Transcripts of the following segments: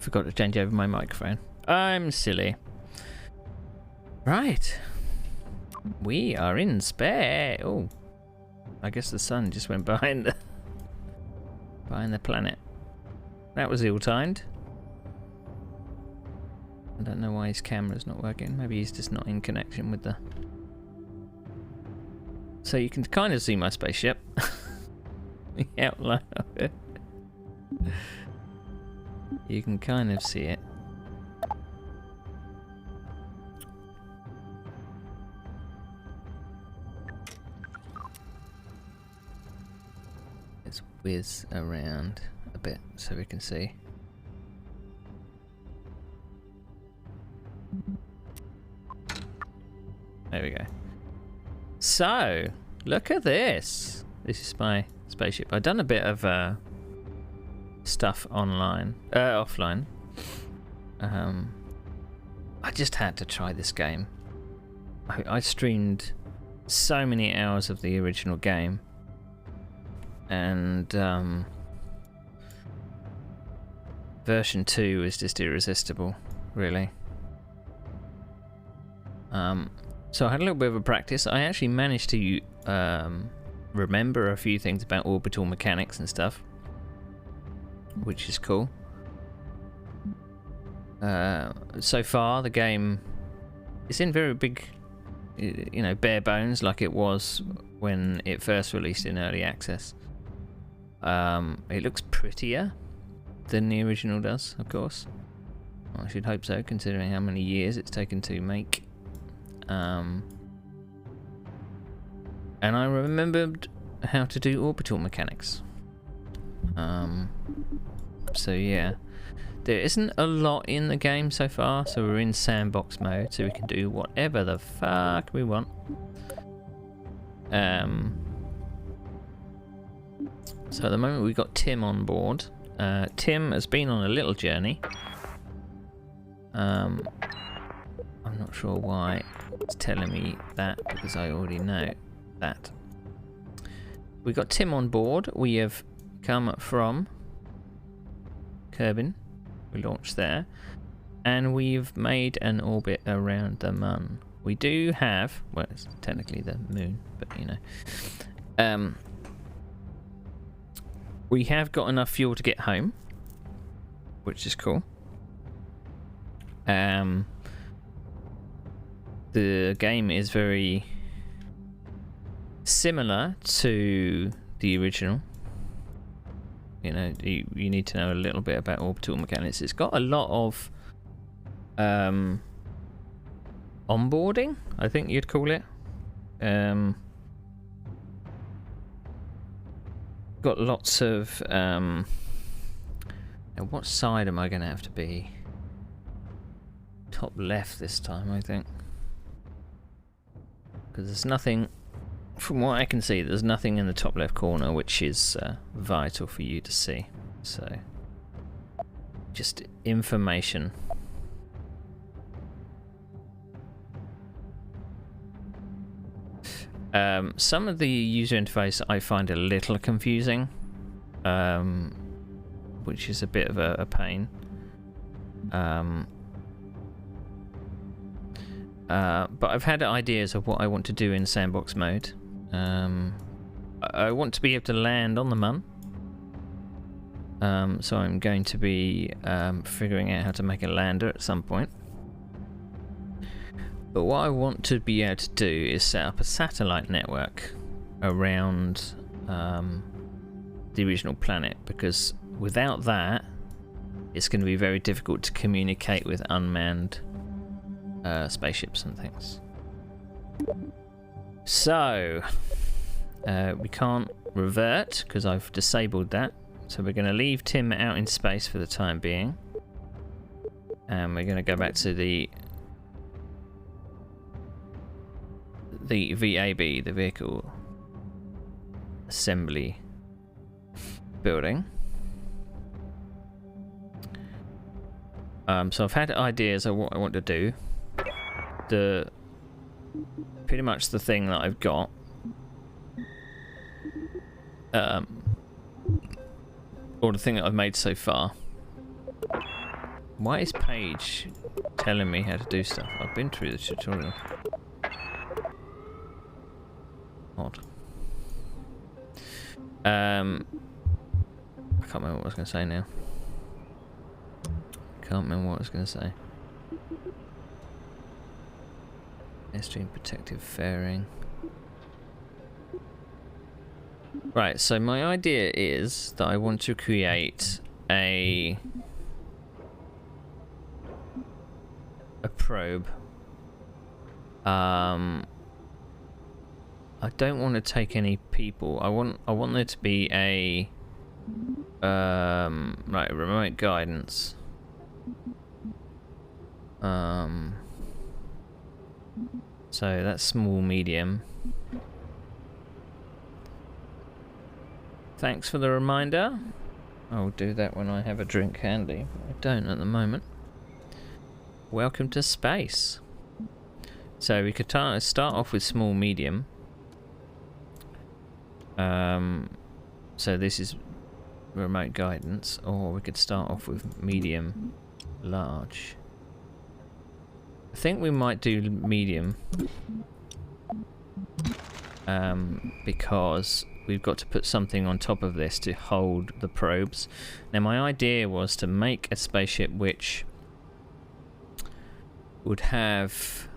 Forgot to change over my microphone. I'm silly. Right. We are in space. Oh. I guess the sun just went behind the planet. That was ill-timed. I don't know why his camera's not working. Maybe he's just not in connection with the... So you can kind of see my spaceship. The outline of it. You can kind of see it. Let's whiz around a bit so we can see. There we go. So, look at this. This is my spaceship. I've done a bit of stuff offline. I just had to try this game. I streamed so many hours of the original game, and version 2 is just irresistible, really. So I had a little bit of a practice. I actually managed to remember a few things about orbital mechanics and stuff, which is cool. So far, the game is in very big, bare bones, like it was when it first released in early access. It looks prettier than the original does, of course. I should hope so, considering how many years it's taken to make. And I remembered how to do orbital mechanics. So yeah, there isn't a lot in the game so far, so we're in sandbox mode, so we can do whatever the fuck we want. So at the moment we've got Tim on board. Tim has been on a little journey. I'm not sure why it's telling me that, because I already know that. We got Tim on board. We have come from Kerbin. We launched there, and we've made an orbit around the Mun. We do have, well, it's technically the moon, but we have got enough fuel to get home, which is cool. The game is very similar to the original. You need to know a little bit about orbital mechanics. It's got a lot of onboarding, I think you'd call it. Got lots of now what side am I going to have to be? Top left this time, I think, because there's nothing, from what I can see, there's nothing in the top left corner which is vital for you to see. So just information. Some of the user interface I find a little confusing, which is a bit of a pain. But I've had ideas of what I want to do in sandbox mode. I want to be able to land on the Mun. So I'm going to be figuring out how to make a lander at some point. But what I want to be able to do is set up a satellite network around the original planet, because without that, it's going to be very difficult to communicate with unmanned spaceships and things. So we can't revert because I've disabled that. So we're going to leave Tim out in space for the time being, and we're going to go back to the VAB, the vehicle assembly building. So I've had ideas of what I want to do. Pretty much the thing that I've got, or the thing that I've made so far, Why is Paige telling me how to do stuff? I've been through the tutorial. Odd. I can't remember what I was going to say now. Can't remember what I was going to say. Airstream protective fairing. Right, so my idea is that I want to create a probe. I don't want to take any people. I want there to be a right, remote guidance. So that's small, medium. Thanks for the reminder. I'll do that when I have a drink handy. I don't at the moment. Welcome to space. So we could start off with small, medium. So this is remote guidance, or we could start off with medium, large. I think we might do medium, because we've got to put something on top of this to hold the probes. Now my idea was to make a spaceship which would have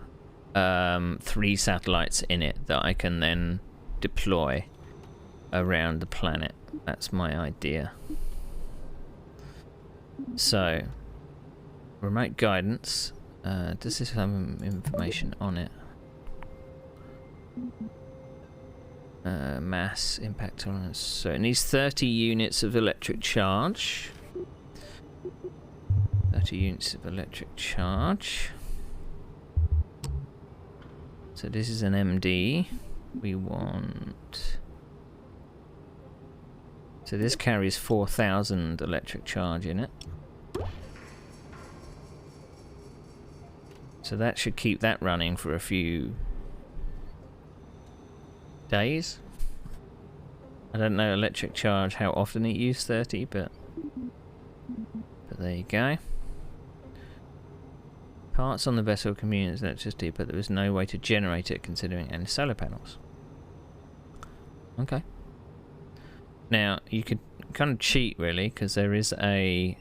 3 satellites in it that I can then deploy around the planet. That's my idea. So, remote guidance. Does this have information on it? Mass, impact tolerance. So it needs 30 units of electric charge. 30 units of electric charge. So this is an MD. We want... So this carries 4,000 electric charge in it. So that should keep that running for a few days. I don't know electric charge how often it uses 30, but there you go. Parts on the vessel can be used as electricity, but there was no way to generate it considering any solar panels. Okay. Now you could kind of cheat really, because there is a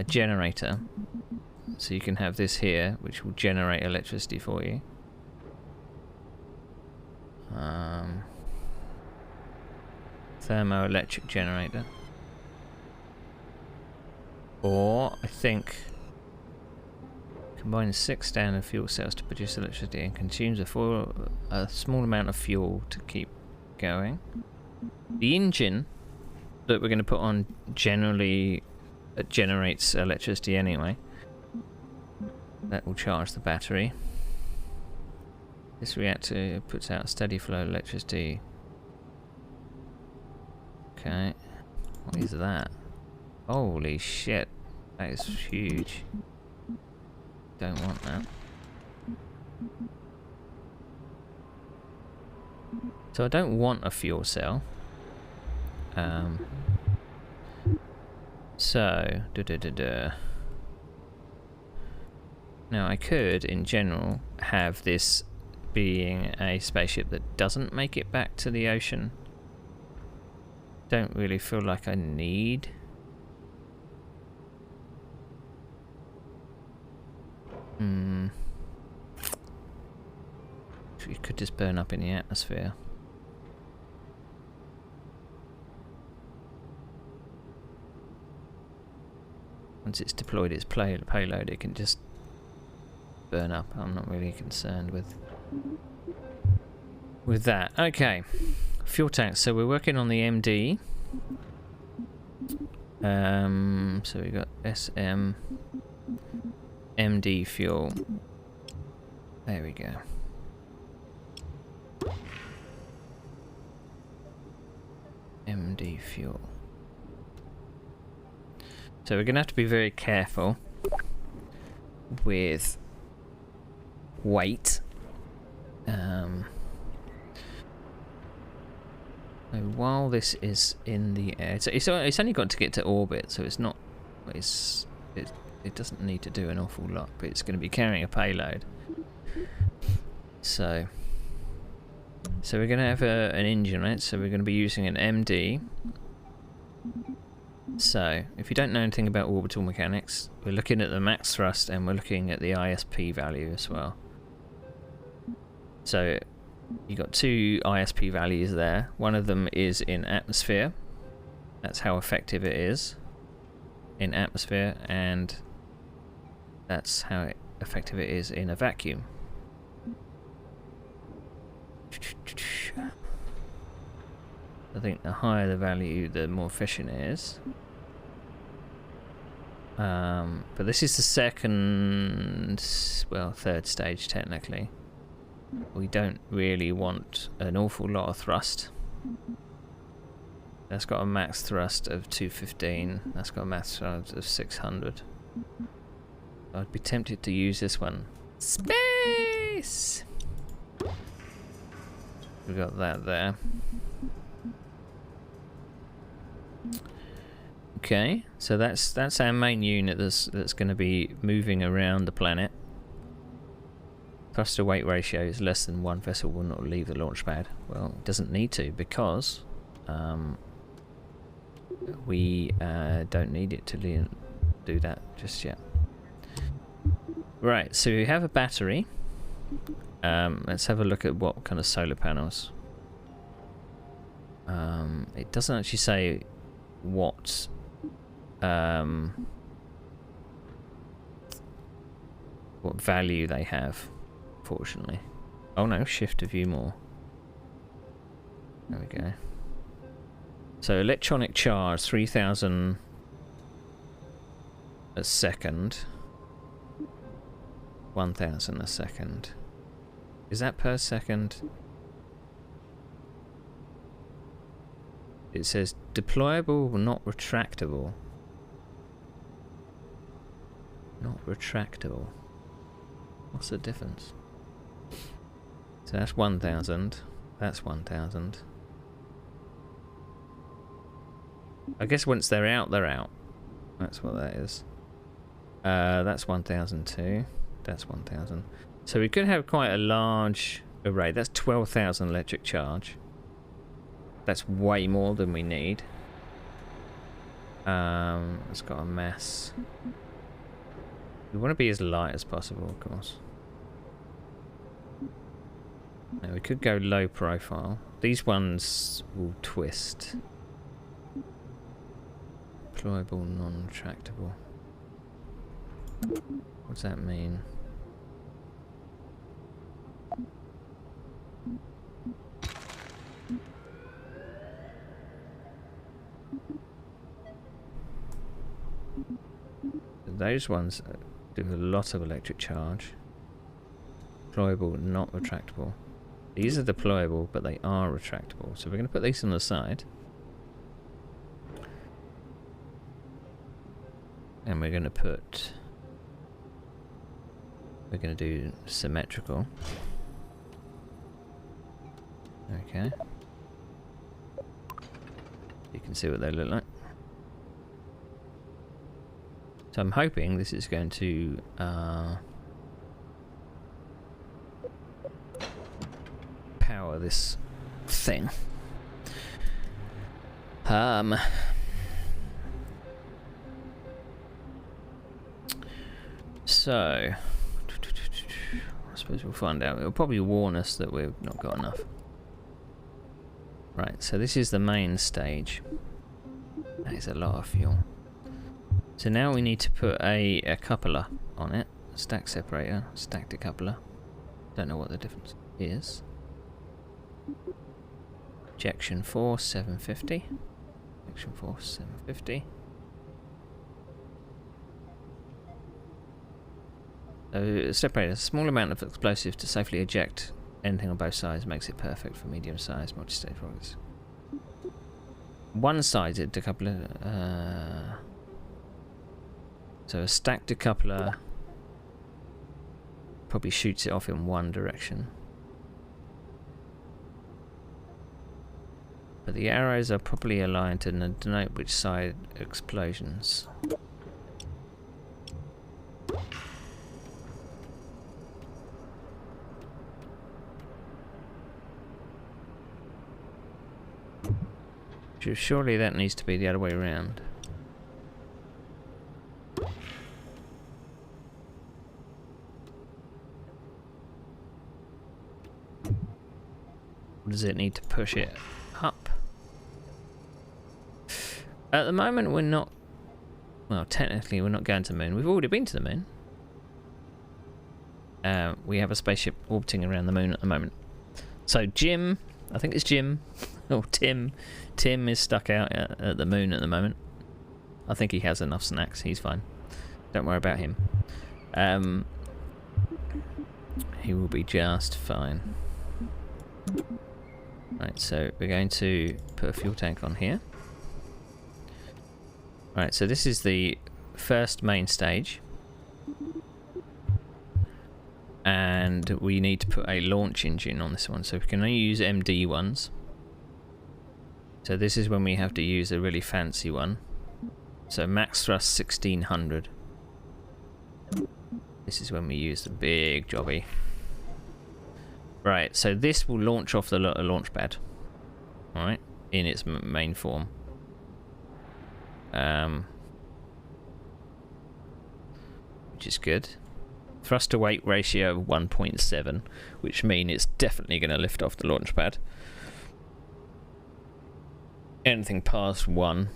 generator, so you can have this here, which will generate electricity for you. Thermoelectric generator. Or, I think, combines 6 standard fuel cells to produce electricity and consumes a small amount of fuel to keep going. The engine that we're going to put on generally generates electricity anyway. That will charge the battery. This reactor puts out steady flow of electricity. Okay. What is that? Holy shit. That is huge. Don't want that. So I don't want a fuel cell. So, now I could, in general, have this being a spaceship that doesn't make it back to the ocean. Don't really feel like I need. It could just burn up in the atmosphere. Once it's deployed its payload, it can just burn up. I'm not really concerned with that. Okay, fuel tanks. So we're working on the MD. So we got SM, MD fuel. There we go. MD fuel. So we're going to have to be very careful with weight. No while this is in the air, it's only got to get to orbit, so it's not. It doesn't need to do an awful lot, but it's going to be carrying a payload. So we're going to have an engine, right? So we're going to be using an MD. So if you don't know anything about orbital mechanics, we're looking at the max thrust and we're looking at the ISP value as well. So you've got two ISP values there. One of them is in atmosphere. That's how effective it is in atmosphere, and that's how effective it is in a vacuum. I think the higher the value, the more efficient it is. But this is the third stage technically. We don't really want an awful lot of thrust. That's got a max thrust of 215. That's got a max thrust of 600. I'd be tempted to use this one. Space! We got that there. Okay, so that's our main unit that's going to be moving around the planet. Thrust to weight ratio is less than one vessel will not leave the launch pad. Well, it doesn't need to, because we don't need it to do that just yet. Right, so we have a battery. Let's have a look at what kind of solar panels. It doesn't actually say what value they have, fortunately. Oh no, shift to view more. There we go. So electronic charge 3000 a second, 1000 a second. Is that per second? It says deployable, not retractable. Not retractable. What's the difference? So that's 1000. That's 1000. I guess once they're out, they're out. That's what that is. That's 1000 too. That's 1000. So we could have quite a large array. That's 12,000 electric charge. That's way more than we need. It's got a mass. We want to be as light as possible, of course. Now we could go low profile. These ones will twist. Deployable, non-retractable. What does that mean? Those ones do a lot of electric charge. Deployable, not retractable. These are deployable, but they are retractable. So we're going to put these on the side. And we're going to do symmetrical. Okay. You can see what they look like. So I'm hoping this is going to power this thing. So I suppose we'll find out. It'll probably warn us that we've not got enough. Right, so this is the main stage. That is a lot of fuel. So now we need to put a coupler on it. Stack separator, stack decoupler. Don't know what the difference is. Ejection 4, 750. Ejection 4, 750. So separator, a small amount of explosive to safely eject anything on both sides makes it perfect for medium-sized multi-stage rockets. One-sided decoupler. So a stacked decoupler probably shoots it off in one direction. But the arrows are probably aligned to denote which side explosions. Surely that needs to be the other way around. Does it need to push it up? At the moment we're not... Well, technically we're not going to the moon. We've already been to the moon. We have a spaceship orbiting around the moon at the moment. So Jim, I think it's Jim, or Tim. Tim is stuck out at the moon at the moment. I think he has enough snacks. He's fine. Don't worry about him. He will be just fine. Right, so we're going to put a fuel tank on here. Right, so this is the first main stage. And we need to put a launch engine on this one, so we can only use MD ones. So this is when we have to use a really fancy one. So max thrust 1600. This is when we use the big jobby. Right, so this will launch off the launch pad. Alright, in its main form. Which is good. Thrust to weight ratio of 1.7, which means it's definitely going to lift off the launch pad. Anything past 1,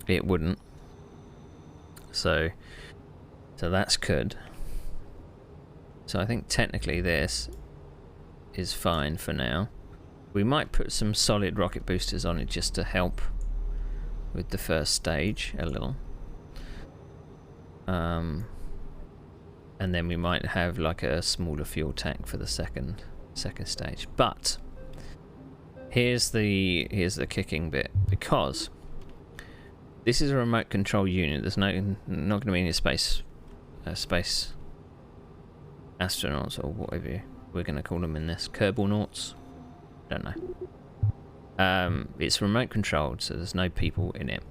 it wouldn't. So that's good. So I think technically this is fine for now. We might put some solid rocket boosters on it just to help with the first stage a little. And then we might have like a smaller fuel tank for the second stage. But here's the kicking bit, because this is a remote control unit. There's not going to be any space astronauts or whatever we're going to call them in this. Kerbal-nauts? Don't know. It's remote controlled, so there's no people in it.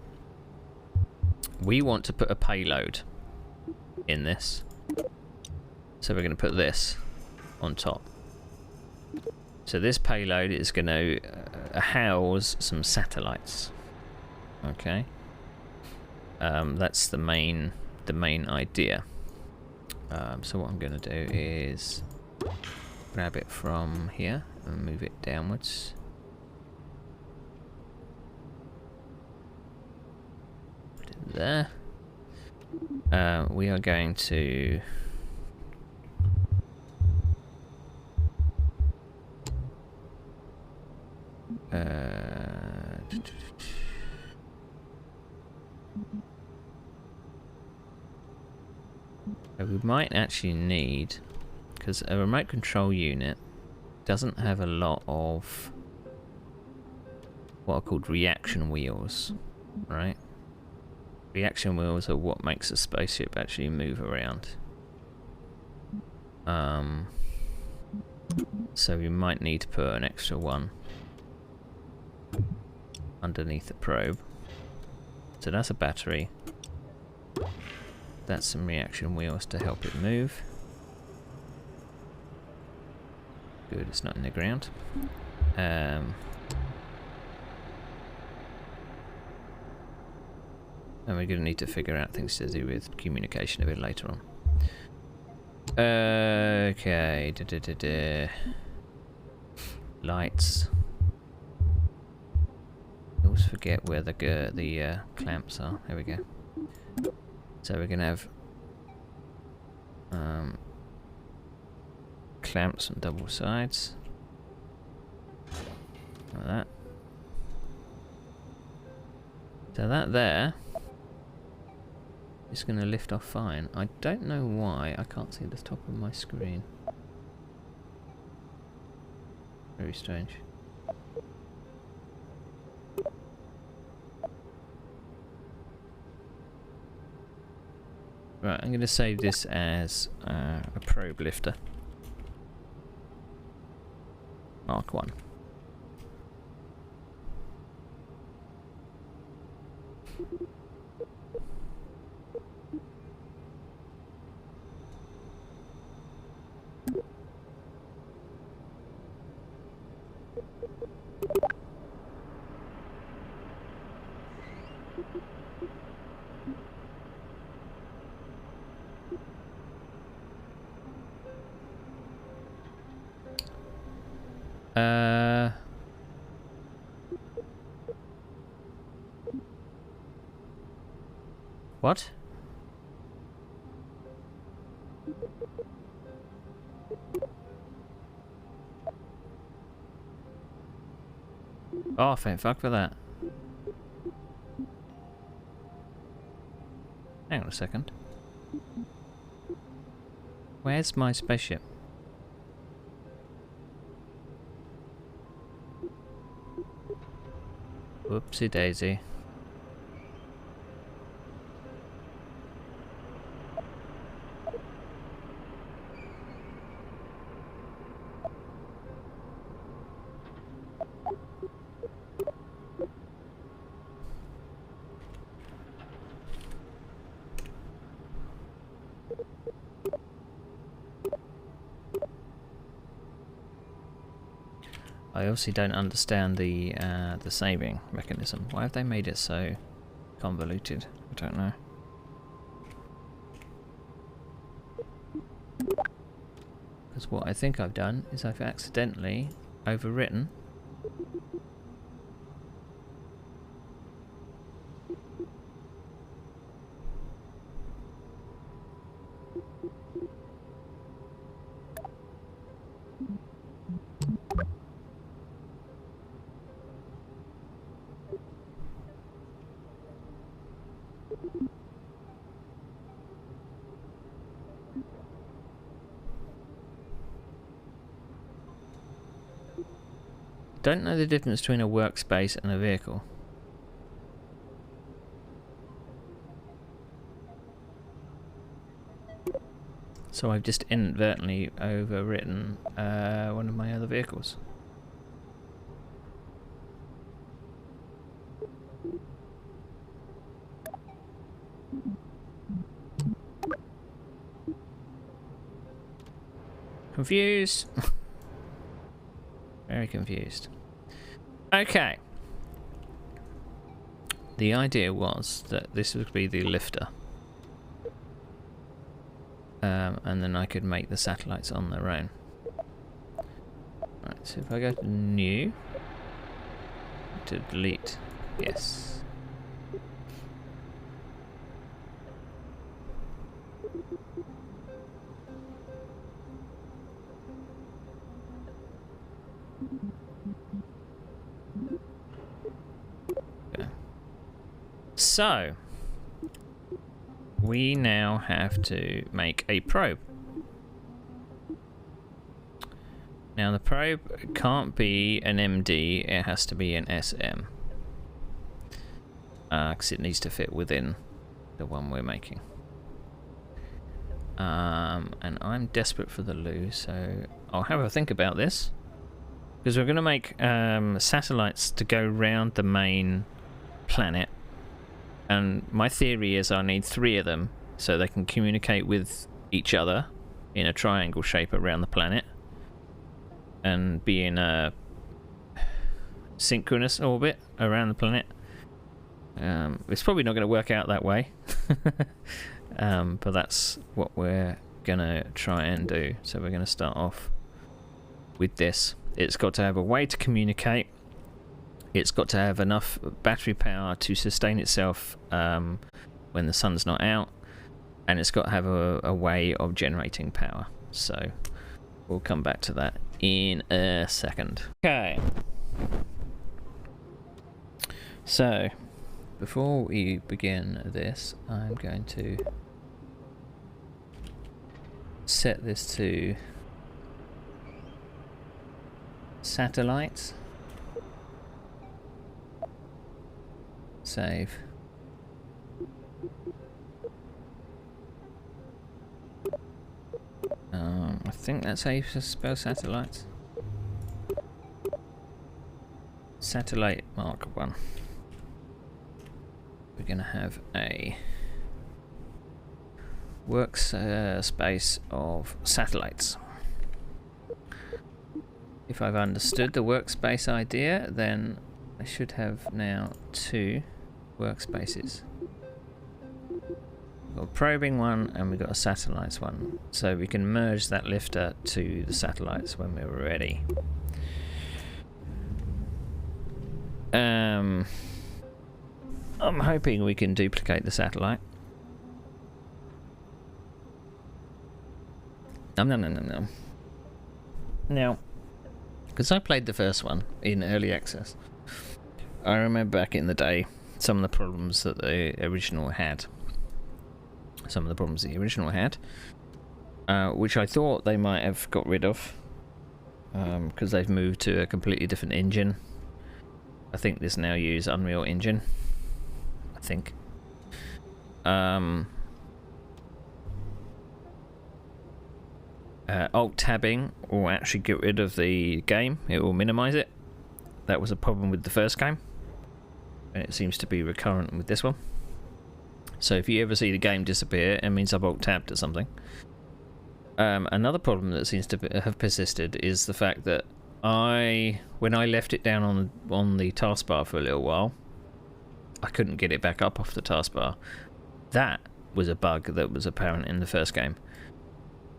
We want to put a payload in this. So we're going to put this on top. So this payload is going to house some satellites. Okay. That's the main idea. So what I'm going to do is grab it from here and move it downwards. Put it there. We are going to we might actually need, because a remote control unit doesn't have a lot of what are called reaction wheels, right? Reaction wheels are what makes a spaceship actually move around. So we might need to put an extra one underneath the probe. So that's a battery. That's some reaction wheels to help it move. Good, it's not in the ground. And we're going to need to figure out things to do with communication a bit later on. Okay. Lights. I always forget where the clamps are. There we go. So we're going to have clamps on double sides. Like that. So that there is going to lift off fine. I don't know why I can't see the top of my screen. Very strange. Right, I'm going to save this as a probe lifter. Mark 1. What? Oh, thank fuck for that. Hang on a second. Where's my spaceship? Whoopsie daisy. I obviously don't understand the saving mechanism. Why have they made it so convoluted? I don't know. Because what I think I've done is I've accidentally overwritten don't know the difference between a workspace and a vehicle. So I've just inadvertently overwritten one of my other vehicles. Confused. Very confused. Okay. The idea was that this would be the lifter. And then I could make the satellites on their own. Right, so if I go to new, to delete, yes. Okay. So, we now have to make a probe. Now the probe can't be an MD, it has to be an SM. Because it needs to fit within the one we're making. And I'm desperate for the loo, so I'll have a think about this. Because we're going to make satellites to go round the main planet. And my theory is I need 3 of them so they can communicate with each other in a triangle shape around the planet and be in a synchronous orbit around the planet. It's probably not going to work out that way, but that's what we're going to try and do. So we're going to start off with this. It's got to have a way to communicate. It's got to have enough battery power to sustain itself when the sun's not out, and it's got to have a way of generating power. So we'll come back to that in a second. Okay. So before we begin this, I'm going to set this to satellites. Save. I think that's how you spell satellites. Satellite Mark 1. we're going to have a workspace of satellites. If I've understood the workspace idea, then I should have now 2 workspaces. We've got a probing one and we've got a satellites one. So we can merge that lifter to the satellites when we're ready. I'm hoping we can duplicate the satellite. No. Now, because I played the first one in early access, I remember back in the day some of the problems that the original had. Which I thought they might have got rid of, because they've moved to a completely different engine. I think this now use Unreal Engine. I think. Alt tabbing will actually get rid of the game. It will minimize it. That was a problem with the first game, and it seems to be recurrent with this one. So if you ever see the game disappear, it means I've alt tabbed or something. Another problem that seems to have persisted is the fact that when I left it down on the taskbar for a little while, I couldn't get it back up off the taskbar. That was a bug that was apparent in the first game,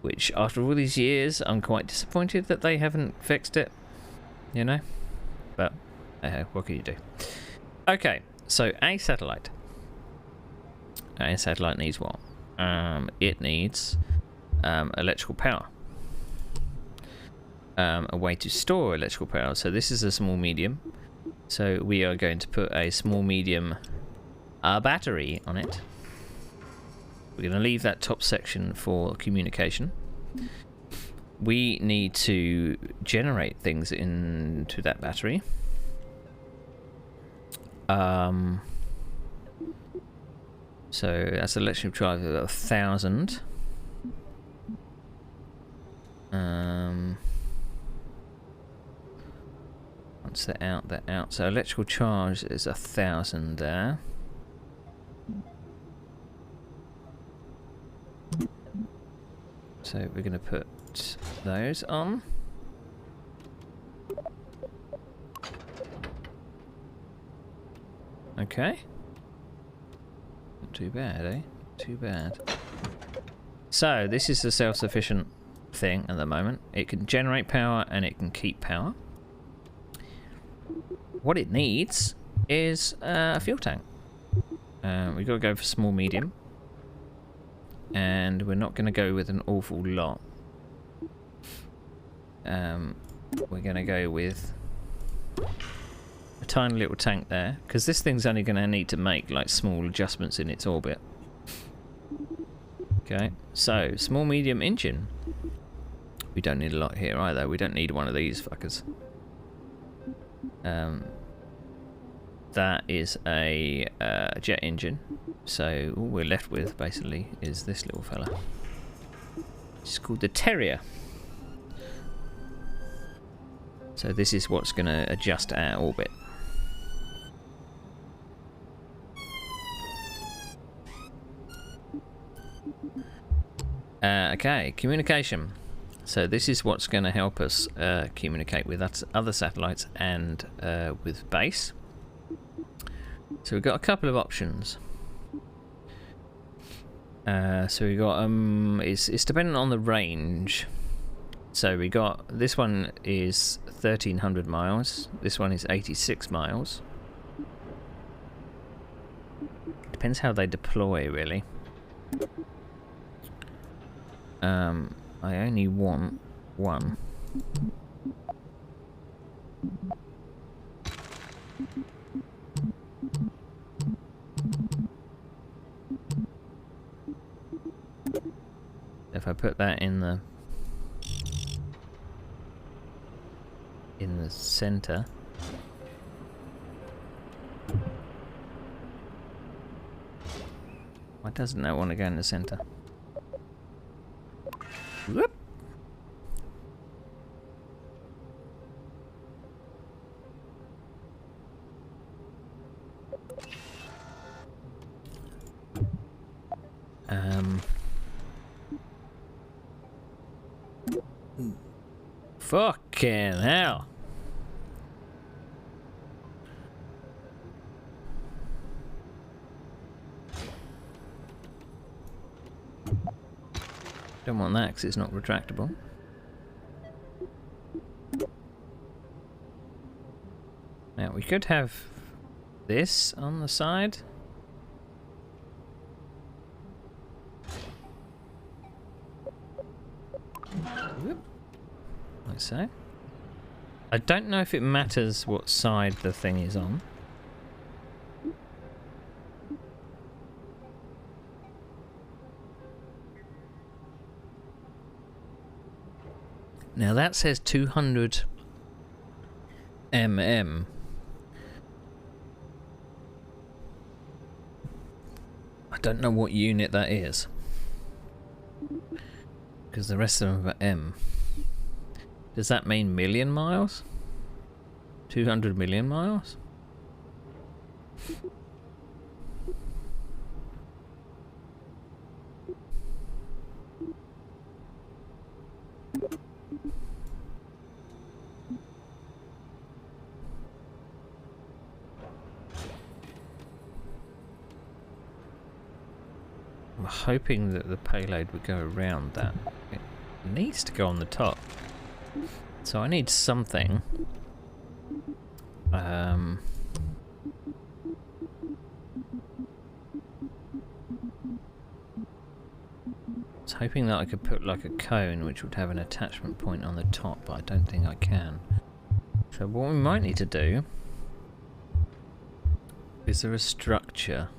which after all these years, I'm quite disappointed that they haven't fixed it, you know? But, what can you do? Okay, so a satellite. A satellite needs what? It needs electrical power. A way to store electrical power. So this is a small medium. So we are going to put a small medium battery on it. We're going to leave that top section for communication. We need to generate things into that battery. So that's electric charge of 1,000. Once they're out, they're out. So electrical charge is 1,000 there. So we're going to put those on. Okay. Not too bad, eh? Too bad. So this is a self-sufficient thing at the moment. It can generate power and it can keep power. What it needs is a fuel tank. We've got to go for small medium. And we're not going to go with an awful lot. We're going to go with a tiny little tank there, because this thing's only going to need to make like small adjustments in its orbit. Okay, so small medium engine. We don't need a lot here either. We don't need one of these fuckers. That is a jet engine. So all we're left with basically is this little fella. It's called the Terrier. So this is what's going to adjust our orbit. Okay, communication. So this is what's going to help us communicate with other satellites and with base. So we've got a couple of options. So we got it's dependent on the range. So we got this one is 1,300 miles. This one is 86 miles. Depends how they deploy, really. I only want one. If I put that in the center, why doesn't that want to go in the center? Whoop. Fucking hell. Don't want that because it's not retractable. Now we could have this on the side. Whoop. Like so. I don't know if it matters what side the thing is on. Now that says 200 mm. I don't know what unit that is, because the rest of them are M. Does that mean million miles? 200 million miles? I'm hoping that the payload would go around that. It needs to go on the top. So I need something. I was hoping that I could put like a cone which would have an attachment point on the top, but I don't think I can. So what we might need to do... Is there a structure?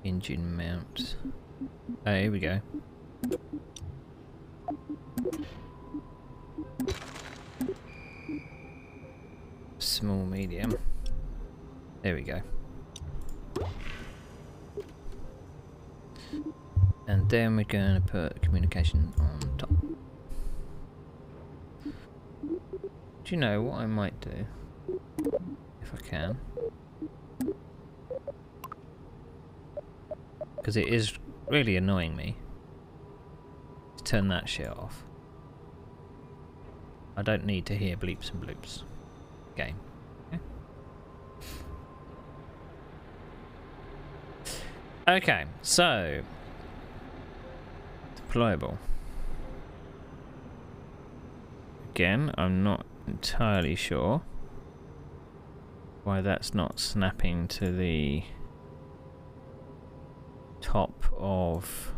Engine mount. Oh, here we go. Small, medium. There we go. And then we're going to put communication on top. Do you know what I might do? If I can. Because it is really annoying me to turn that shit off. I don't need to hear bleeps and bloops. Game. Okay, so deployable. Again, I'm not entirely sure why that's not snapping to the top of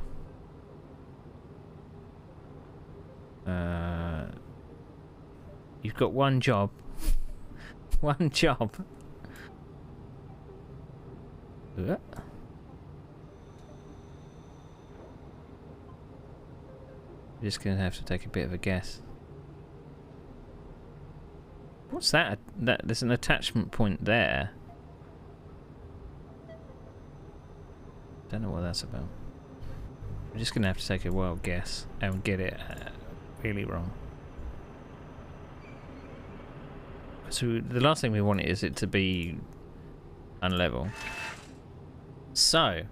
you've got one job. One job. I'm just gonna have to take a bit of a guess. What's that? There's an attachment point there. Don't know what that's about. I'm just gonna have to take a wild guess and get it really wrong. So the last thing we want is it to be unlevel. So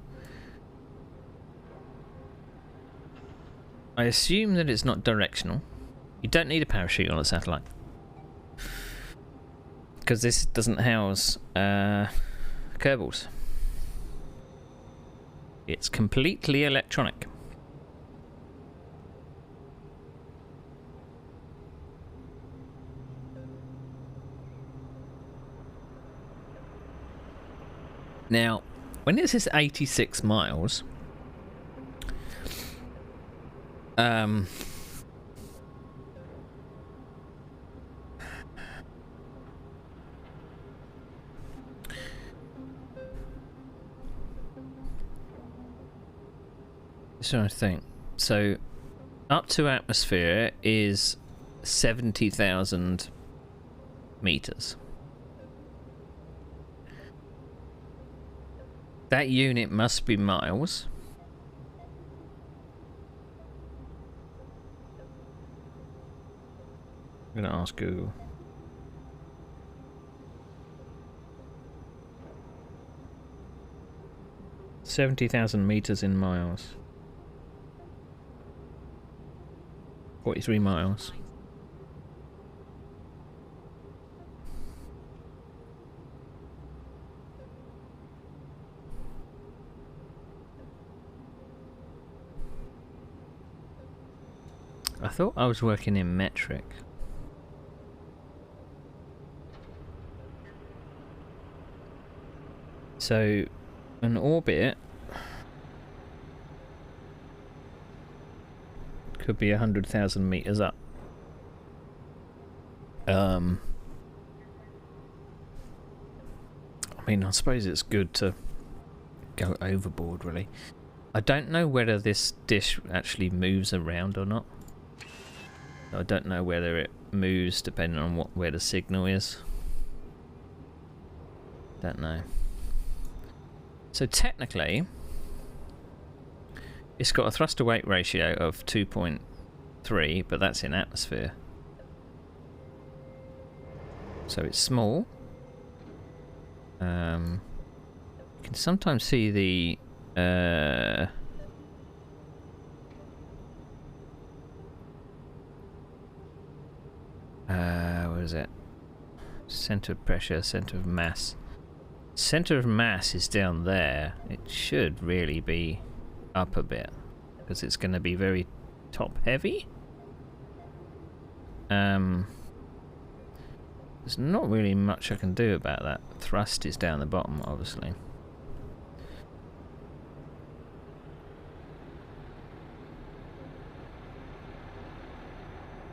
I assume that it's not directional. You don't need a parachute on a satellite because this doesn't house kerbals. It's completely electronic. Now, when it says 86 miles, so I think so. Up to atmosphere is 70,000 meters. That unit must be miles. I'm gonna ask Google. 70,000 meters in miles. 43 miles. I thought I was working in metric. So, an orbit could be 100,000 meters up. I mean, I suppose it's good to go overboard, really. I don't know whether this dish actually moves around or not. I don't know whether it moves depending on where the signal is. Don't know. So technically, it's got a thrust to weight ratio of 2.3, but that's in atmosphere. So it's small. You can sometimes see the what is it? Center of pressure, center of mass. Center of mass is down there. It should really be up a bit because it's going to be very top heavy. There's not really much I can do about that. Thrust is down the bottom, obviously.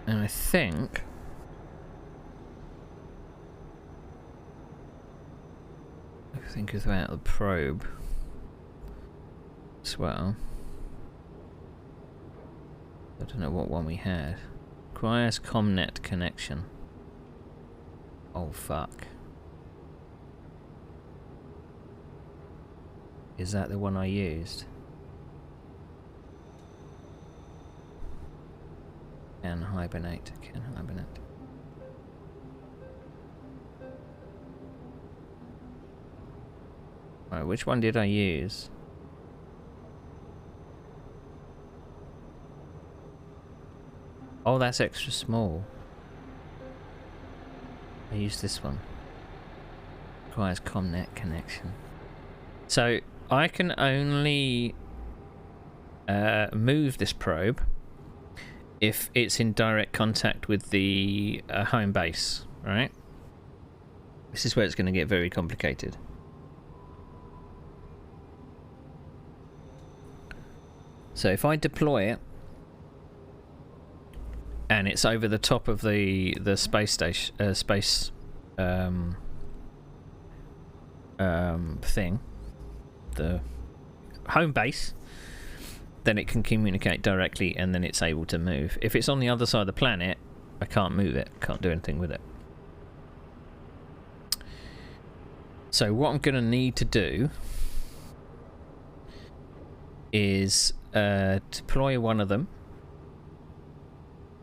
And I think without the probe as well. I don't know what one we had. Requires ComNet connection. Oh fuck. Is that the one I used? Can hibernate. Can hibernate. Right, which one did I use? Oh, that's extra small. I used this one. Requires ComNet connection. So I can only move this probe if it's in direct contact with the home base, right? This is where it's going to get very complicated. So if I deploy it and it's over the top of the space station thing, the home base, then it can communicate directly and then it's able to move. If it's on the other side of the planet, I can't move it, can't do anything with it. So what I'm going to need to do is deploy one of them.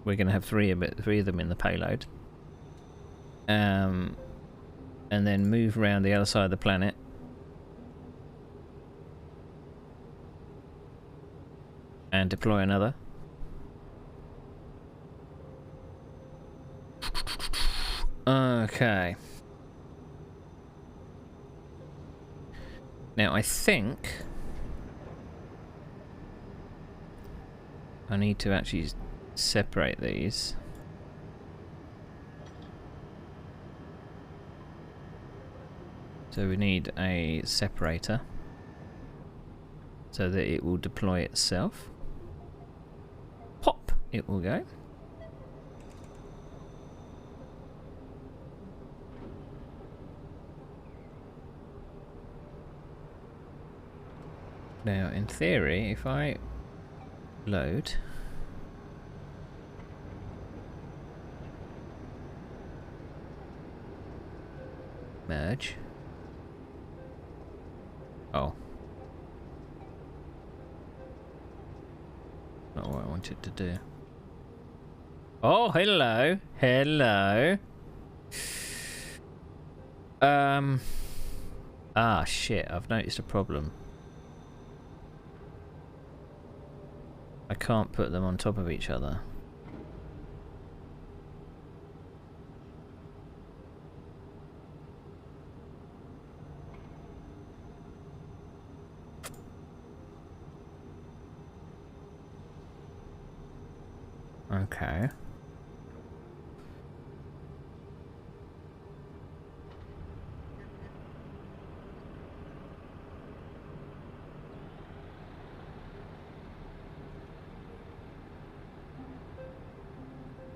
We're going to have three of them in the payload. And then move around the other side of the planet. And deploy another. Okay. Now I think I need to actually separate these. So we need a separator so that it will deploy itself. Pop! It will go. Now, in theory, if I load, merge. Oh. Not what I wanted to do. Oh, hello. Hello. Ah, shit. I've noticed a problem. I can't put them on top of each other. Okay.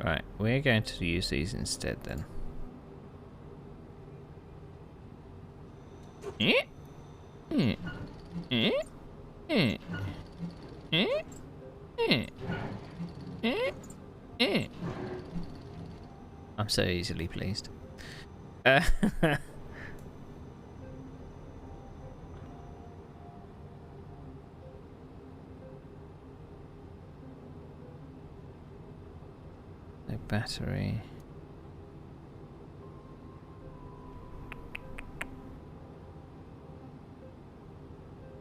Right, we're going to use these instead then. I'm so easily pleased. No battery.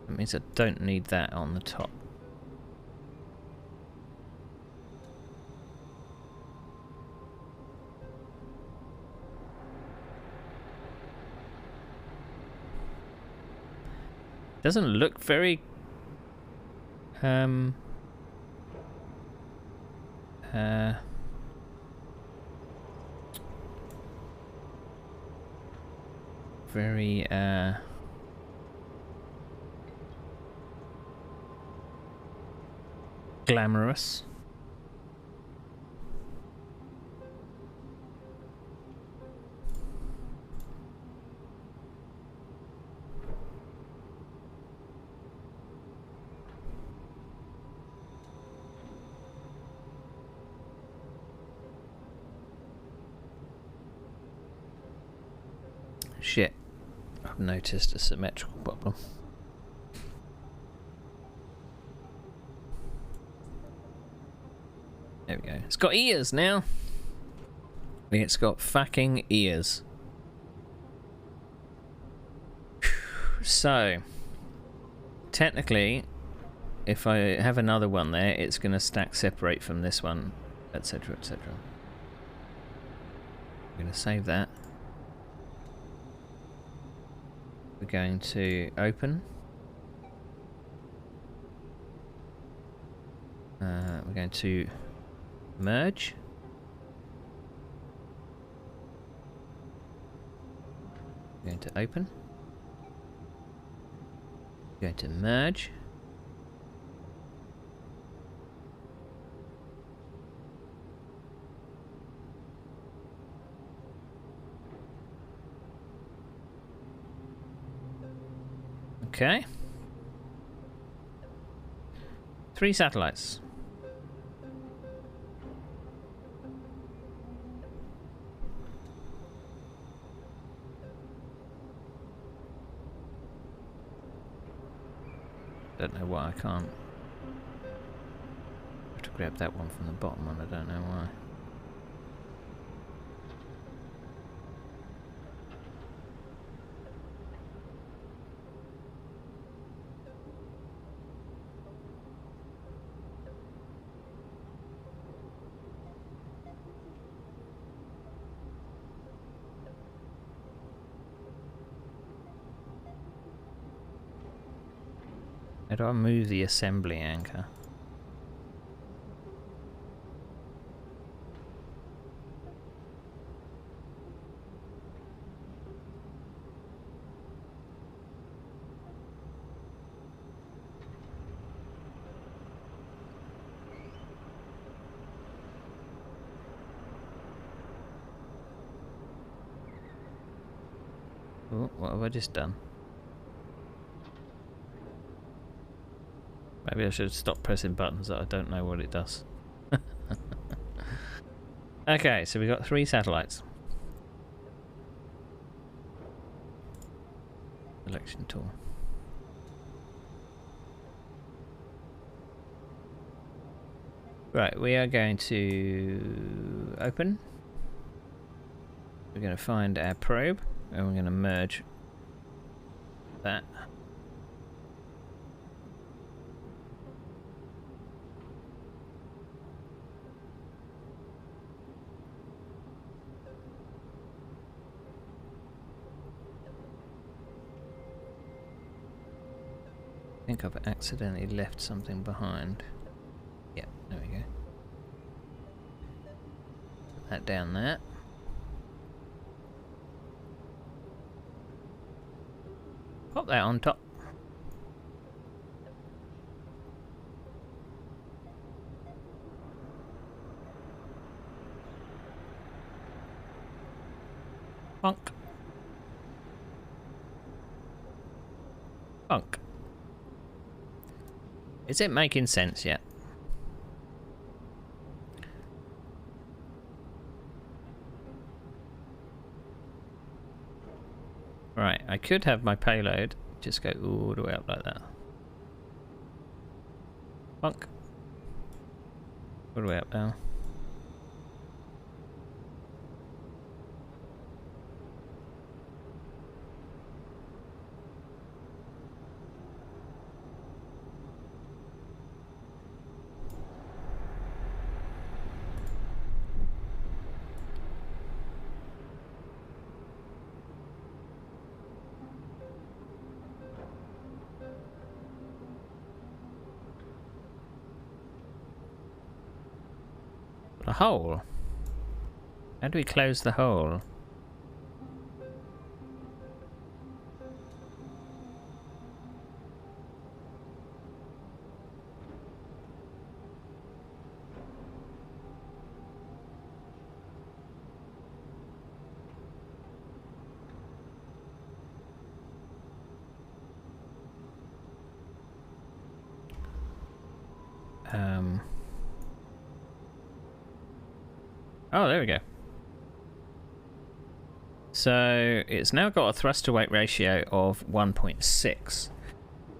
That means I don't need that on the top. Doesn't look very very glamorous. Shit, I've noticed a symmetrical problem. There we go. It's got ears now. It's got fucking ears. So, technically, if I have another one there, it's going to stack separate from this one, etc., etc. I'm going to save that. We're going to open. We're going to merge. We're going to open. We're going to merge. Okay. 3 satellites. Don't know why I can't. I have to grab that one from the bottom and I don't know why. How do I move the assembly anchor? Oh, what have I just done? Maybe I should stop pressing buttons that I don't know what it does. Okay, so we've got 3 satellites. Selection tool. Right, we are going to open. We're going to find our probe and we're going to merge that. think I've accidentally left something behind. Yeah, there we go. Put that down there. Pop that on top. Bonk. Bonk. Is it making sense yet? Right, I could have my payload just go all the way up like that. Bonk. All the way up now. A hole? How do we close the hole? Oh, there we go. So it's now got a thrust to weight ratio of 1.6.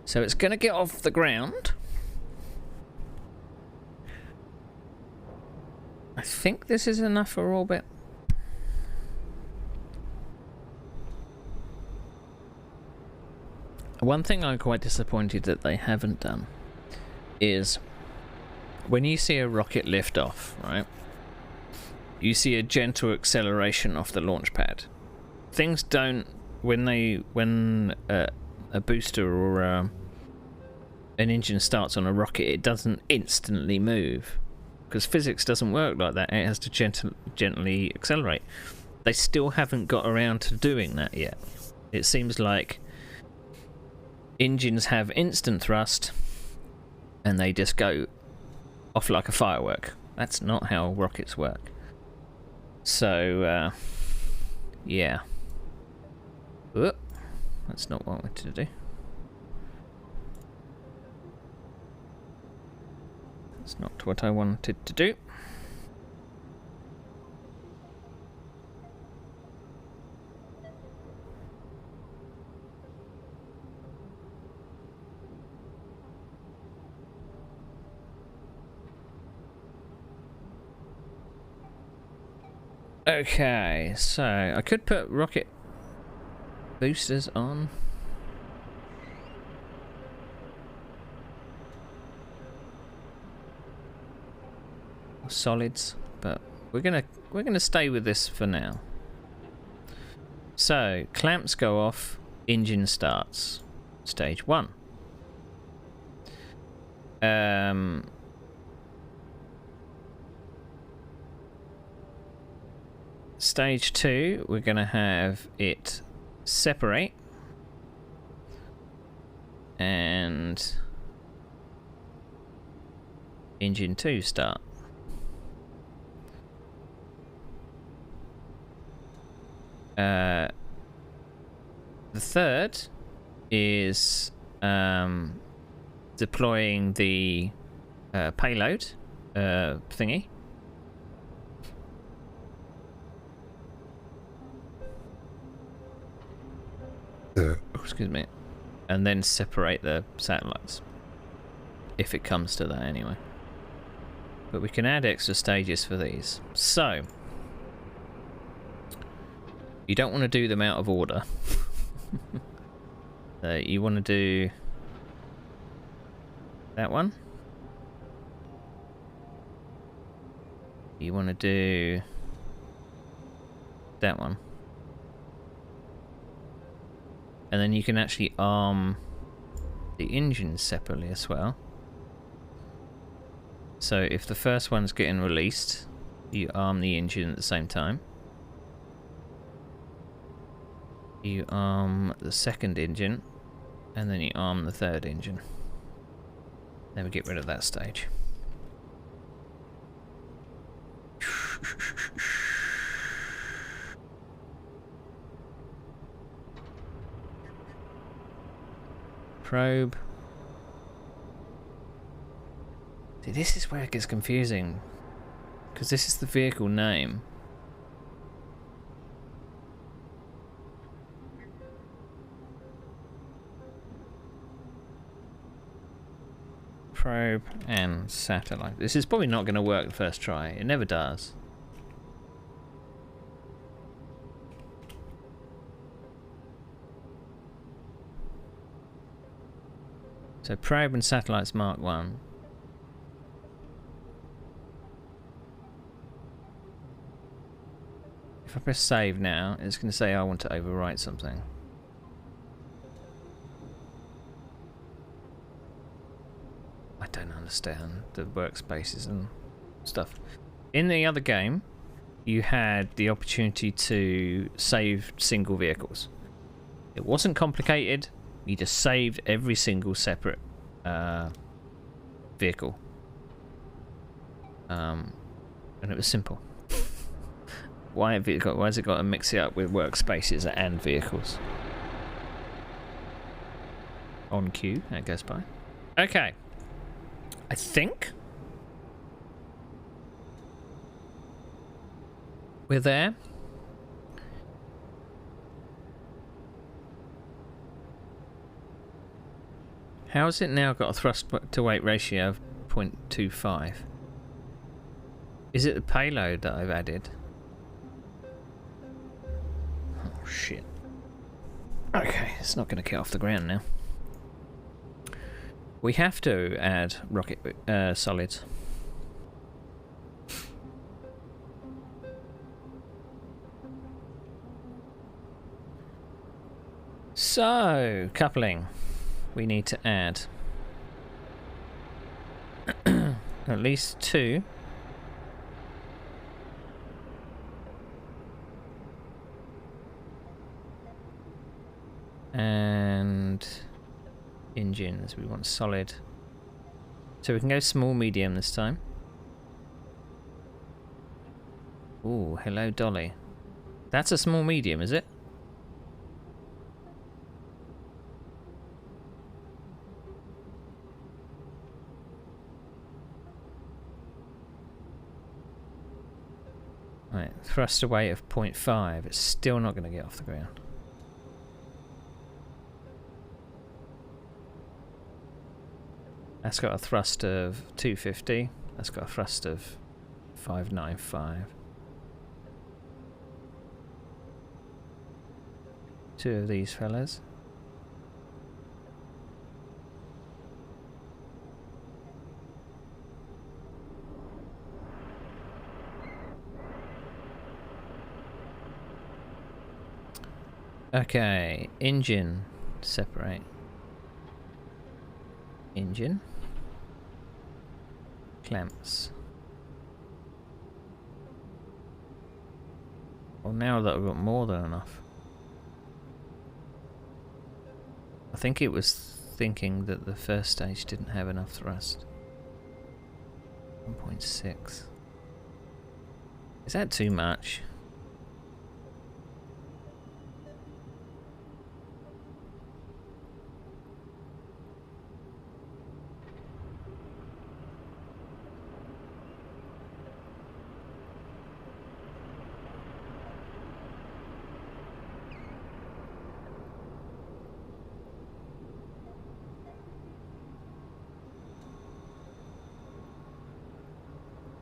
So it's going to get off the ground. I think this is enough for orbit. One thing I'm quite disappointed that they haven't done is when you see a rocket lift off, right? You see a gentle acceleration off the launch pad. Things don't when a booster or an engine starts on a rocket, it doesn't instantly move because physics doesn't work like that. It has to gently accelerate. They still haven't got around to doing that yet. It seems like engines have instant thrust and they just go off like a firework. That's not how rockets work. So, yeah. Oop, that's not what I wanted to do. That's not what I wanted to do. Okay, so I could put rocket boosters on. Solids, but we're gonna stay with this for now. So clamps go off, engine starts. Stage 1. Stage 2, we're going to have it separate and engine 2 start. The third is deploying the payload thingy. Excuse me. And then separate the satellites. If it comes to that anyway. But we can add extra stages for these. So you don't want to do them out of order. You want to do that one. You want to do that one. And then you can actually arm the engines separately as well. So if the first one's getting released, you arm the engine at the same time. You arm the second engine, and then you arm the third engine. Then we get rid of that stage. Probe. See, this is where it gets confusing, because this is the vehicle name. Probe and satellite. This is probably not going to work the first try. It never does. So probe and satellites Mark 1. If I press save now, it's going to say I want to overwrite something. I don't understand the workspaces and stuff. In the other game, you had the opportunity to save single vehicles. It wasn't complicated. You just saved every single separate vehicle. And it was simple. Why has it got to mix it up with workspaces and vehicles? On cue, that goes by. Okay. I think we're there. How has it now got a thrust to weight ratio of 0.25? Is it the payload that I've added? Oh shit. Okay, it's not going to get off the ground now. We have to add rocket solids. So, coupling. We need to add at least 2. And engines, we want solid. So we can go small medium this time. Ooh, hello Dolly. That's a small medium, is it? Right, thruster weight of 0.5. It's still not going to get off the ground. That's got a thrust of 250. That's got a thrust of 595. 2 of these fellas. Okay, engine separate. Engine. Clamps. Well, now that I've got more than enough. I think it was thinking that the first stage didn't have enough thrust. 1.6. Is that too much?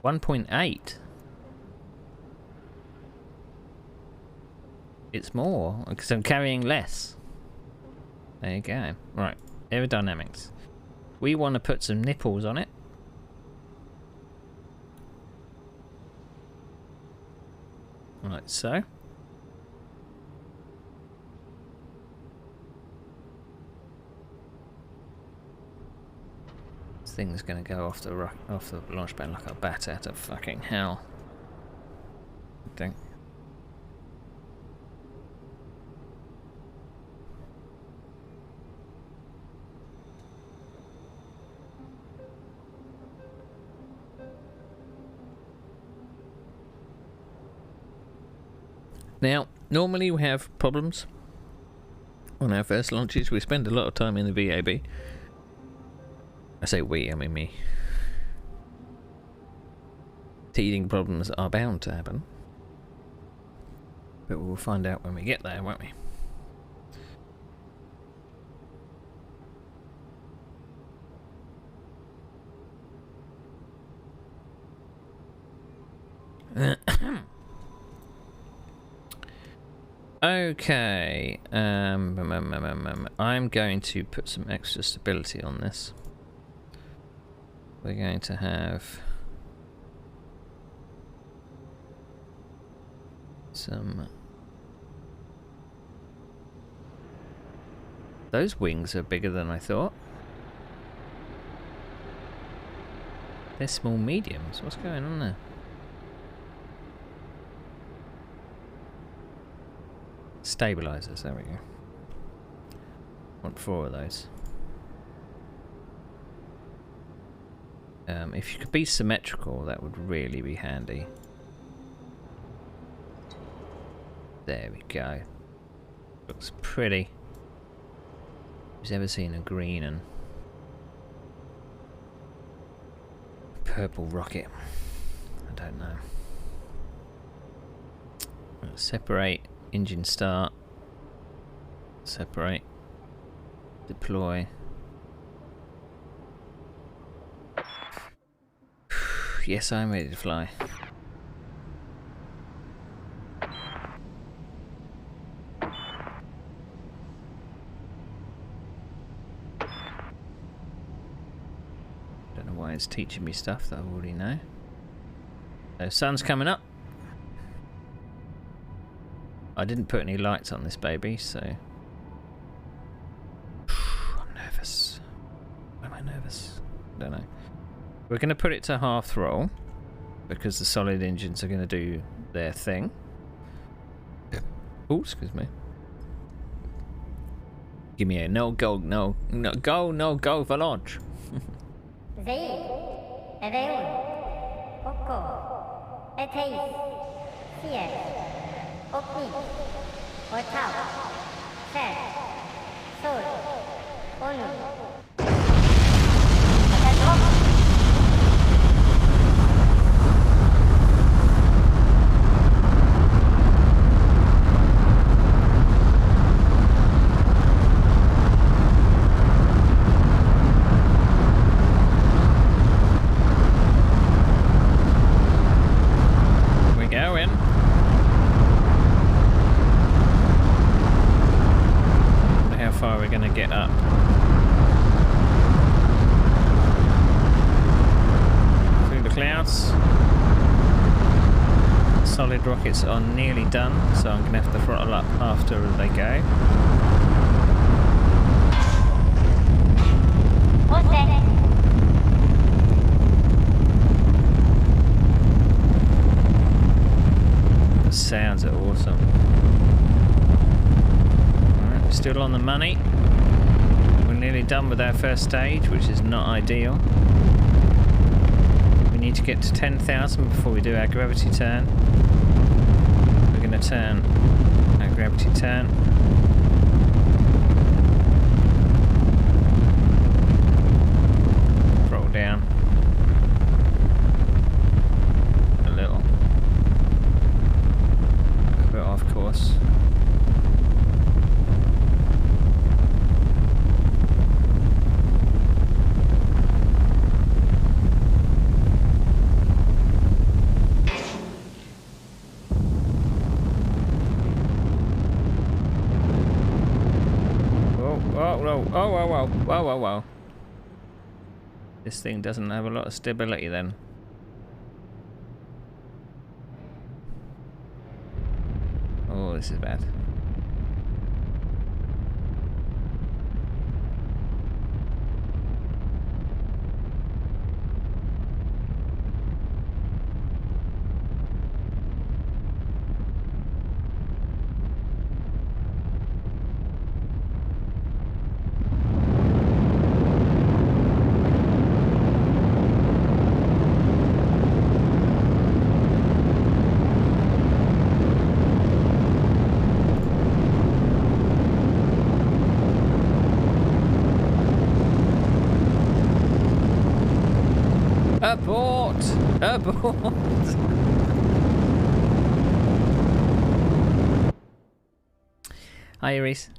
$1.8. It's more because I'm carrying less. There you go. Right, aerodynamics. We want to put some nipples on it. Like so. thing's going to go off the launch pad like a bat out of fucking hell. I think. Now, normally we have problems on our first launches. We spend a lot of time in the VAB. I say we, I mean me. Teething problems are bound to happen. But we'll find out when we get there, won't we? Okay, I'm going to put some extra stability on this. We're going to have some... Those wings are bigger than I thought. They're small mediums. What's going on there? Stabilizers, there we go. Want 4 of those. If you could be symmetrical, that would really be handy. There we go. Looks pretty. Who's ever seen a green and purple rocket? I don't know. Let's separate. Engine start, separate, deploy. Yes, I'm ready to fly. Don't know why it's teaching me stuff that I already know. So sun's coming up. I didn't put any lights on this baby, so I'm nervous. Why am I nervous? I don't know. We're going to put it to half throttle because the solid engines are going to do their thing. Oh, excuse me. Give me a no go for launch. Solid rockets are nearly done, so I'm going to have to throttle up after they go. The sounds are awesome. Alright, we're still on the money. We're nearly done with our first stage, which is not ideal. We need to get to 10,000 before we do our gravity turn. We're going to turn our gravity turn. Throttle down a little. A bit off course. Whoa. This thing doesn't have a lot of stability then. Oh, this is bad. Abort! Abort! Hi, Reese.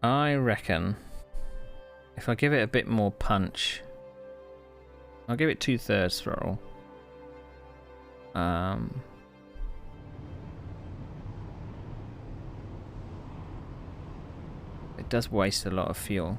I reckon if I give it a bit more punch, I'll give it 2/3 throttle. It does waste a lot of fuel.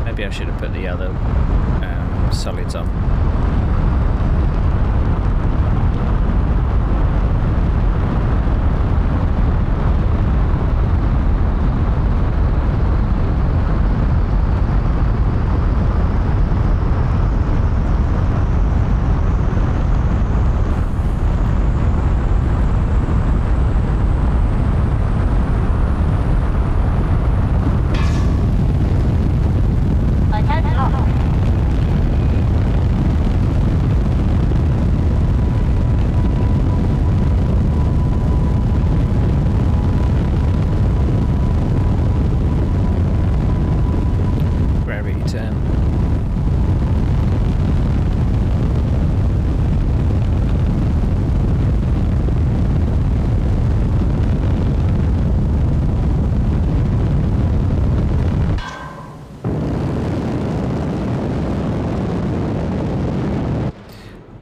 Maybe I should have put the other solids on.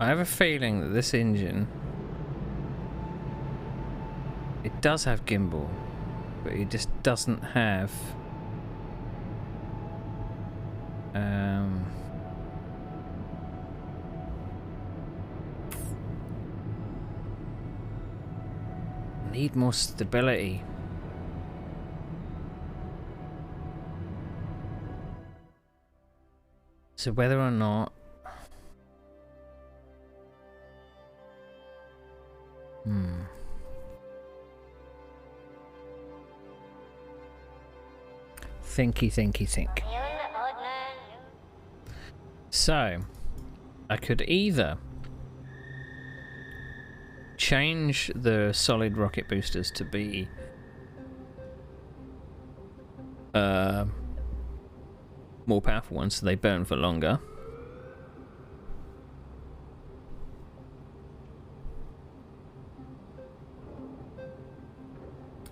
I have a feeling that this engine, it does have gimbal, but it just doesn't have need more stability. So whether or not think. So, I could either change the solid rocket boosters to be more powerful ones so they burn for longer.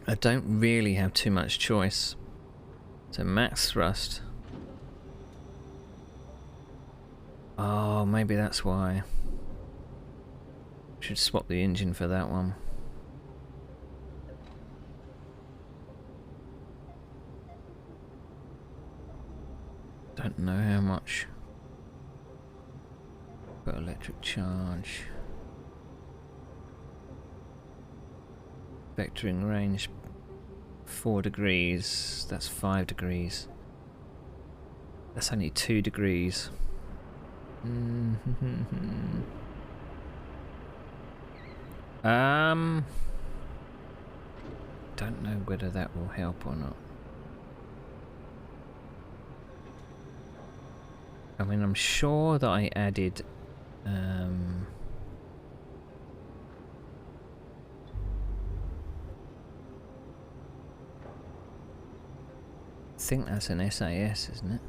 I don't really have too much choice. So max thrust. Oh, maybe that's why. Should swap the engine for that one. Don't know how much. Got electric charge. Vectoring range 4 degrees. That's 5 degrees. That's only 2 degrees. Don't know whether that will help or not. I mean, I'm sure that I added I think that's an SAS, isn't it?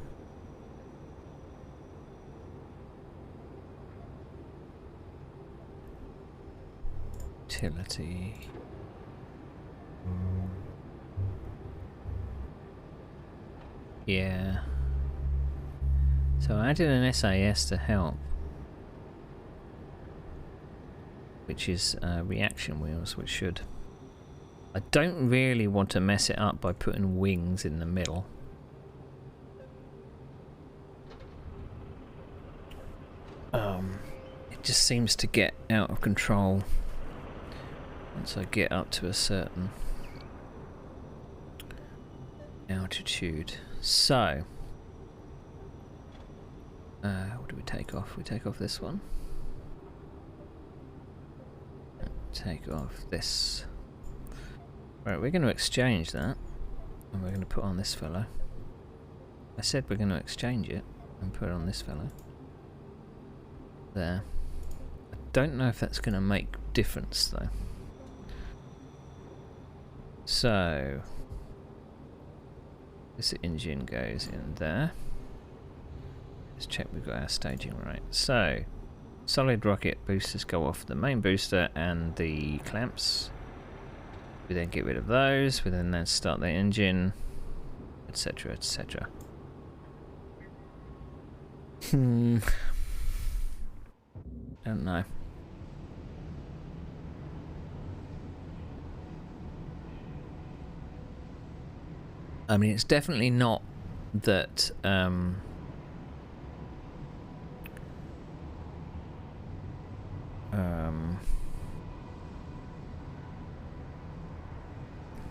Utility. Yeah. So I added an SAS to help, which is reaction wheels, which should... I don't really want to mess it up by putting wings in the middle. It just seems to get out of control once I get up to a certain altitude. So, what do we take off? We take off this one. Take off this. Right, we're going to exchange that, and we're going to put on this fellow. I said we're going to exchange it. and put it on this fellow. There. I don't know if that's going to make difference though. So this engine goes in there. Let's check we've got our staging right. So solid rocket boosters go off the main booster and the clamps. We then get rid of those. We then start the engine, etc., etc. Don't know. I mean, it's definitely not that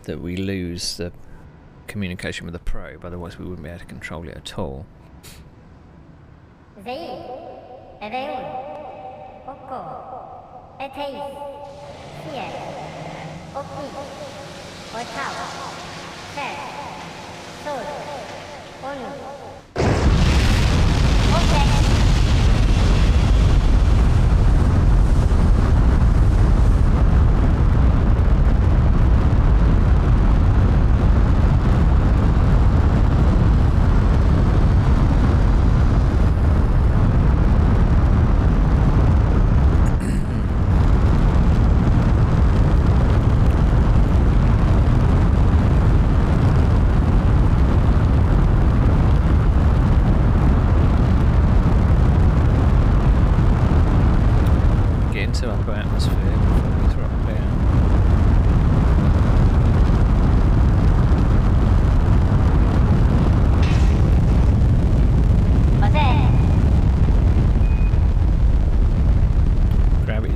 that we lose the communication with the probe, otherwise we wouldn't be able to control it at all.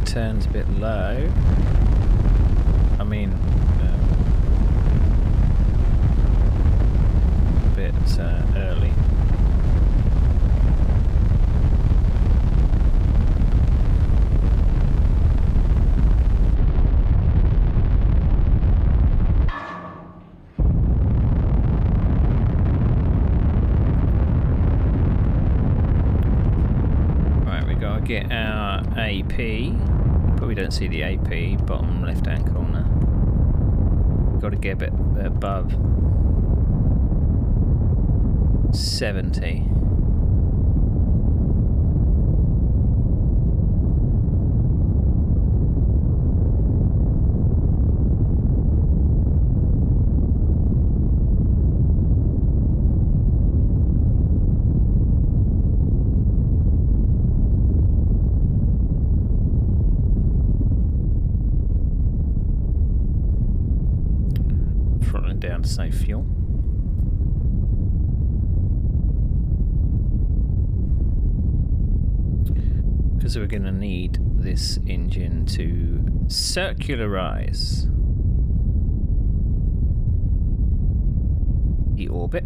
Turns a bit low. I mean, a bit early. Right, we gotta get our AP. But we don't see the AP, bottom left hand corner. Got to get a bit above 70. Down to save fuel. Because we're going to need this engine to circularize the orbit.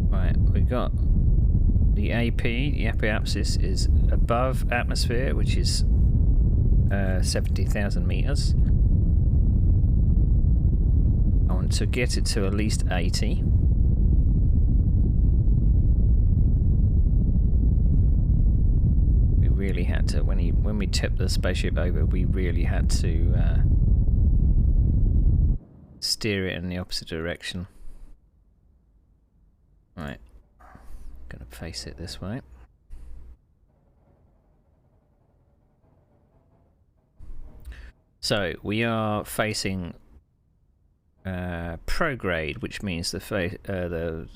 Right, we got the AP. The apoapsis is above atmosphere, which is 70,000 meters. I want to get it to at least 80. We really had to, when we tipped the spaceship over, we really had to steer it in the opposite direction. Right, gonna face it this way. So we are facing prograde, which means the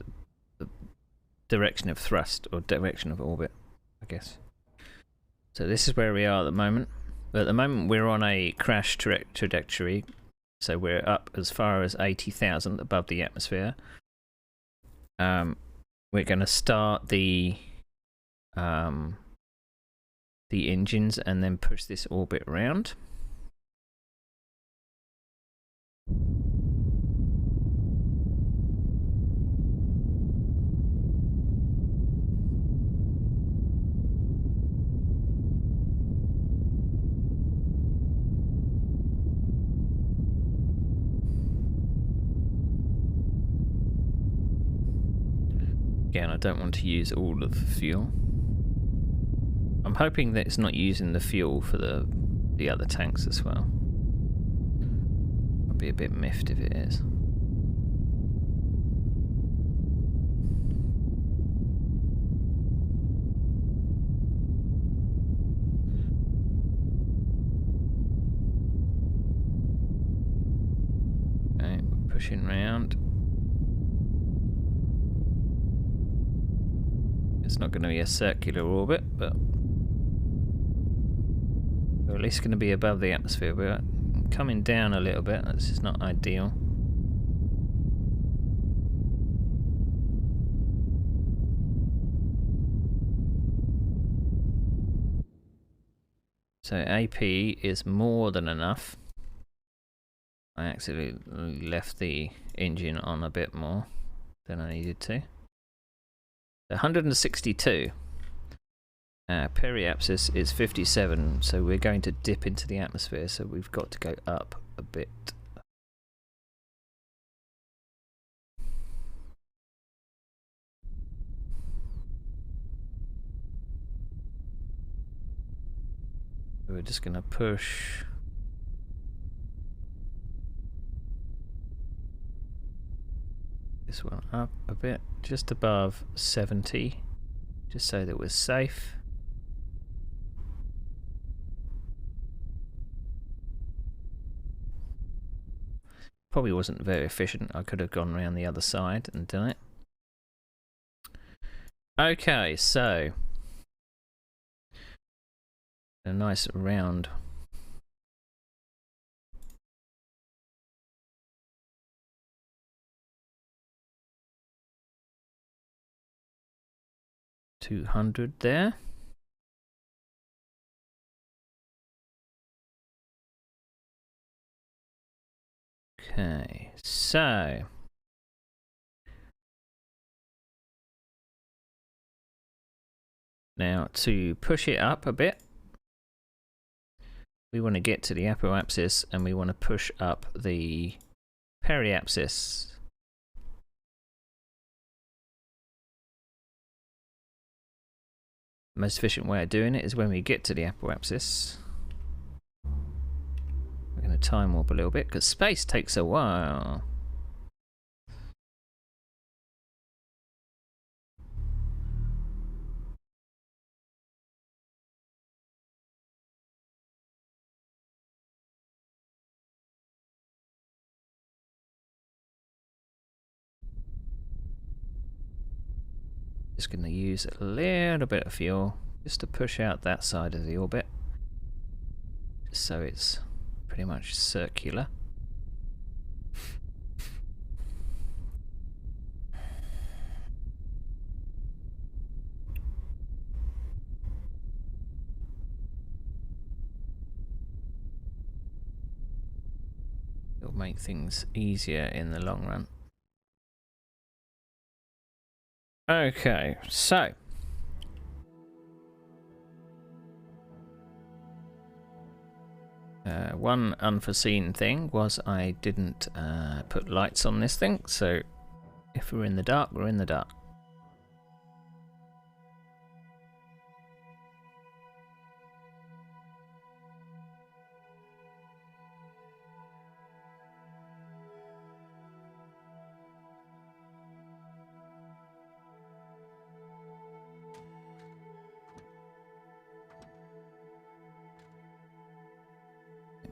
direction of thrust or direction of orbit, I guess. So this is where we are at the moment. At the moment we're on a crash trajectory, so we're up as far as 80,000 above the atmosphere. We're going to start the engines and then push this orbit around. Again, I don't want to use all of the fuel. I'm hoping that it's not using the fuel for the other tanks as well. I'd be a bit miffed if it is. Okay, we're pushing round. It's not going to be a circular orbit, but we're at least going to be above the atmosphere. We're coming down a little bit. This is not ideal. So AP is more than enough. I accidentally left the engine on a bit more than I needed to. 162. Periapsis is 57, so we're going to dip into the atmosphere, so we've got to go up a bit. We're just going to push. This one up a bit, just above 70, just so that we're safe. Probably wasn't very efficient. I could have gone around the other side and done it. Okay, so a nice round. $200 there. Okay, so now to push it up a bit, we want to get to the apoapsis and we want to push up the periapsis. The most efficient way of doing it is when we get to the apoapsis. We're going to time warp a little bit because space takes a while. Just going to use a little bit of fuel just to push out that side of the orbit, just so it's pretty much circular. It'll make things easier in the long run. Okay, so one unforeseen thing was I didn't put lights on this thing, so if we're in the dark, we're in the dark.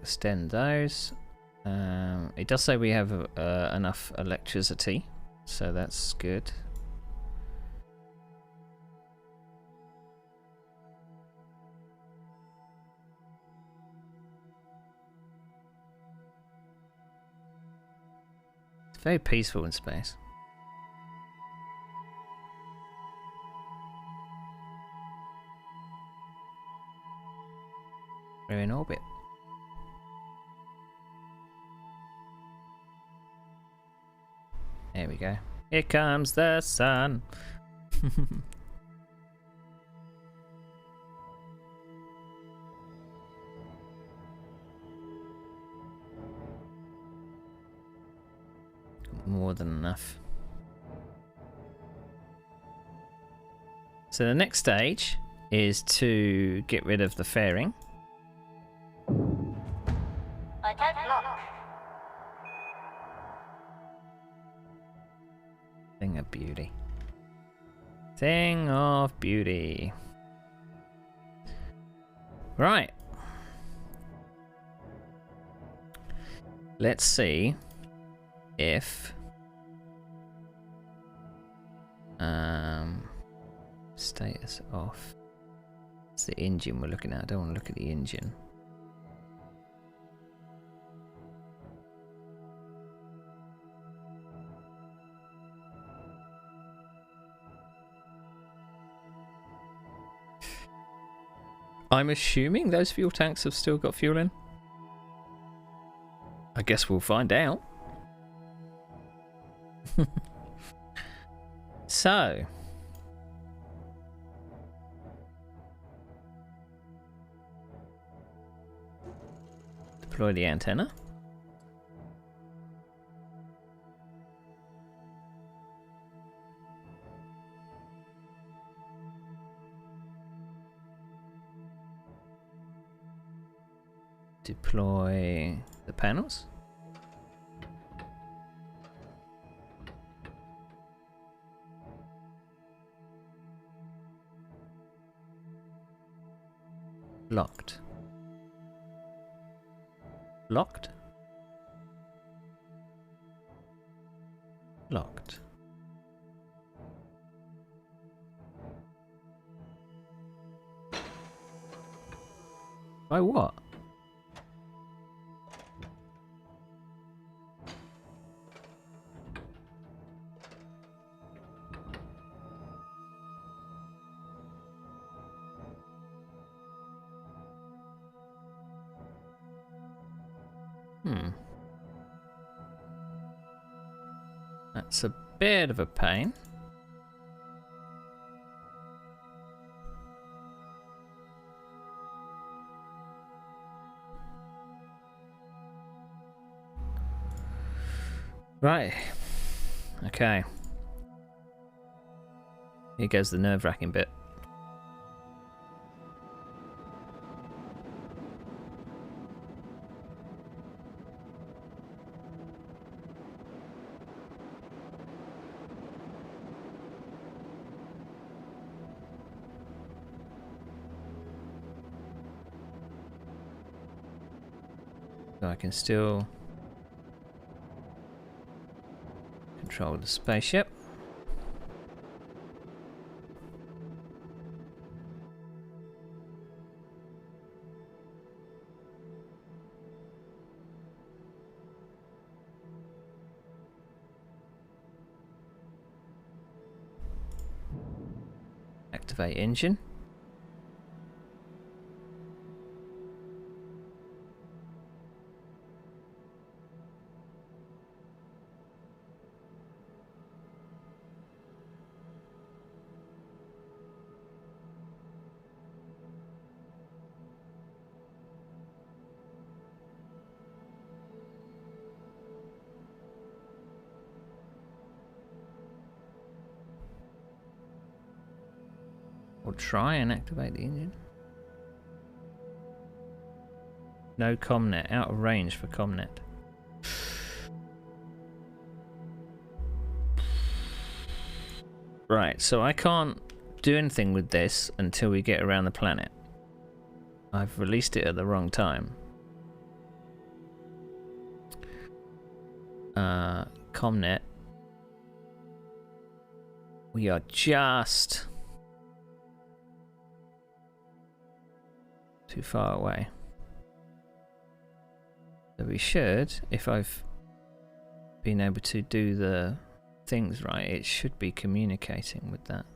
Extend those. It does say we have enough electricity, so that's good. It's very peaceful in space. We're in orbit. There we go. Here comes the sun. More than enough. So the next stage is to get rid of the fairing. Thing of beauty. Thing of beauty. Right. Let's see if status off. It's the engine we're looking at. I don't want to look at the engine. I'm assuming those fuel tanks have still got fuel in. I guess we'll find out. So. Deploy the antenna. Deploy the panels. Locked. Locked. Locked. By what? That's a bit of a pain. Right. Okay. Here goes the nerve-wracking bit. So I can still control the spaceship. Activate engine. Or try and activate the engine. No comnet. Out of range for comnet. Right, so I can't do anything with this until we get around the planet. I've released it at the wrong time. Comnet. We are just too far away. So we should, if I've been able to do the things right, it should be communicating with that.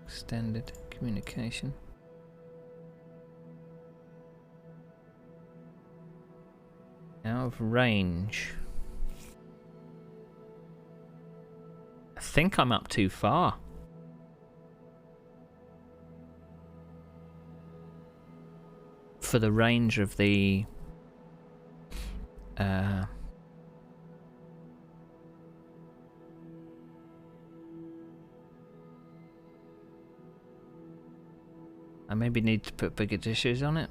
Extended communication. Out of range. I think I'm up too far. For the range of the... I maybe need to put bigger dishes on it.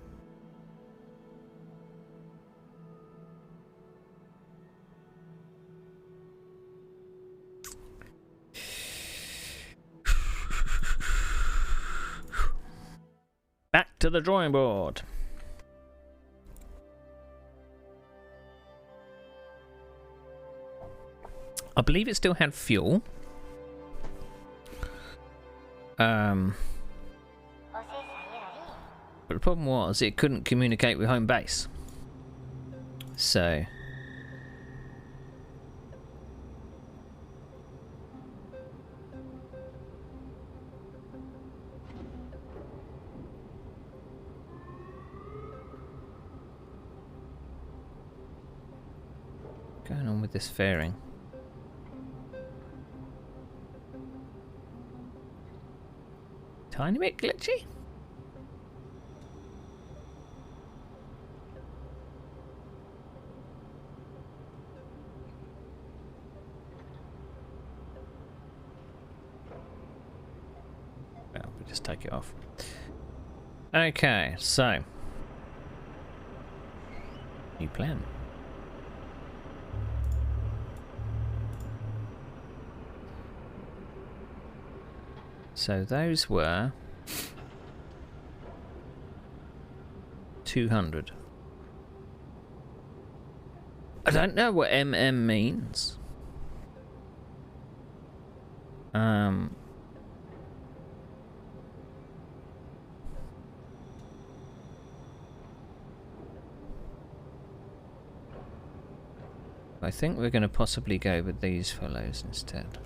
Back to the drawing board. I believe it still had fuel. But the problem was it couldn't communicate with home base. So what's going on with this fairing? Tiny bit glitchy? Well, we'll just take it off. Okay, so new plan. So those were 200. I don't know what MM means. I think we're going to possibly go with these fellows instead.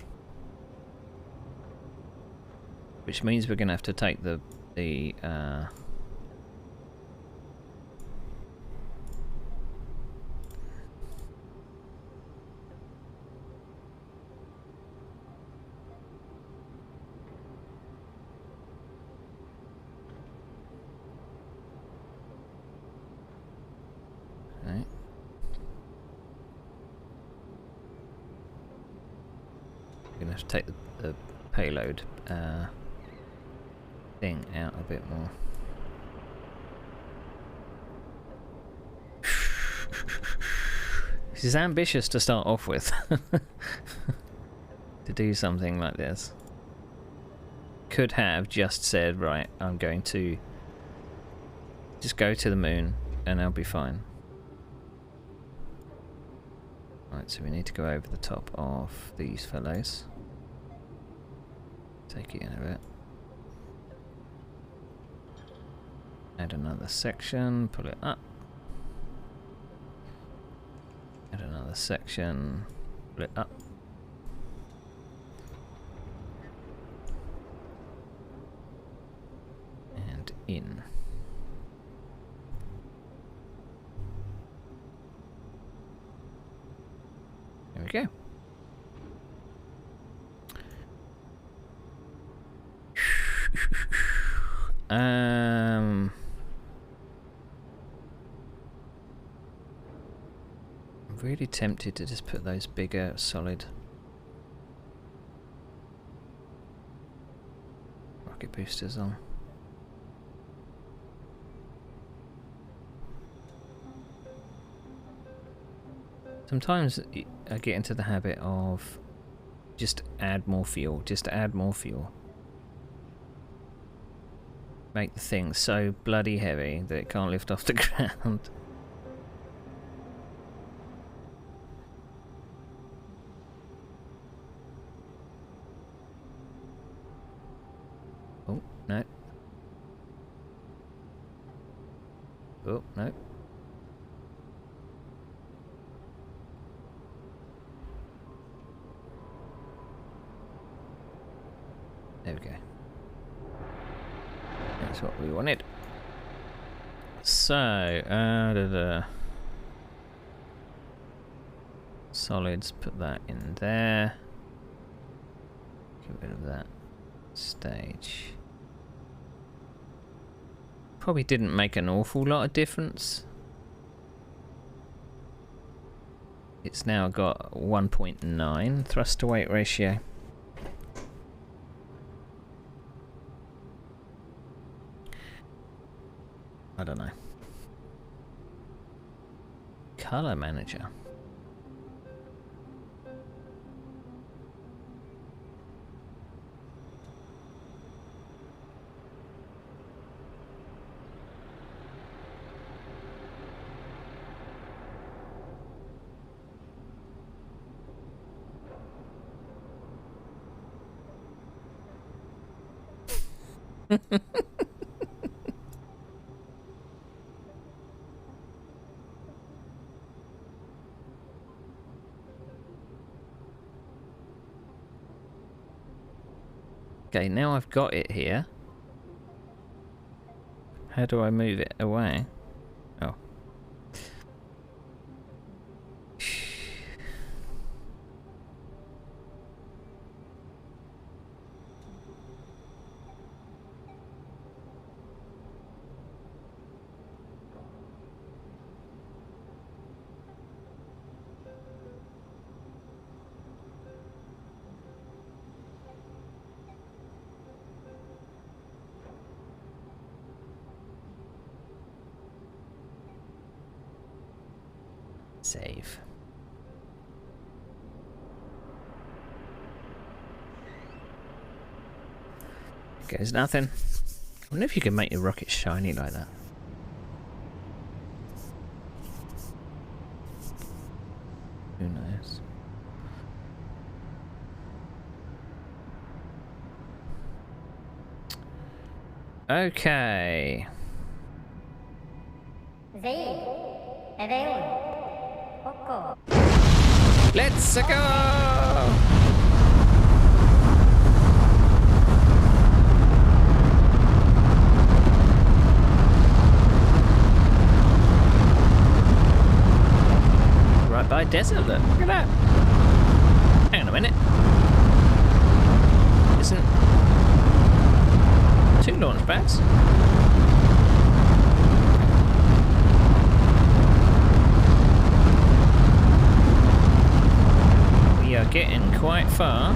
Which means we're going to have to take the right. We're going to have to take the payload thing out a bit more. This is ambitious to start off with. To do something like this. Could have just said, right, I'm going to just go to the moon and I'll be fine. Right, so we need to go over the top of these fellows. Take it in a bit. Add another section, pull it up. Add another section, pull it up. And in. There we go. I'm really tempted to just put those bigger solid rocket boosters on. Sometimes I get into the habit of just add more fuel, just add more fuel. Make the thing so bloody heavy that it can't lift off the ground. Oh, no. Oh, no. There we go. That's what we wanted. So, Solids, put that in there. Get rid of that stage. Probably didn't make an awful lot of difference. It's now got 1.9 thrust to weight ratio. I don't know. Color manager. Okay, now I've got it here. How do I move it away? Oh. Save. Goes nothing. I wonder if you can make your rocket shiny like that. Who knows? Okay. Let's go! Right by desert, look at that. Hang on a minute. Isn't 2 launch pads? We are getting quite far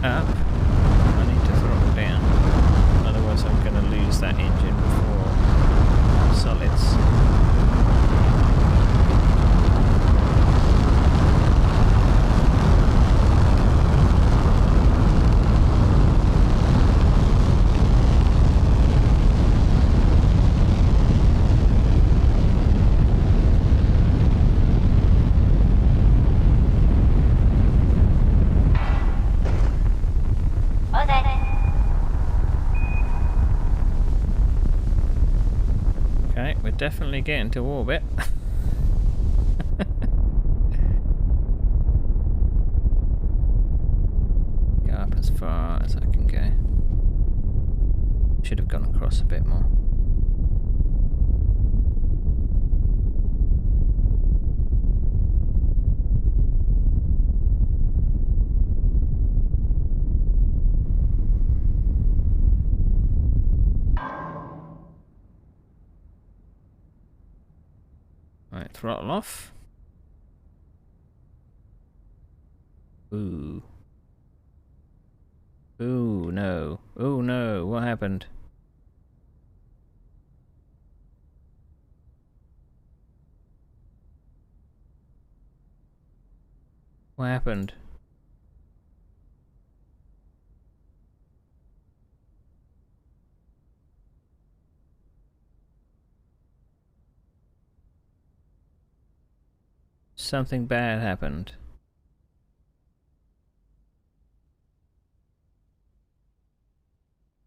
up. I need to throttle down, otherwise I'm going to lose that engine before solids. Definitely getting to orbit. Go up as far as I can go. Should have gone across a bit more. Right, throttle off. Ooh. Ooh, no. Oh no, what happened? What happened? Something bad happened.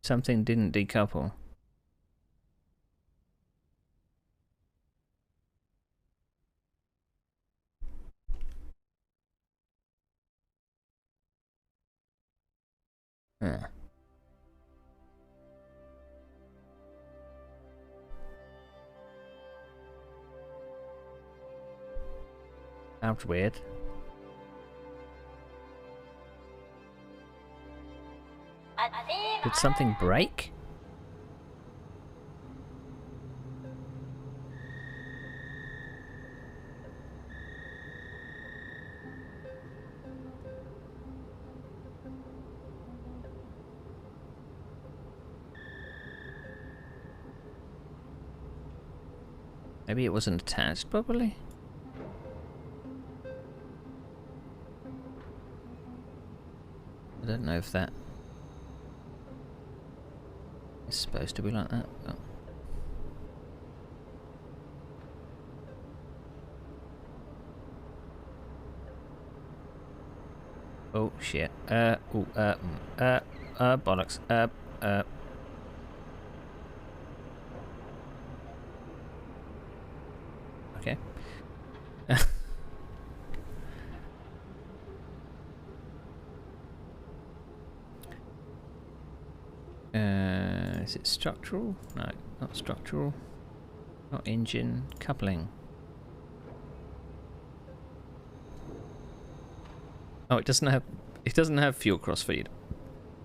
Something didn't decouple. Huh. Sounds weird. Did something break? Maybe it wasn't attached properly? I don't know if that is supposed to be like that. Oh. Oh shit. Bollocks. Okay. Is it structural? No, not structural. Not engine. Coupling. Oh, it doesn't have fuel crossfeed,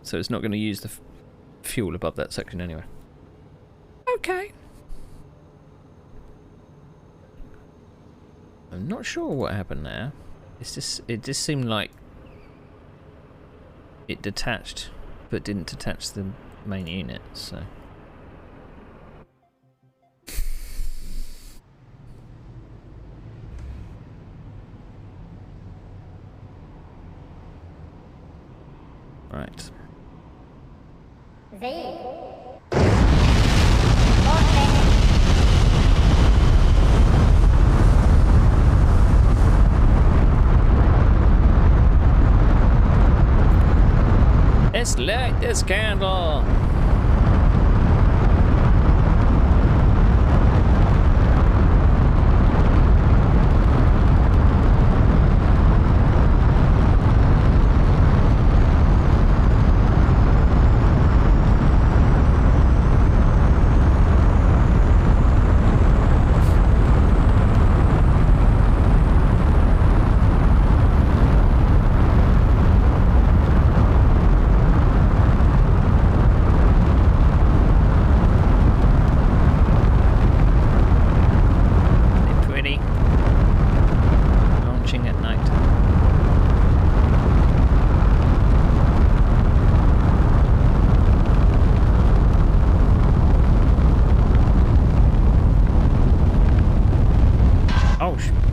so it's not going to use the fuel above that section anyway. Okay. I'm not sure what happened there. It just seemed like it detached, but didn't detach the main unit. So. Right. Let's light this candle.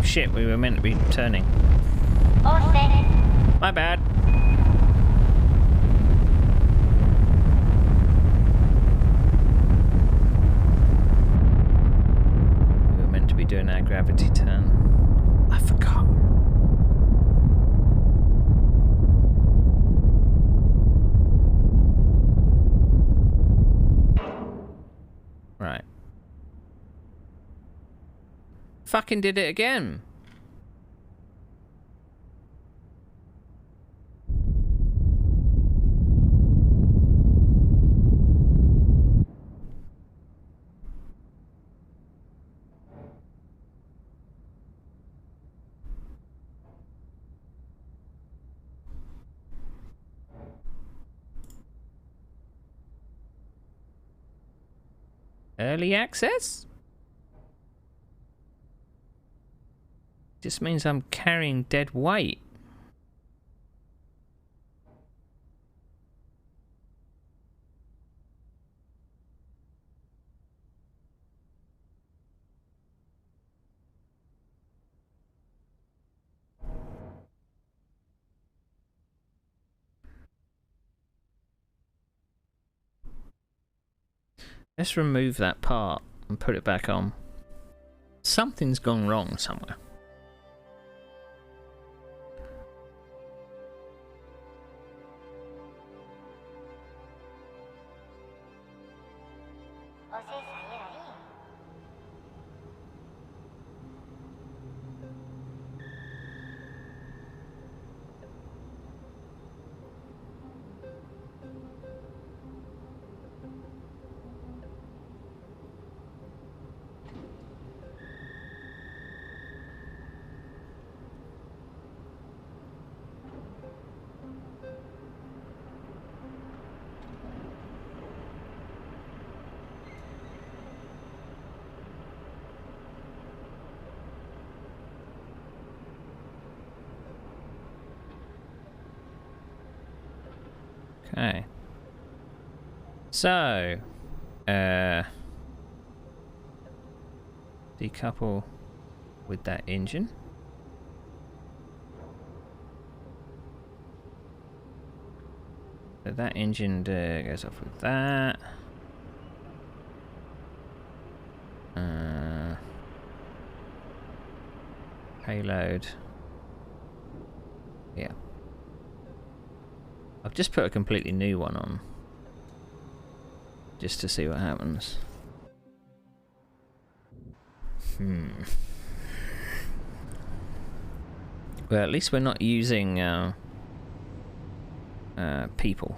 Shit, we were meant to be turning. My bad. We were meant to be doing our gravity turn. I forgot. Right. Fucking did it again. Early access? Just means I'm carrying dead weight. Let's remove that part and put it back on. Something's gone wrong somewhere. Okay. So, decouple with that engine. So that engine goes off with that. Payload. Yeah. I've just put a completely new one on. Just to see what happens. Well, at least we're not using people.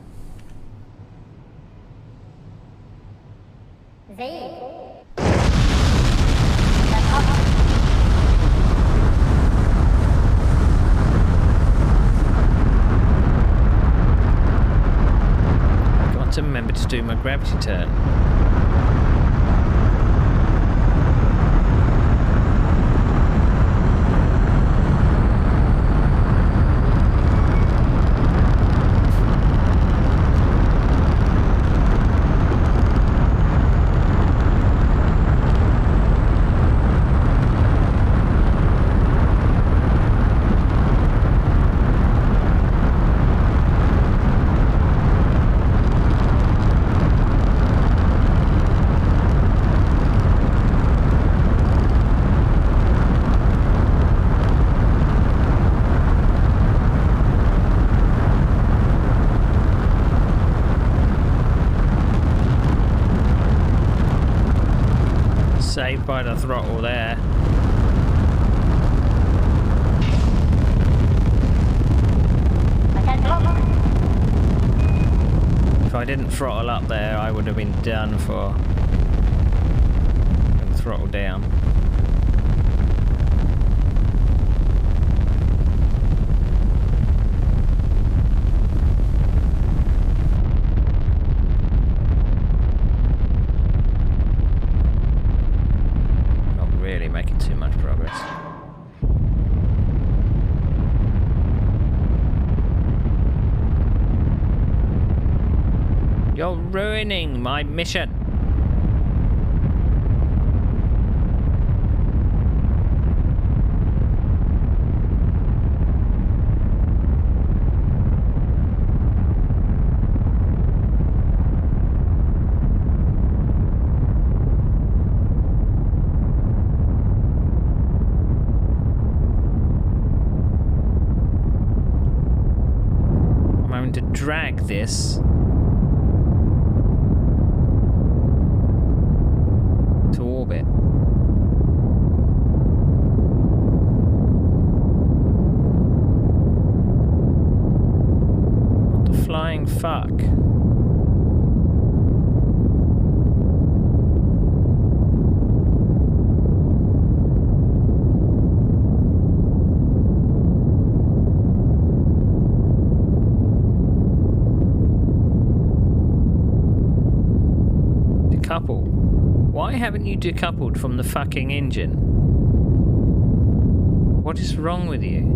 Got to remember to do my gravity turn. Saved by the throttle there. If I didn't throttle up there, I would have been done for. And throttle down. Making too much progress. You're ruining my mission. To drag this to orbit. What the flying fuck? Decouple. Why haven't you decoupled from the fucking engine? What is wrong with you?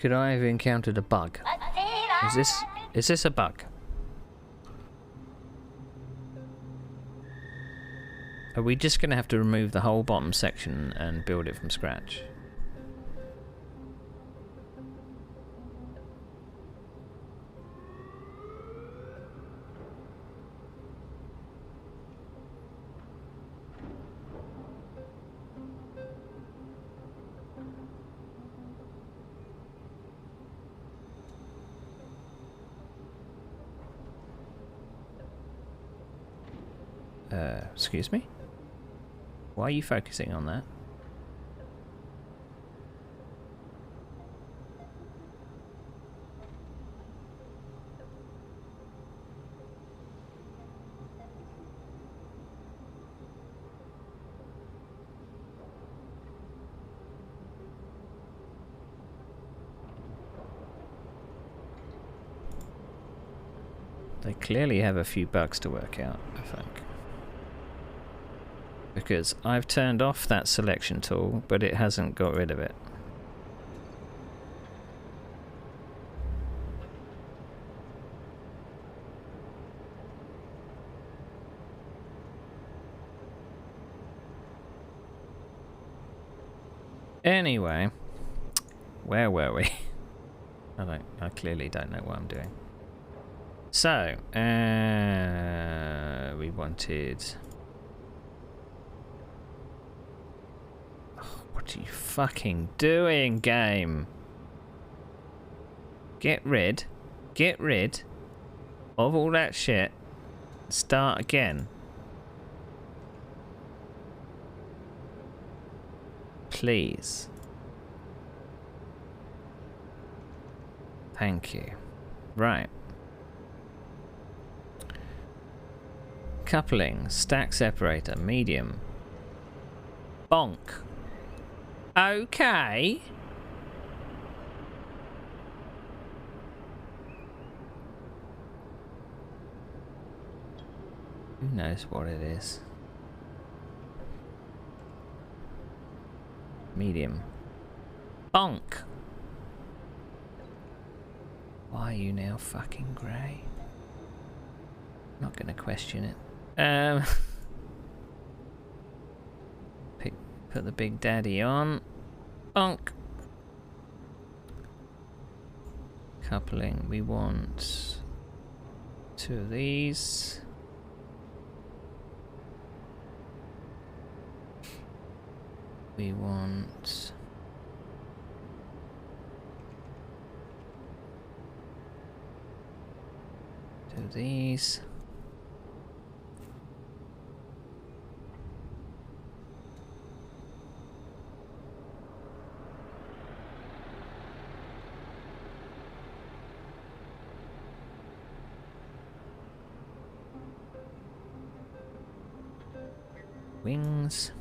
Could I have encountered a bug? Is this a bug? Are we just gonna have to remove the whole bottom section and build it from scratch? Excuse me? Why are you focusing on that? They clearly have a few bugs to work out, I think. Because I've turned off that selection tool, but it hasn't got rid of it. Anyway, where were we? I clearly don't know what I'm doing. So, we wanted... Oh, what are you fucking doing, game? Get rid of all that shit. Start again. Please. Thank you. Right. Coupling, stack separator, medium. Bonk. Okay. Who knows what it is? Medium. Bonk. Why are you now fucking grey? Not gonna question it. Put the big daddy on. Bonk. Coupling. We want 2 of these. We want 2 of these. Wings.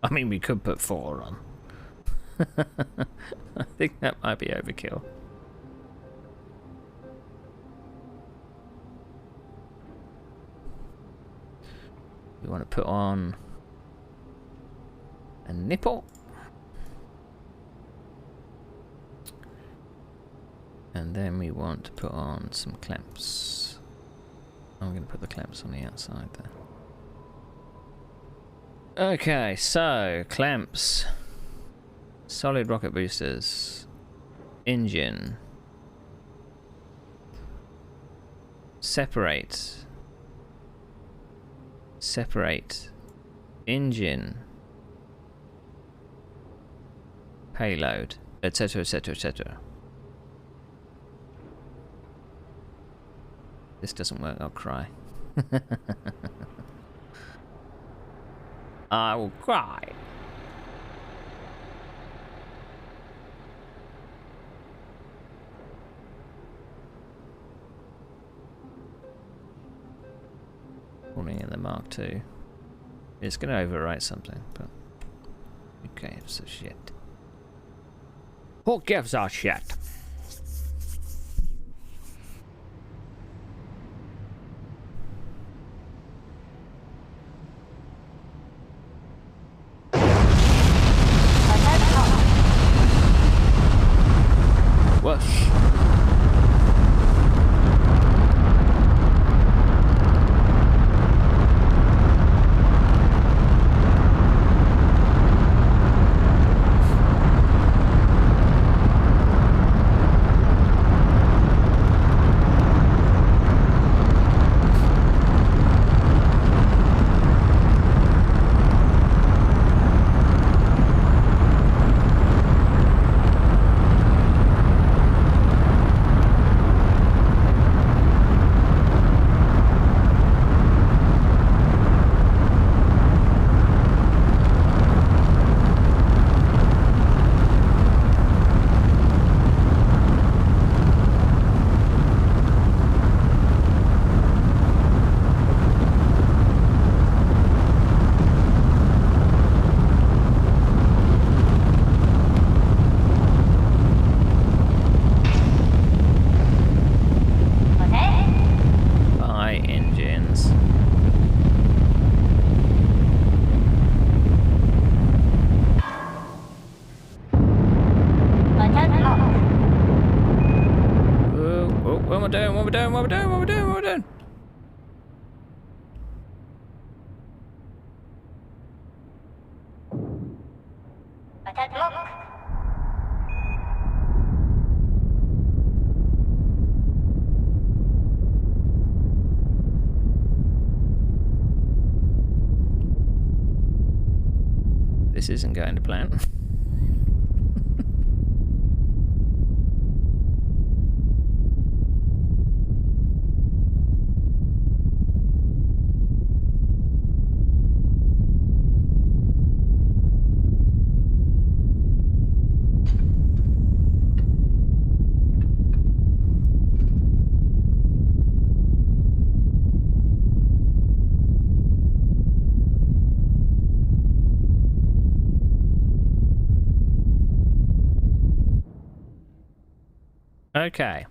I mean, we could put 4 on. I think that might be overkill. We want to put on a nipple. And then we want to put on some clamps. I'm going to put the clamps on the outside there. Okay, so clamps, solid rocket boosters, engine, separate, engine, payload, etc, etc, etc. This doesn't work, I'll cry. I will cry. Calling in the Mark II. It's going to overwrite something, but who gives a shit? Who gives a shit? Whoosh. Take a look. This isn't going to plan. Okay.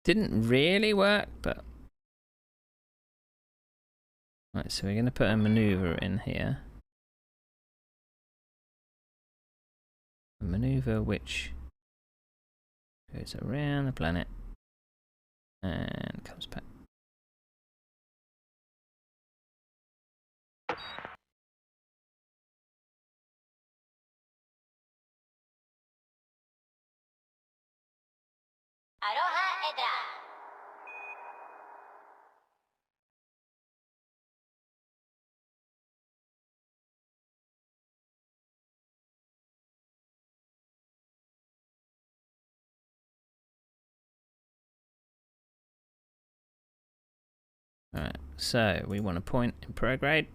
Didn't really work, but... Right, so we're going to put a maneuver in here. A maneuver which goes around the planet and comes back. Aloha Edra. Right, so we want a point in prograde.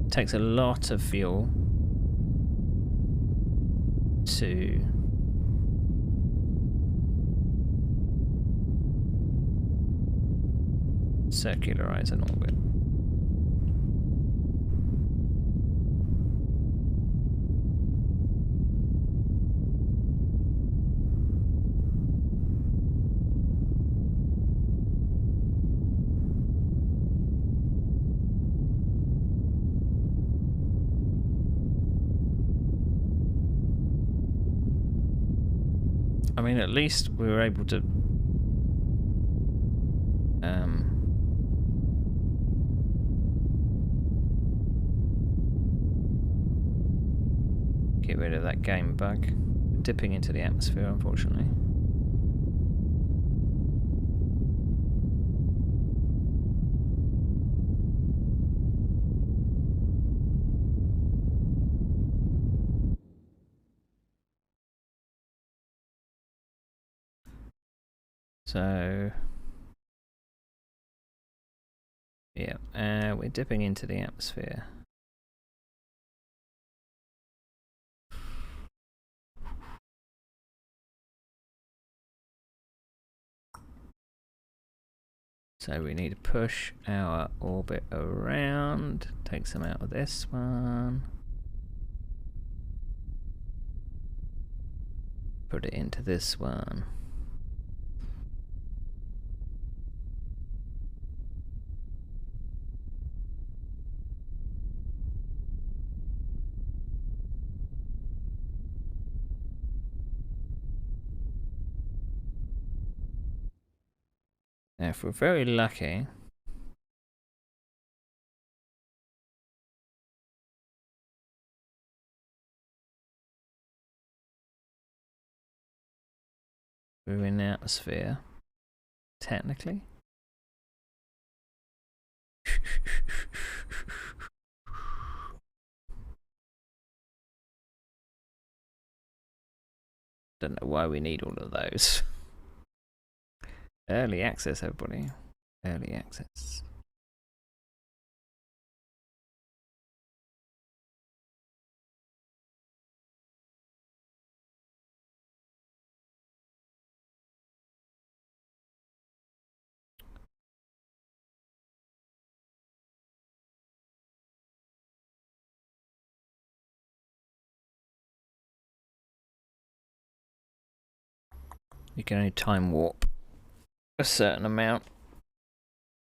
It takes a lot of fuel to circularize an orbit. I mean, at least we were able to get rid of that game bug. Dipping into the atmosphere, unfortunately. So, yeah, we're dipping into the atmosphere. So we need to push our orbit around, take some out of this one, put it into this one. Now, if we're very lucky, we're in the atmosphere, technically. Don't know why we need all of those. Early access, everybody. Early access. You can only time warp a certain amount.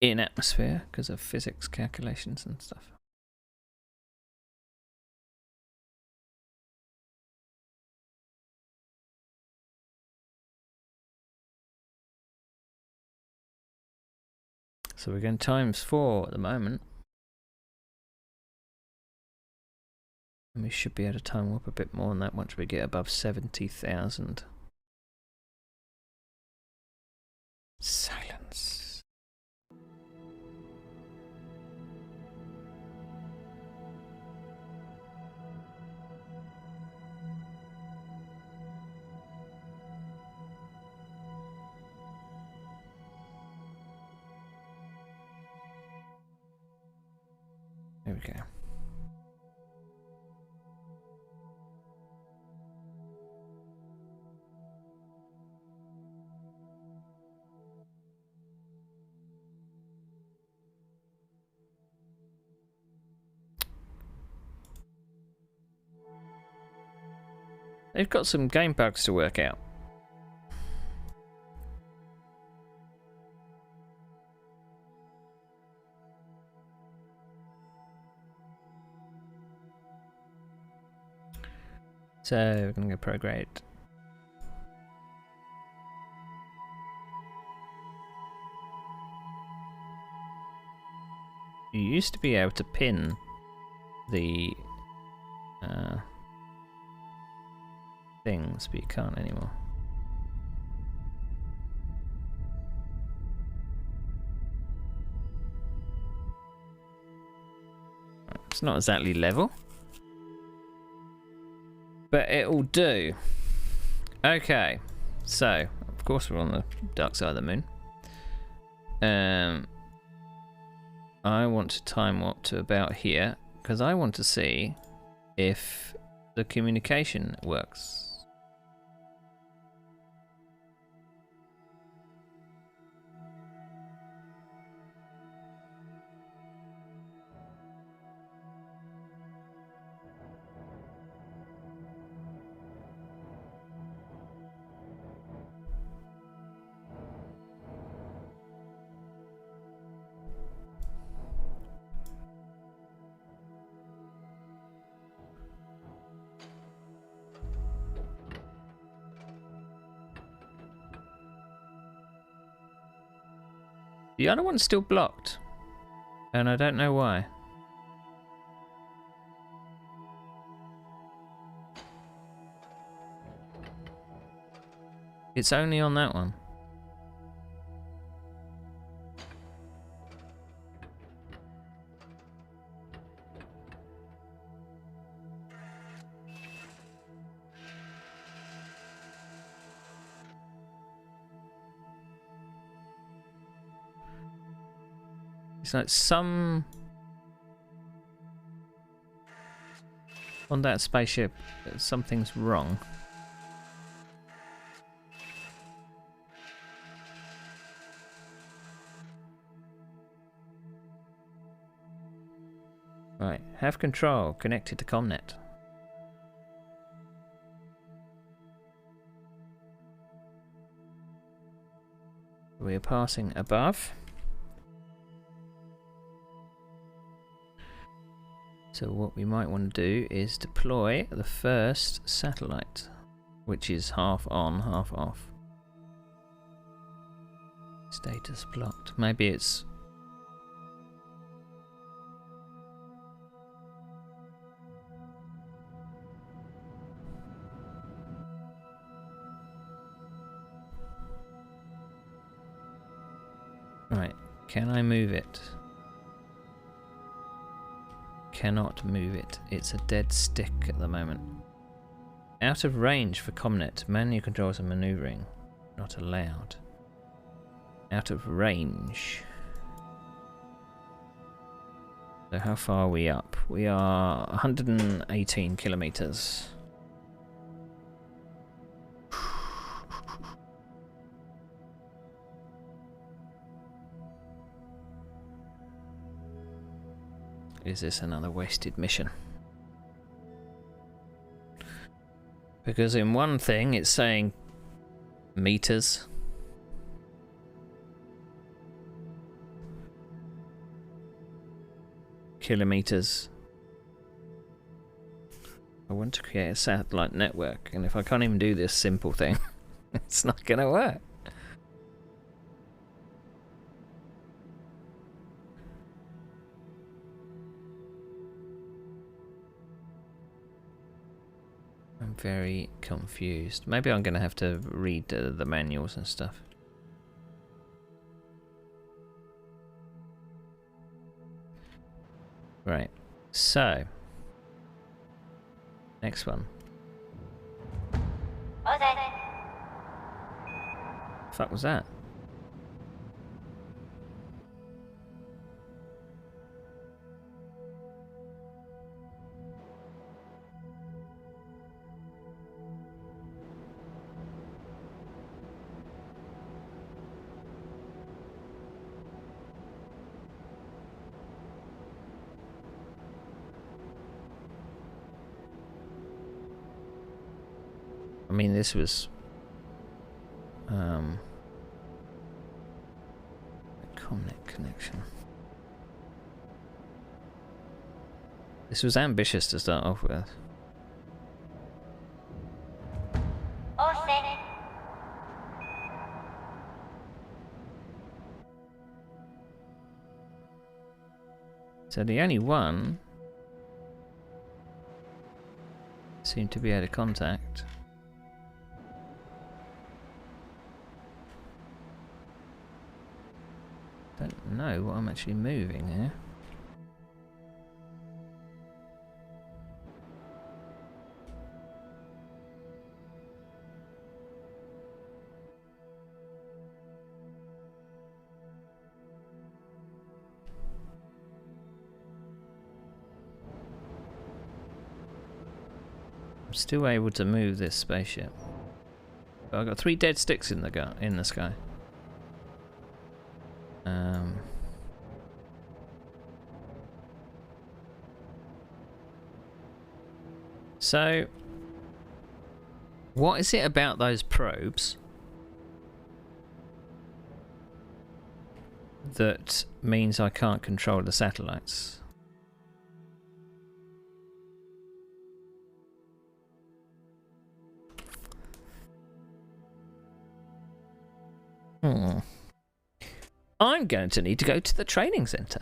in atmosphere because of physics calculations and stuff. So we're going ×4 at the moment. And we should be able to time warp a bit more than that once we get above 70,000. Silence. There we go. They've got some game bugs to work out. So we're going to go prograde. You used to be able to pin the things, but you can't anymore. It's not exactly level, but it'll do. Okay, so of course we're on the dark side of the moon. I want to time warp to about here because I want to see if the communication works. The other one's still blocked, and I don't know why. It's only on that one. It's like some on that spaceship, something's wrong. Right, have control connected to Comnet. We are passing above. So what we might want to do is deploy the first satellite, which is half on, half off. Status blocked. Maybe it's... Right, can I move it? Cannot move it. It's a dead stick at the moment. Out of range for Comnet. Manual controls and maneuvering. Not allowed. Out of range. So how far are we up? We are 118 kilometers. Is this another wasted mission? Because in one thing it's saying meters. kilometers. I want to create a satellite network, and if I can't even do this simple thing, it's not going to work. I'm very confused. Maybe I'm going to have to read the manuals and stuff. Right, so next one. Fuck was that? I mean, this was a Comnet connection. This was ambitious to start off with. So the only one seemed to be out of contact. Don't know what I'm actually moving here. I'm still able to move this spaceship, but I've got 3 dead sticks in the sky. So, what is it about those probes that means I can't control the satellites? I'm going to need to go to the training center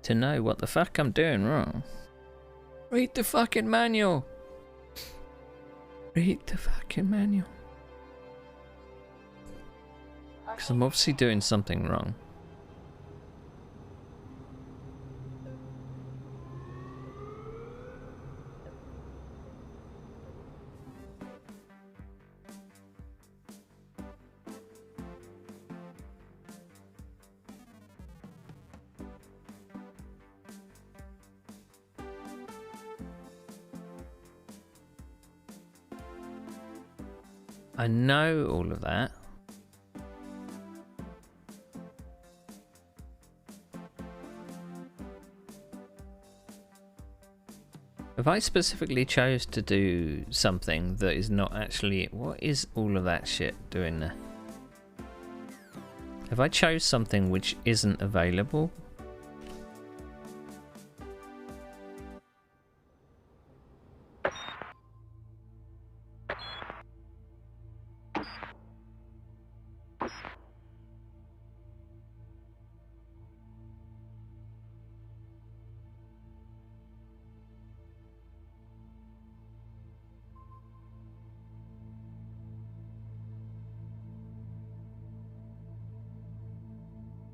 to know what the fuck I'm doing wrong. Read the fucking manual. Read the fucking manual. Because I'm obviously doing something wrong. I know all of that. If I specifically chose to do something that is not actually... What is all of that shit doing there? If I chose something which isn't available...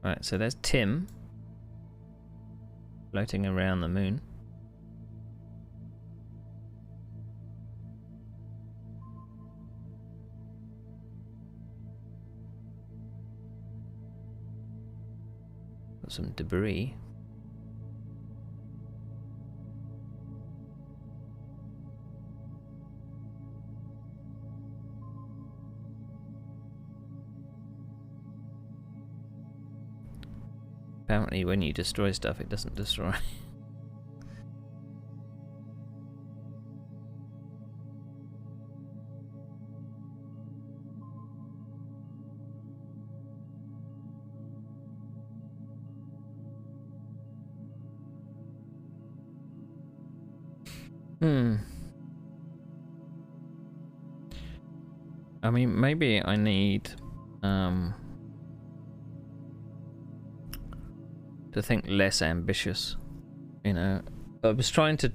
Right, so there's Tim floating around the moon. Got some debris. Apparently when you destroy stuff, it doesn't destroy. Hmm. I mean, maybe I need to think less ambitious. You know, I was trying to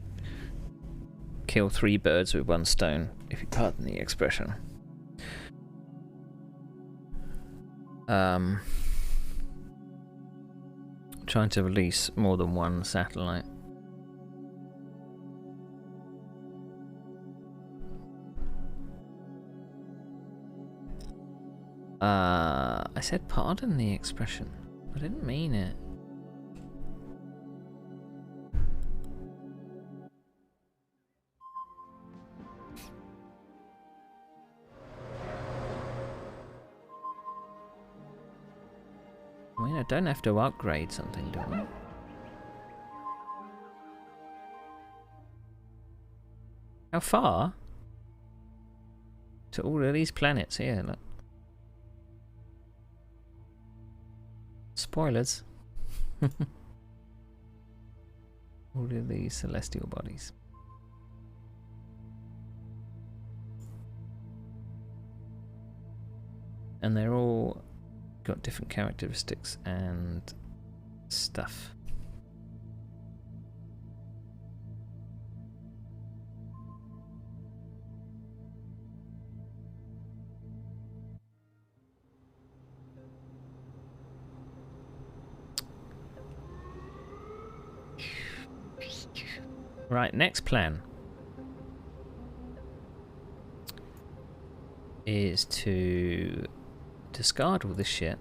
kill 3 birds with 1 stone, if you pardon the expression. Trying to release more than 1 satellite. I said pardon the expression. I didn't mean it. I mean, I don't have to upgrade something, do I? How far? To all of these planets here, look. Spoilers. All of these celestial bodies. And they're all got different characteristics and stuff. Right, next plan is to discard all this shit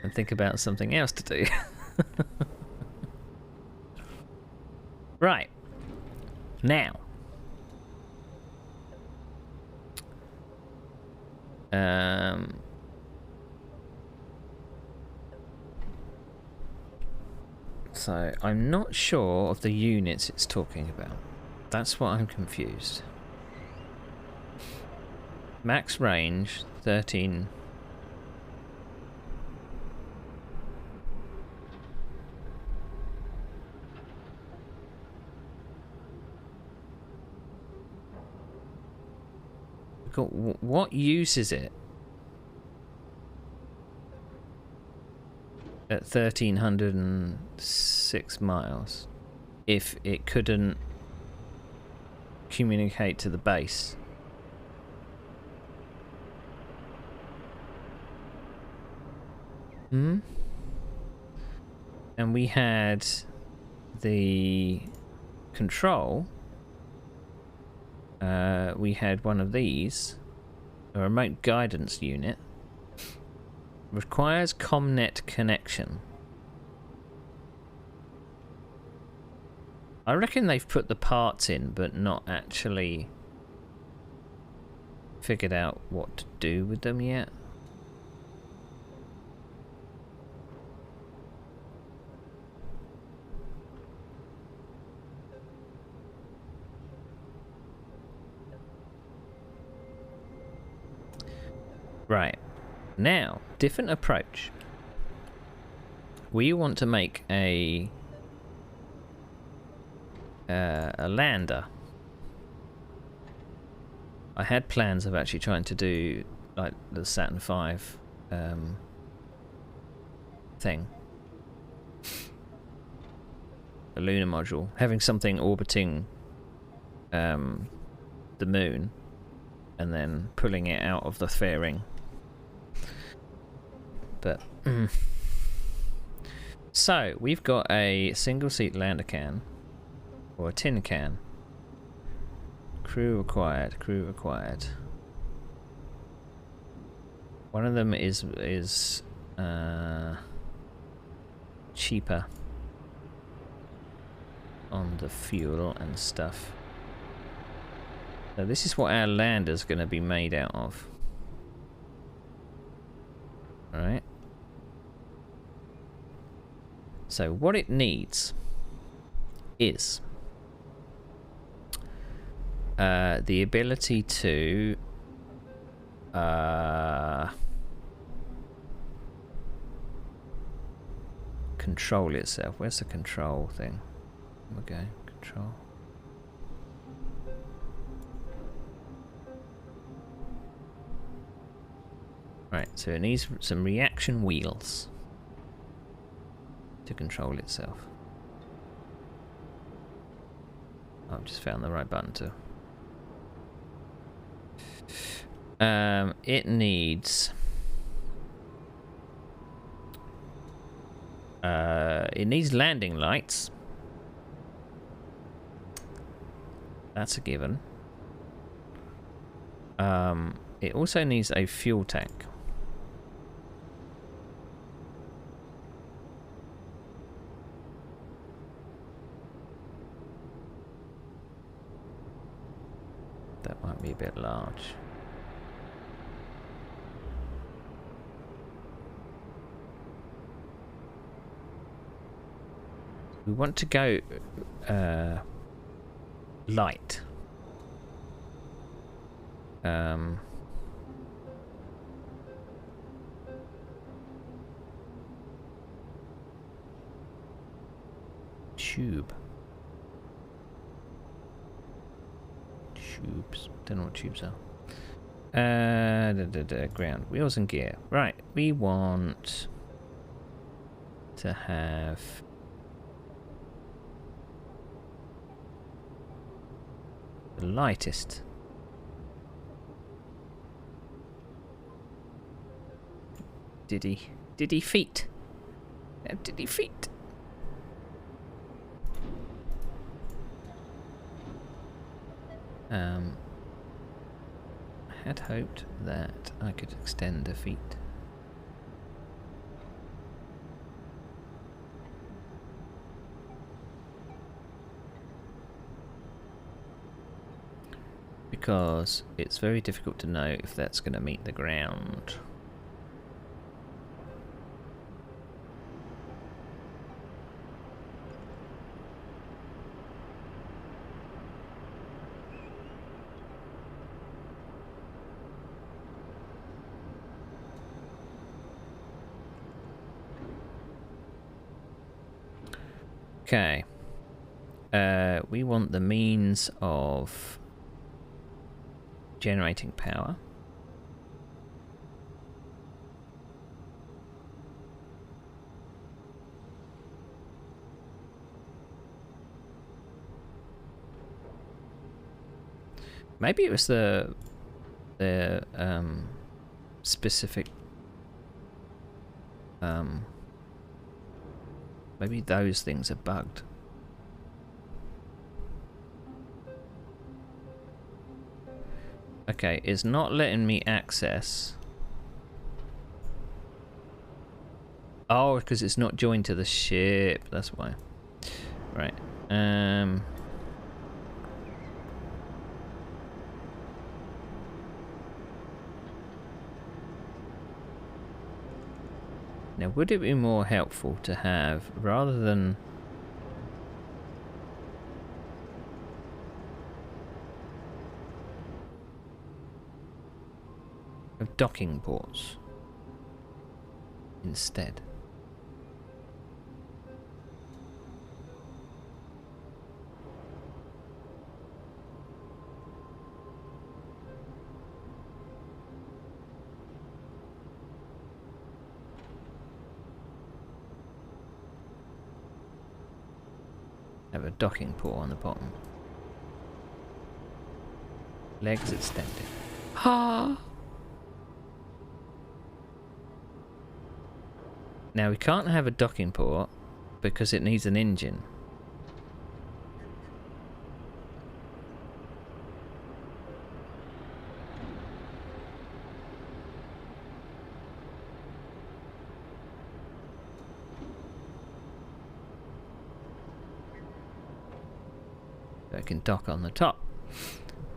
and think about something else to do. Right, now so I'm not sure of the units it's talking about. That's what I'm confused. Max range 13. What use is it at 1,306 miles if it couldn't communicate to the base? And we had the control. We had one of these, a remote guidance unit. Requires Comnet connection. I reckon they've put the parts in, but not actually figured out what to do with them yet. Right. Now, different approach. We want to make a lander. I had plans of actually trying to do like the Saturn V thing. A lunar module. Having something orbiting the moon and then pulling it out of the fairing. But so we've got a single seat lander can or a tin can. Crew required. Crew required. One of them is cheaper on the fuel and stuff. So this is what our lander's going to be made out of. Alright. So what it needs is the ability to control itself. Where's the control thing? Okay, control. Right, so it needs some reaction wheels to control itself. I've just found the right button to. It needs. It needs landing lights. That's a given. It also needs a fuel tank. That might be a bit large. We want to go light. Tube. Tubes. Don't know what tubes are. Ground. Wheels and gear. Right. We want to have the lightest. Diddy feet. Diddy feet. I had hoped that I could extend the feet. Because it's very difficult to know if that's going to meet the ground. Okay. We want the means of generating power. Maybe it was the specific maybe those things are bugged. Okay, it's not letting me access. Oh, because it's not joined to the ship. That's why. Right. Now, would it be more helpful to have, rather than of docking ports instead? Have a docking port on the bottom. Legs extended. Ha! Now we can't have a docking port because it needs an engine. So it can dock on the top.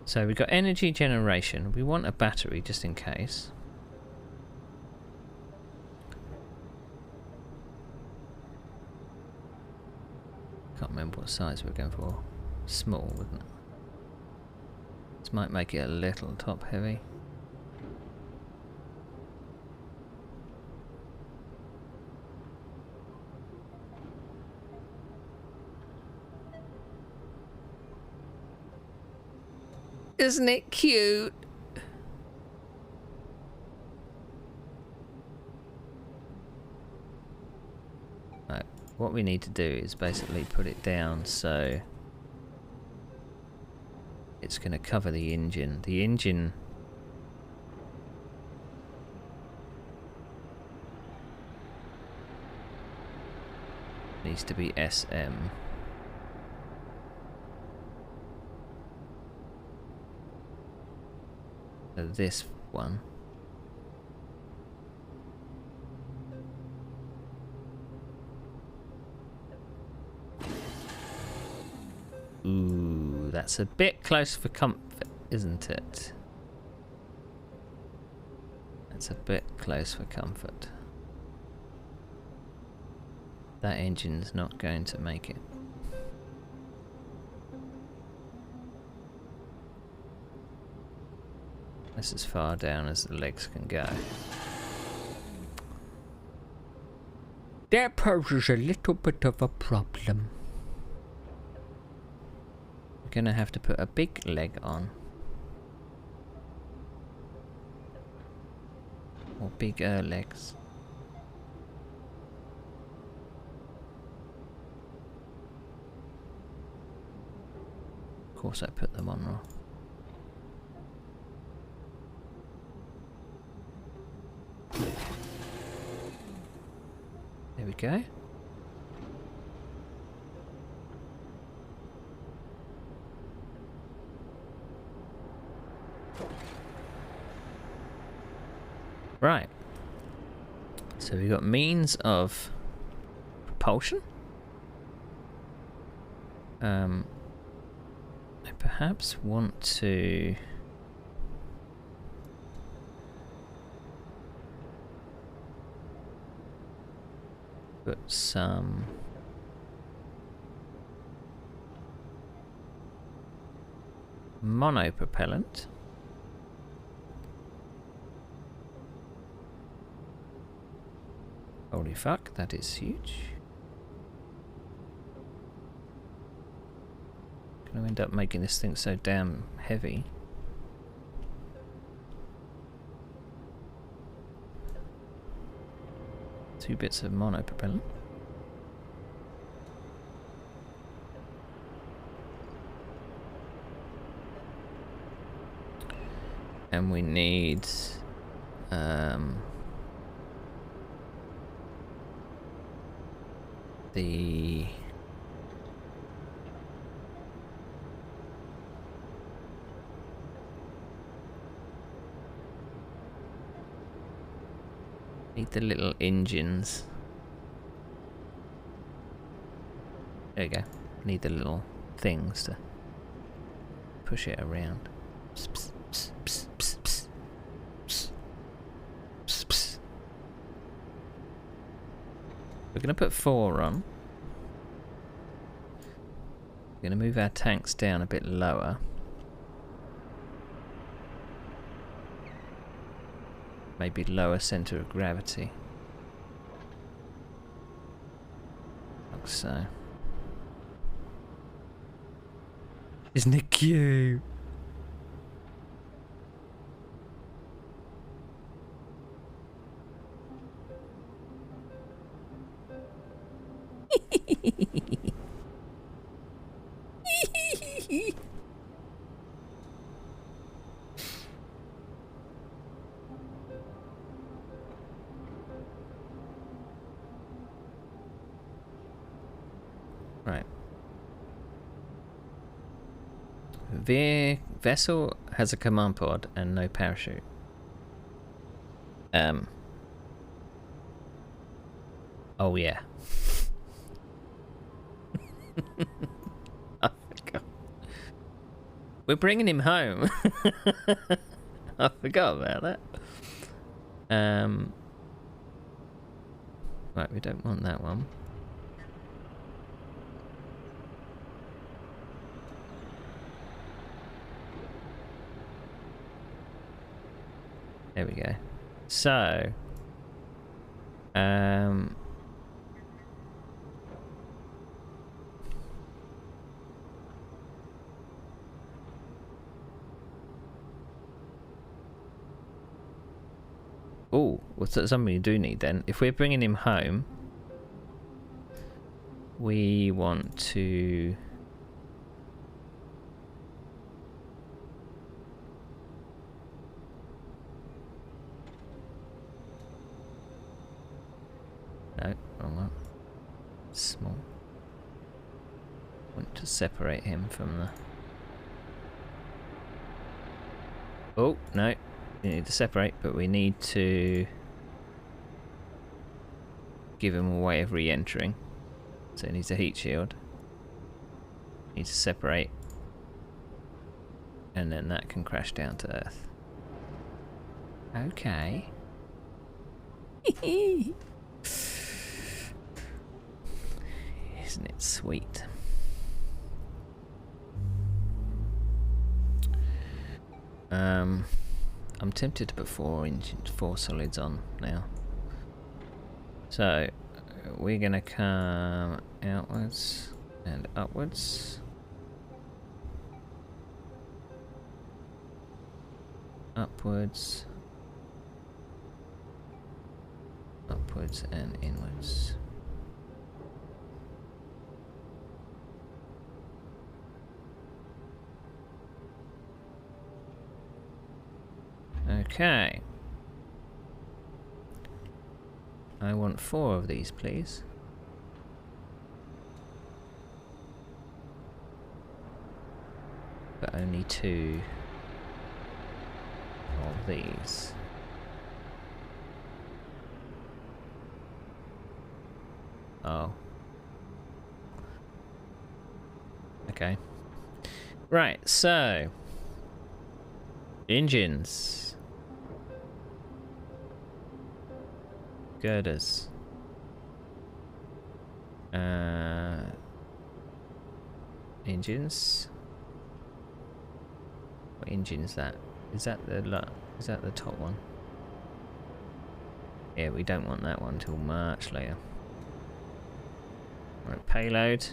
So we've got energy generation. We want a battery just in case. Can't remember what size we're going for. Small, wouldn't it? This might make it a little top heavy. Isn't it cute? Right, what we need to do is basically put it down so it's going to cover the engine. The engine needs to be SM. So this one. Ooh, that's a bit close for comfort, isn't it? That's a bit close for comfort. That engine's not going to make it. That's as far down as the legs can go. That poses a little bit of a problem. We're gonna have to put a big leg on. Or bigger legs. Of course I put them on wrong. There we go. Right. So we've got means of propulsion. I perhaps want to put some monopropellant. Holy fuck, that is huge. Gonna end up making this thing so damn heavy. Two bits of monopropellant. And we need the little engines. There you go. Need the little things to push it around. Psst, psst, psst, psst, psst, psst, psst, psst, psst. We're going to put 4 on. We're going to move our tanks down a bit lower. Maybe lower center of gravity. Like so. Isn't it cute? Right. Vessel has a command pod and no parachute. Oh yeah. I forgot. We're bringing him home. I forgot about that. Right, we don't want that one. There we go. So, well, something we do need then. If we're bringing him home, we want to... No, wrong one. Small. Want to separate him from the... Oh, no. We need to separate, but we need to give him a way of re-entering. So it needs a heat shield. Need to separate. And then that can crash down to Earth. Okay. Isn't it sweet? I'm tempted to put four solids on now. So we're gonna come outwards and upwards. Upwards. Upwards and inwards. Okay. I want 4 of these, please. But only 2 of these. Oh. Okay. Right, so... engines. Girders. Engines. What engine is that? Is that the top one? Yeah, we don't want that one till much later. Right, payload.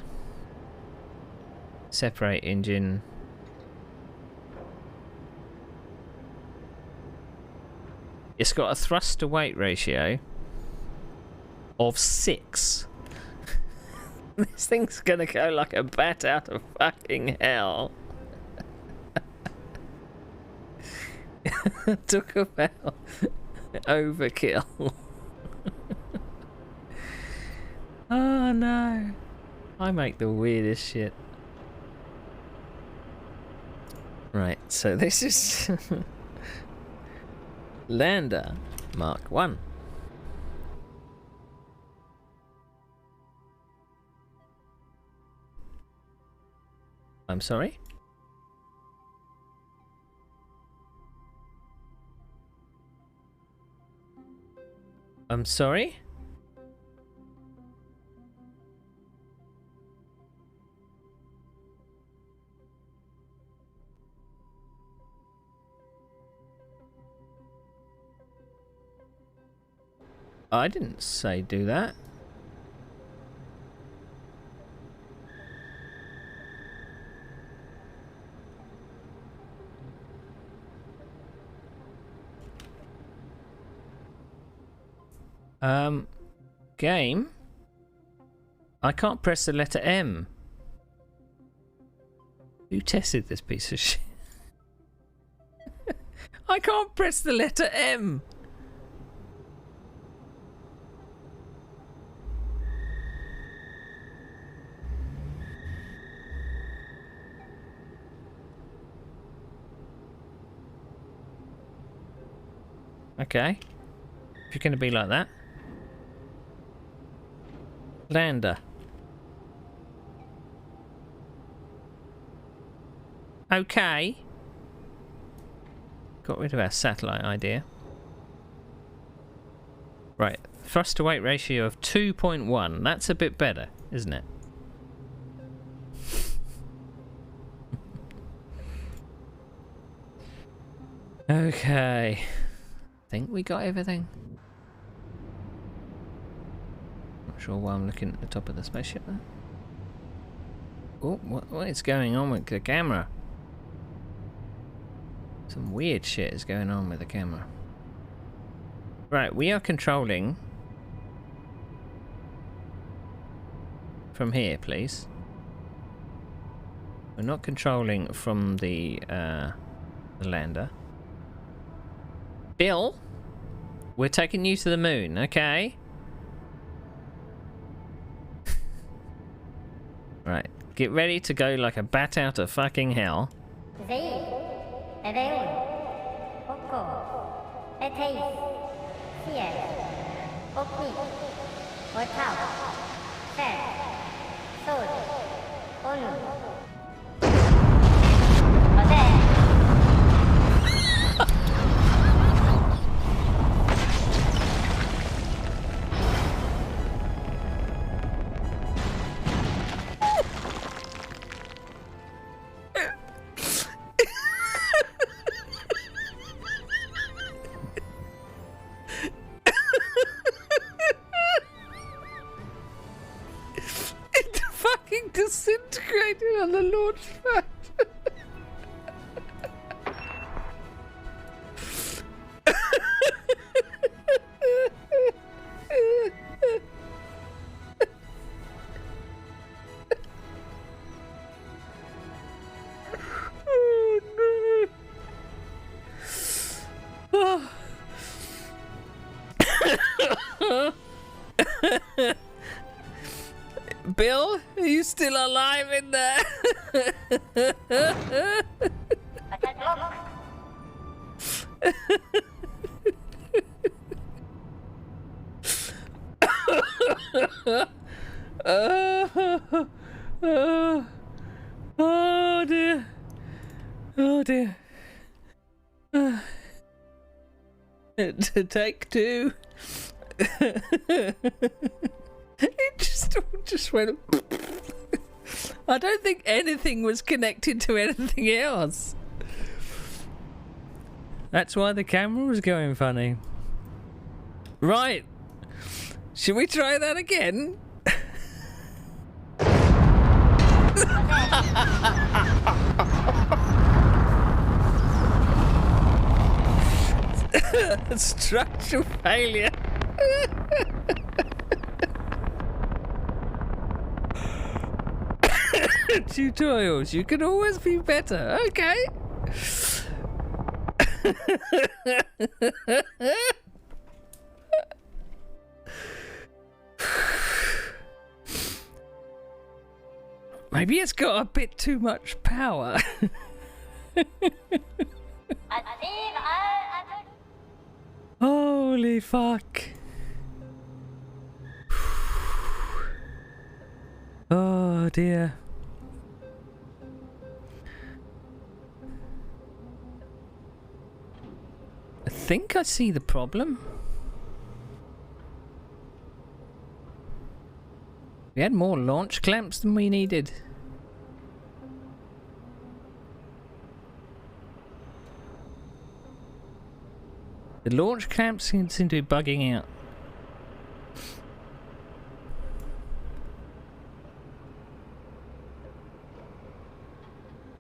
Separate engine. It's got a thrust to weight ratio of 6. This thing's gonna go like a bat out of fucking hell. Talk about overkill. Oh no. I make the weirdest shit. Right, so this is Lander Mark 1. I'm sorry? I'm sorry? I didn't say do that. Game? I can't press the letter M. Who tested this piece of shit? I can't press the letter M. Okay. If you're going to be like that. Lander. Okay. Got rid of our satellite idea. Right. Thrust to weight ratio of 2.1. That's a bit better, isn't it? Okay. Think we got everything. Not sure why I'm looking at the top of the spaceship there. Oh, what is going on with the camera? Some weird shit is going on with the camera. Right, we are controlling from here, please. We're not controlling from the lander. Bill, we're taking you to the moon, okay? Right, get ready to go like a bat out of fucking hell. Disintegrated on the launch pad. Oh no. Bill, are you still alive in there? Oh dear. Oh dear. Take two. It just went. I don't think anything was connected to anything else. That's why the camera was going funny. Right. Should we try that again? Structural failure. Tutorials, you can always be better. Okay. Maybe it's got a bit too much power. Holy fuck. Oh dear. I think I see the problem. We had more launch clamps than we needed. The launch clamps seem to be bugging out.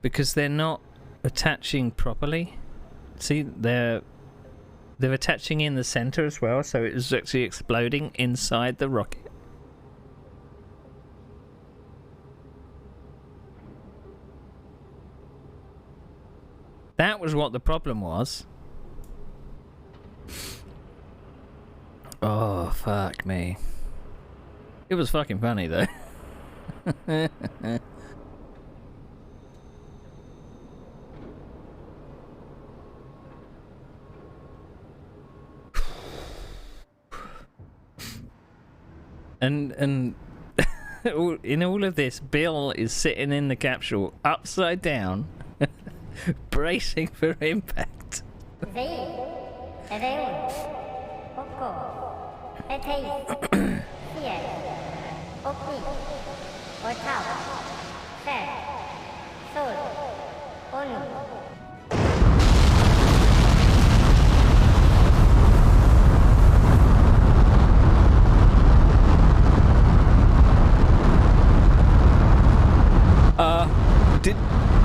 Because they're not attaching properly. See, they're attaching in the center as well, so it's actually exploding inside the rocket. That was what the problem was. Oh, fuck me. It was fucking funny though. And in all of this, Bill is sitting in the capsule upside down, bracing for impact.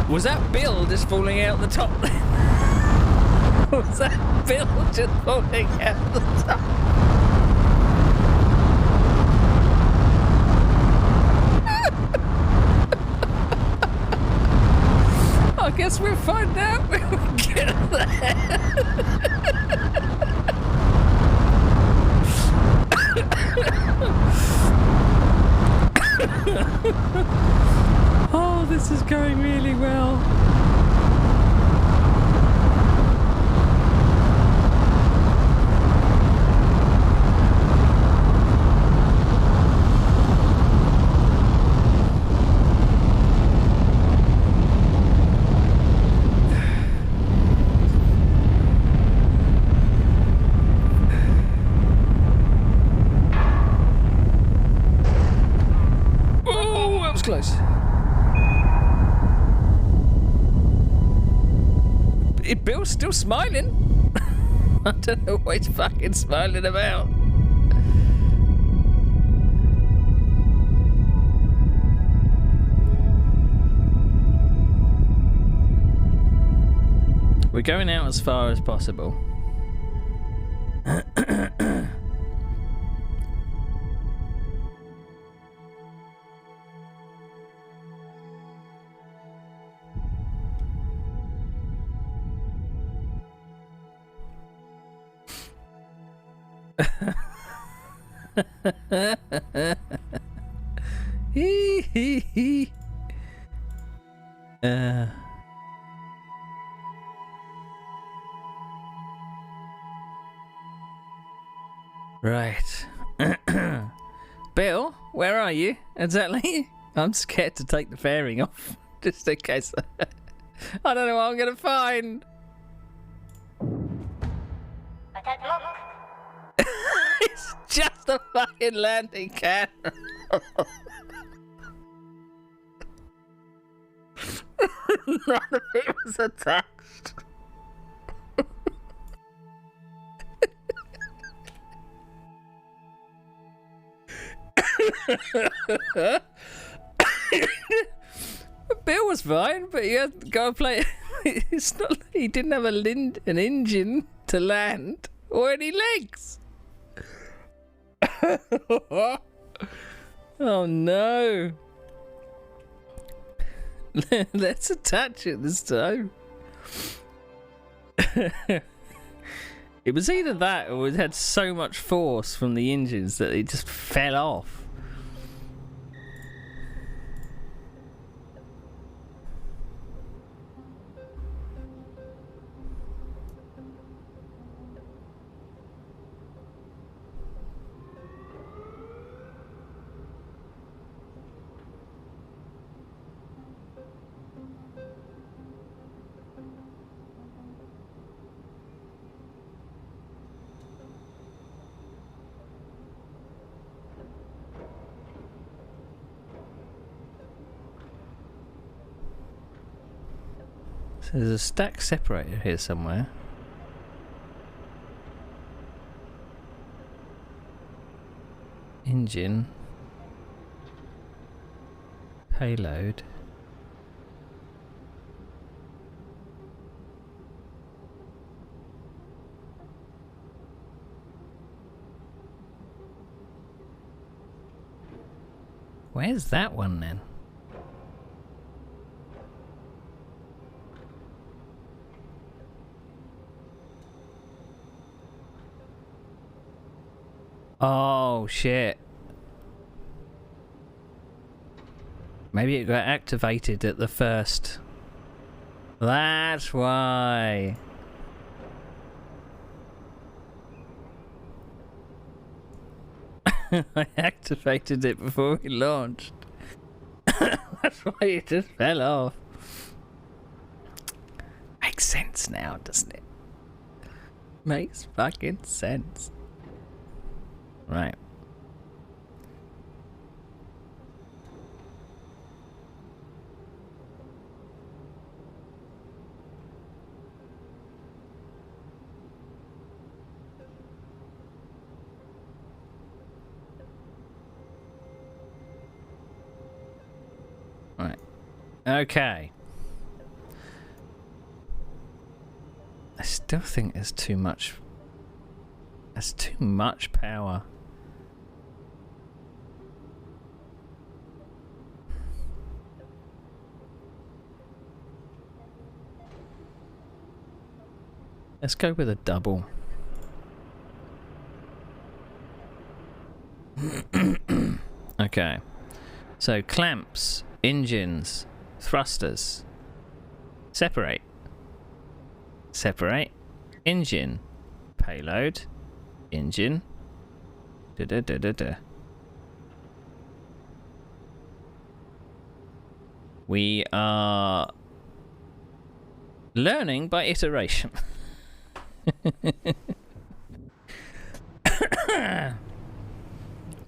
Was that Bill just falling out the top? Was that Bill just falling out the top? I guess we'll find out when we get there. Oh, this is going really well. Close. Bill's still smiling. I don't know what he's fucking smiling about. We're going out as far as possible. Right. Bill, where are you exactly? I'm scared to take the fairing off, just in case. I don't know what I'm gonna find. It's just a fucking landing camera. None of it was attached. Bill was fine, but he had to go and play. It's not. He didn't have an engine to land or any legs. Oh no. Let's attach it this time. It was either that or it had so much force from the engines that it just fell off. So there's a stack separator here somewhere. Engine. Payload. Where's that one then? Oh shit. Maybe it got activated at the first. That's why. I activated it before we launched. That's why it just fell off. Makes sense now, doesn't it? Makes fucking sense. Right. Right. Okay. I still think there's too much. There's too much power. Let's go with a double. Okay. So clamps, engines, thrusters. Separate. Separate. Engine. Payload. Engine. Da-da-da-da-da. We are learning by iteration.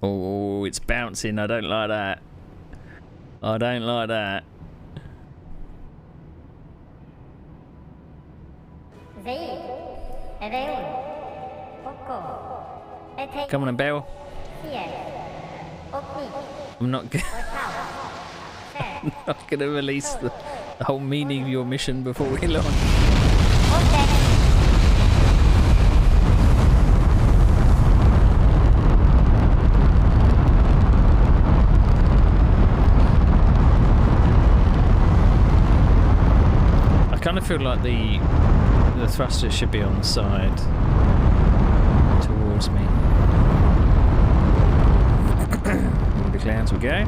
Oh, it's bouncing. I don't like that. I don't like that. Come on, Bell. I'm not I'm not gonna release the whole meaning of your mission before we launch. I kind of feel like the thruster should be on the side towards me. Over the clouds we go.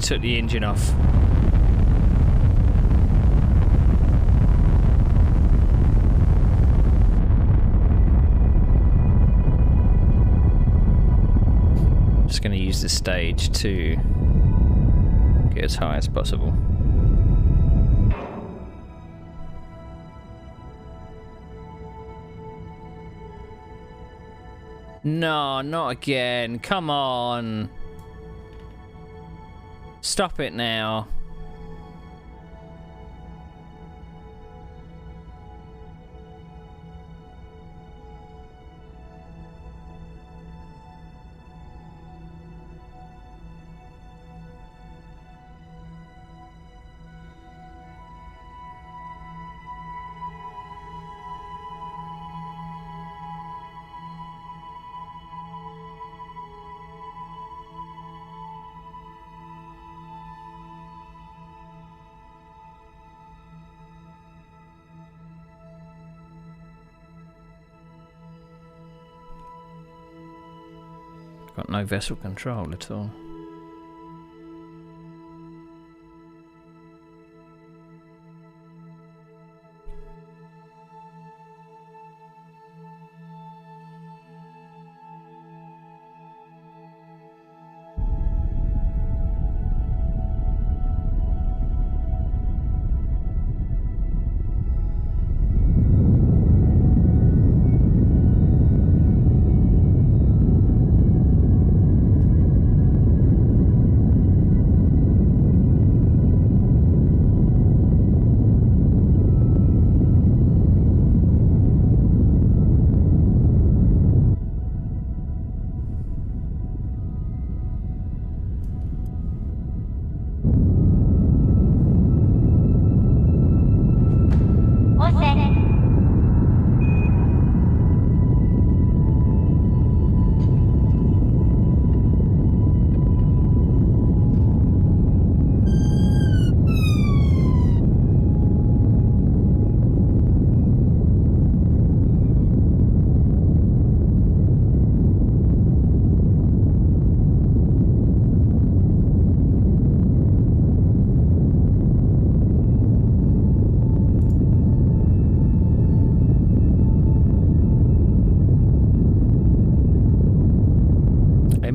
Took the engine off. Just going to use the stage to get as high as possible. No, not again. Come on. Stop it now. Got no vessel control at all.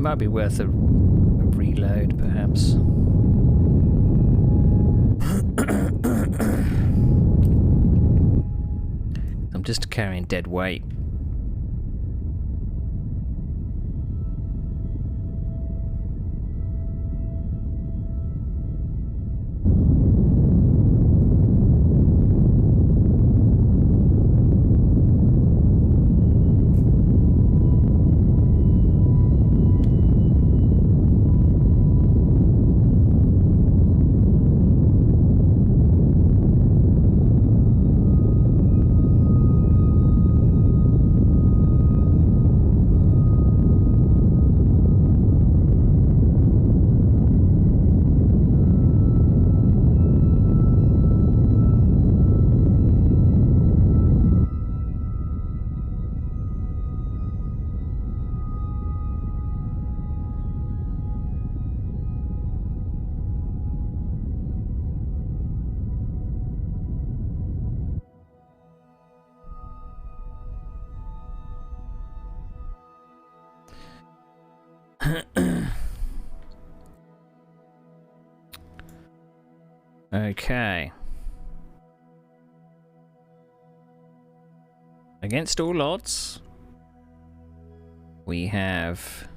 might be worth a reload, perhaps. I'm just carrying dead weight. Okay. Against all odds, we have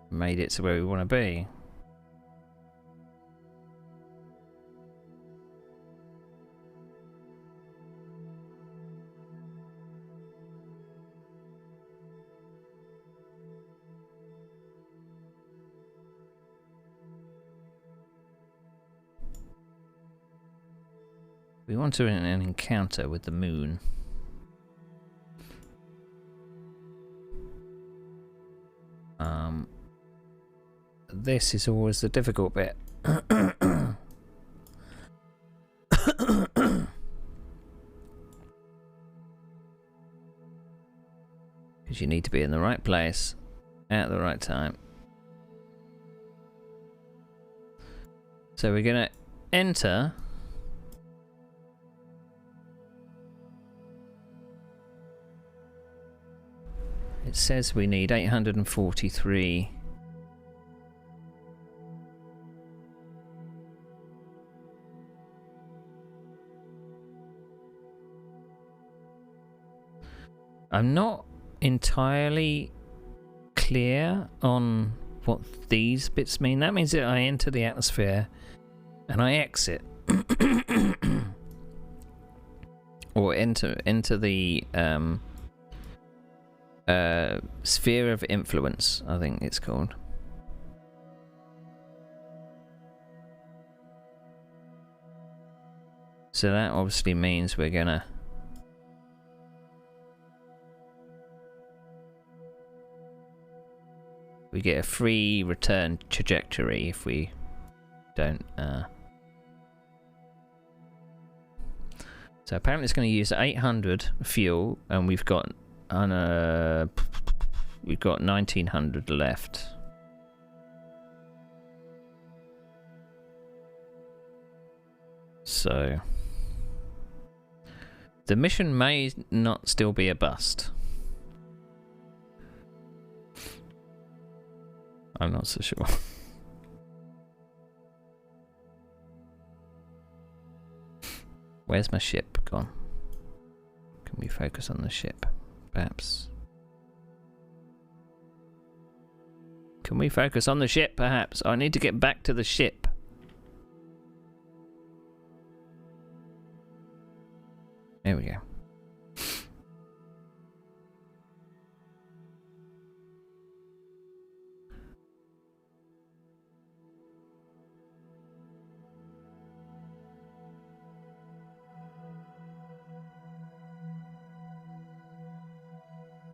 made it to where we want to be. We want to an encounter with the moon. This is always the difficult bit. Because you need to be in the right place at the right time. So we're going to enter. It says we need 843. I'm not entirely clear on what these bits mean. That means that I enter the atmosphere and I exit. Or enter the sphere of influence, I think it's called. So that obviously means we're gonna we get a free return trajectory if we don't so apparently it's going to use 800 fuel, and we've got 1900 left. So the mission may not still be a bust. I'm not so sure. Where's my ship gone? Can we focus on the ship, perhaps? Can we focus on the ship, perhaps? I need to get back to the ship. There we go.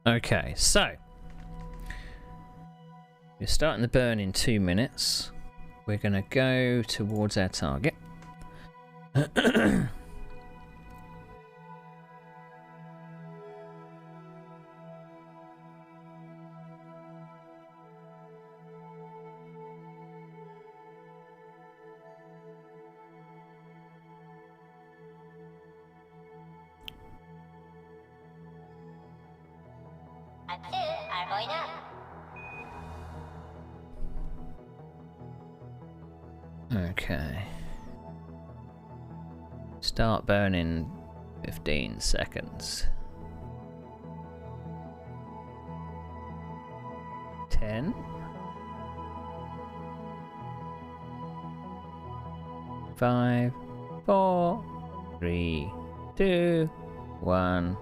Okay, so we're starting the burn in 2 minutes. We're going to go towards our target. Okay. Start burning 15 seconds. 10. 5, 4, 3, 2, 1.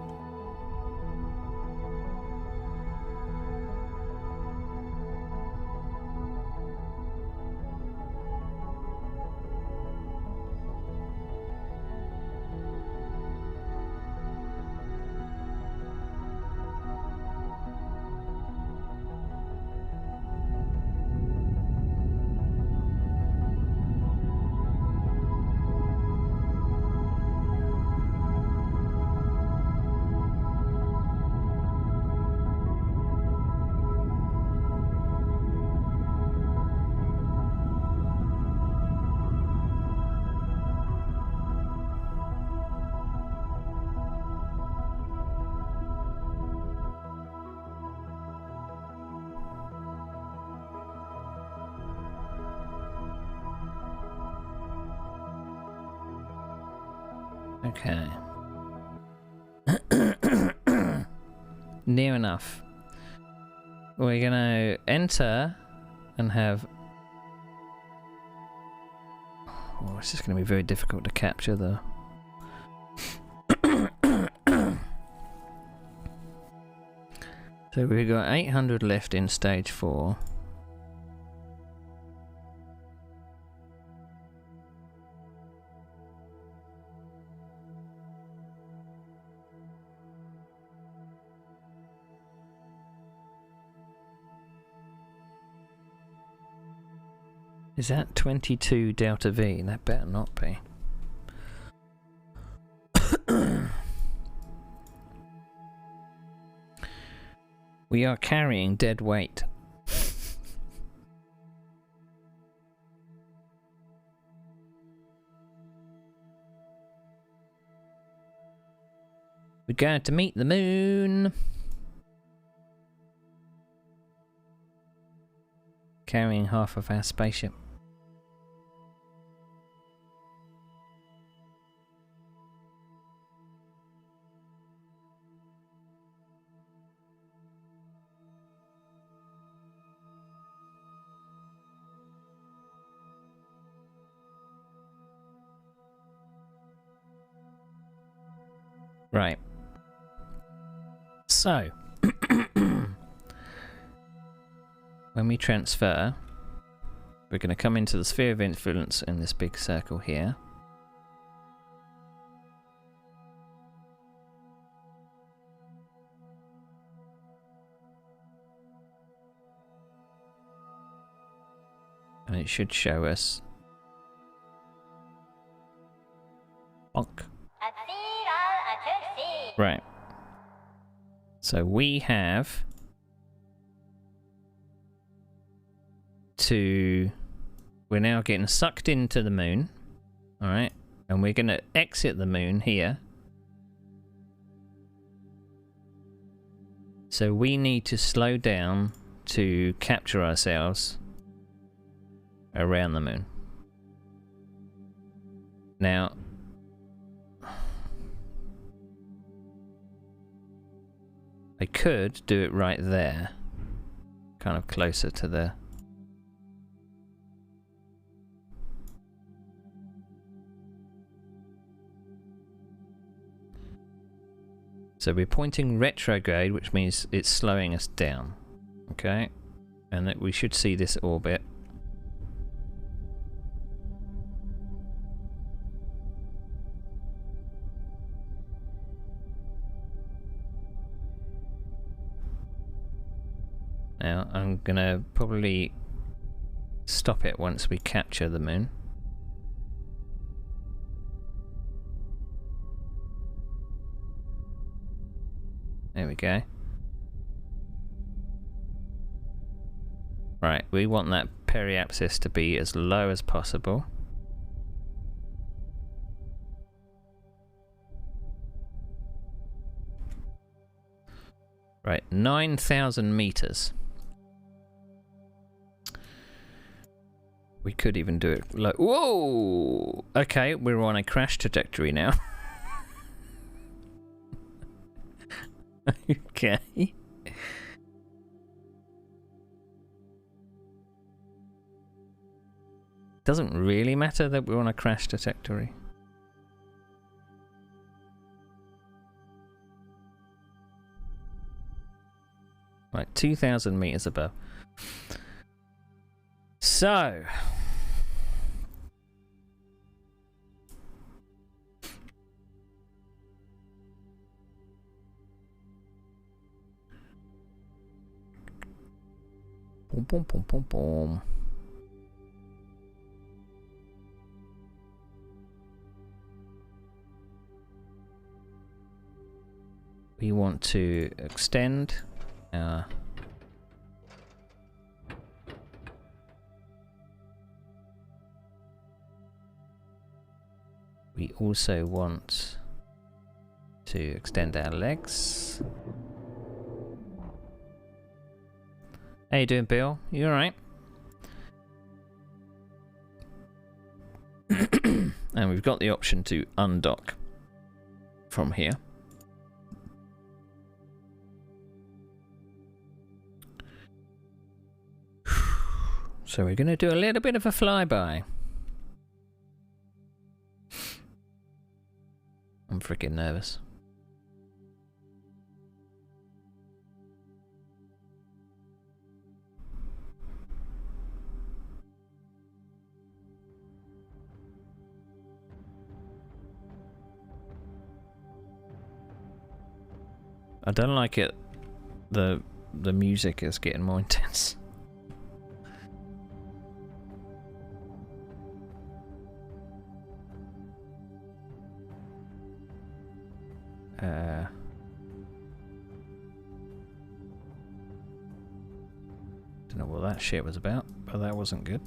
Okay. Near enough. We're gonna enter and have... Oh, this is gonna be very difficult to capture though. So we've got 800 left in stage 4. Is that 22 delta V? That better not be. We are carrying dead weight. We're going to meet the moon. Carrying half of our spaceship. Right. So, when we transfer, we're going to come into the sphere of influence in this big circle here. And it should show us... Bonk. Right. So we have to... We're now getting sucked into the moon. Alright. And we're going to exit the moon here. So we need to slow down to capture ourselves around the moon. Now... I could do it right there, kind of closer to the... So we're pointing retrograde, which means it's slowing us down, okay? And that we should see this orbit. Now, I'm gonna probably stop it once we capture the moon. There we go. Right, we want that periapsis to be as low as possible. Right, 9,000 meters. We could even do it like... Whoa! Okay, we're on a crash trajectory now. Okay. Doesn't really matter that we're on a crash trajectory. Right, 2,000 meters above. So... Boom, boom, boom, boom, boom. We want to extend our... We also want to extend our legs. How you doing, Bill? You alright? And we've got the option to undock from here. So we're going to do a little bit of a flyby. I'm freaking nervous. I don't like it. The music is getting more intense. Don't know what that shit was about, but that wasn't good.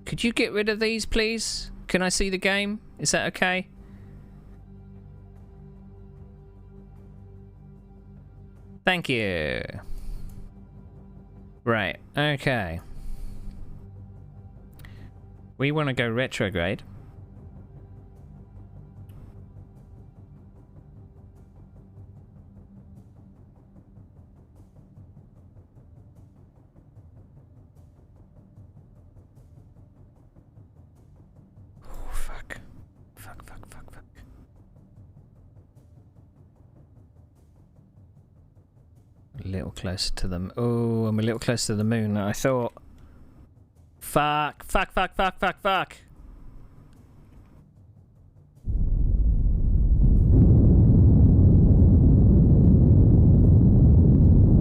Could you get rid of these, please? Can I see the game? Is that okay? Thank you. Right, okay. We want to go retrograde. Oh, fuck. Fuck, fuck, fuck, fuck. A little closer to them. Oh, I'm a little closer to the moon than I thought. Fuck, fuck, fuck, fuck, fuck, fuck.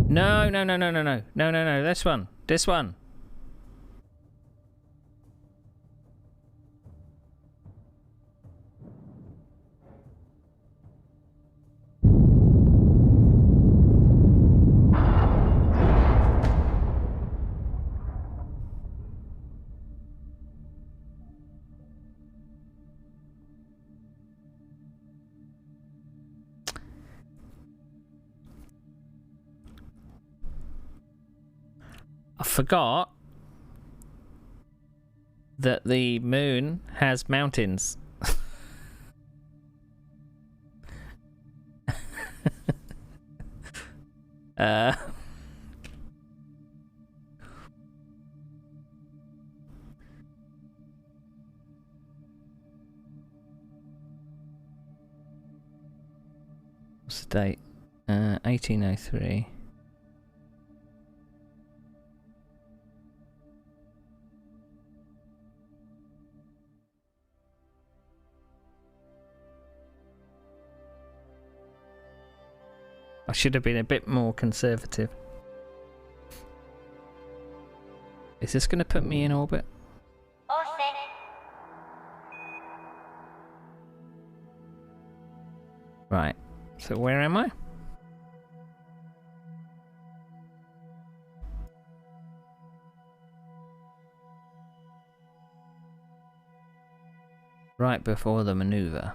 No, no, no, no, no, no. No, no, no. This one. This one. I forgot that the moon has mountains. What's the date? 1803. I should have been a bit more conservative. Is this going to put me in orbit? Right. So where am I? Right before the maneuver.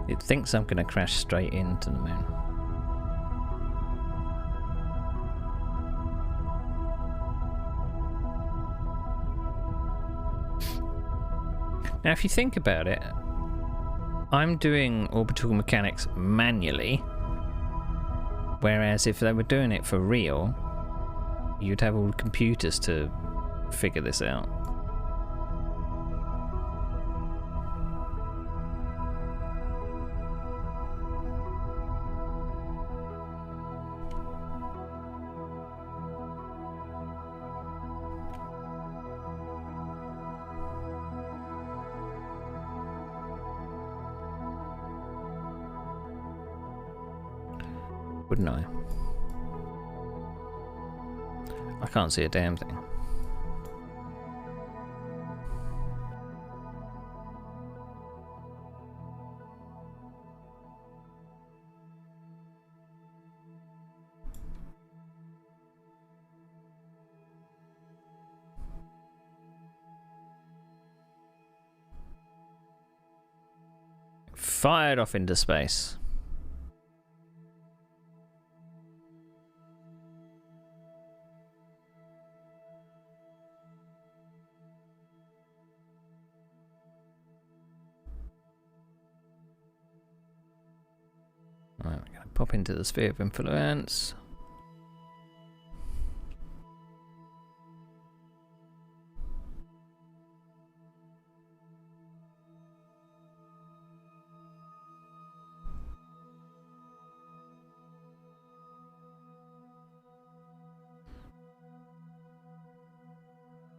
It thinks I'm going to crash straight into the moon. Now, if you think about it, I'm doing orbital mechanics manually, whereas if they were doing it for real, you'd have all the computers to figure this out. Wouldn't I? I can't see a damn thing. Fired off into space. Right, we're going to pop into the sphere of influence.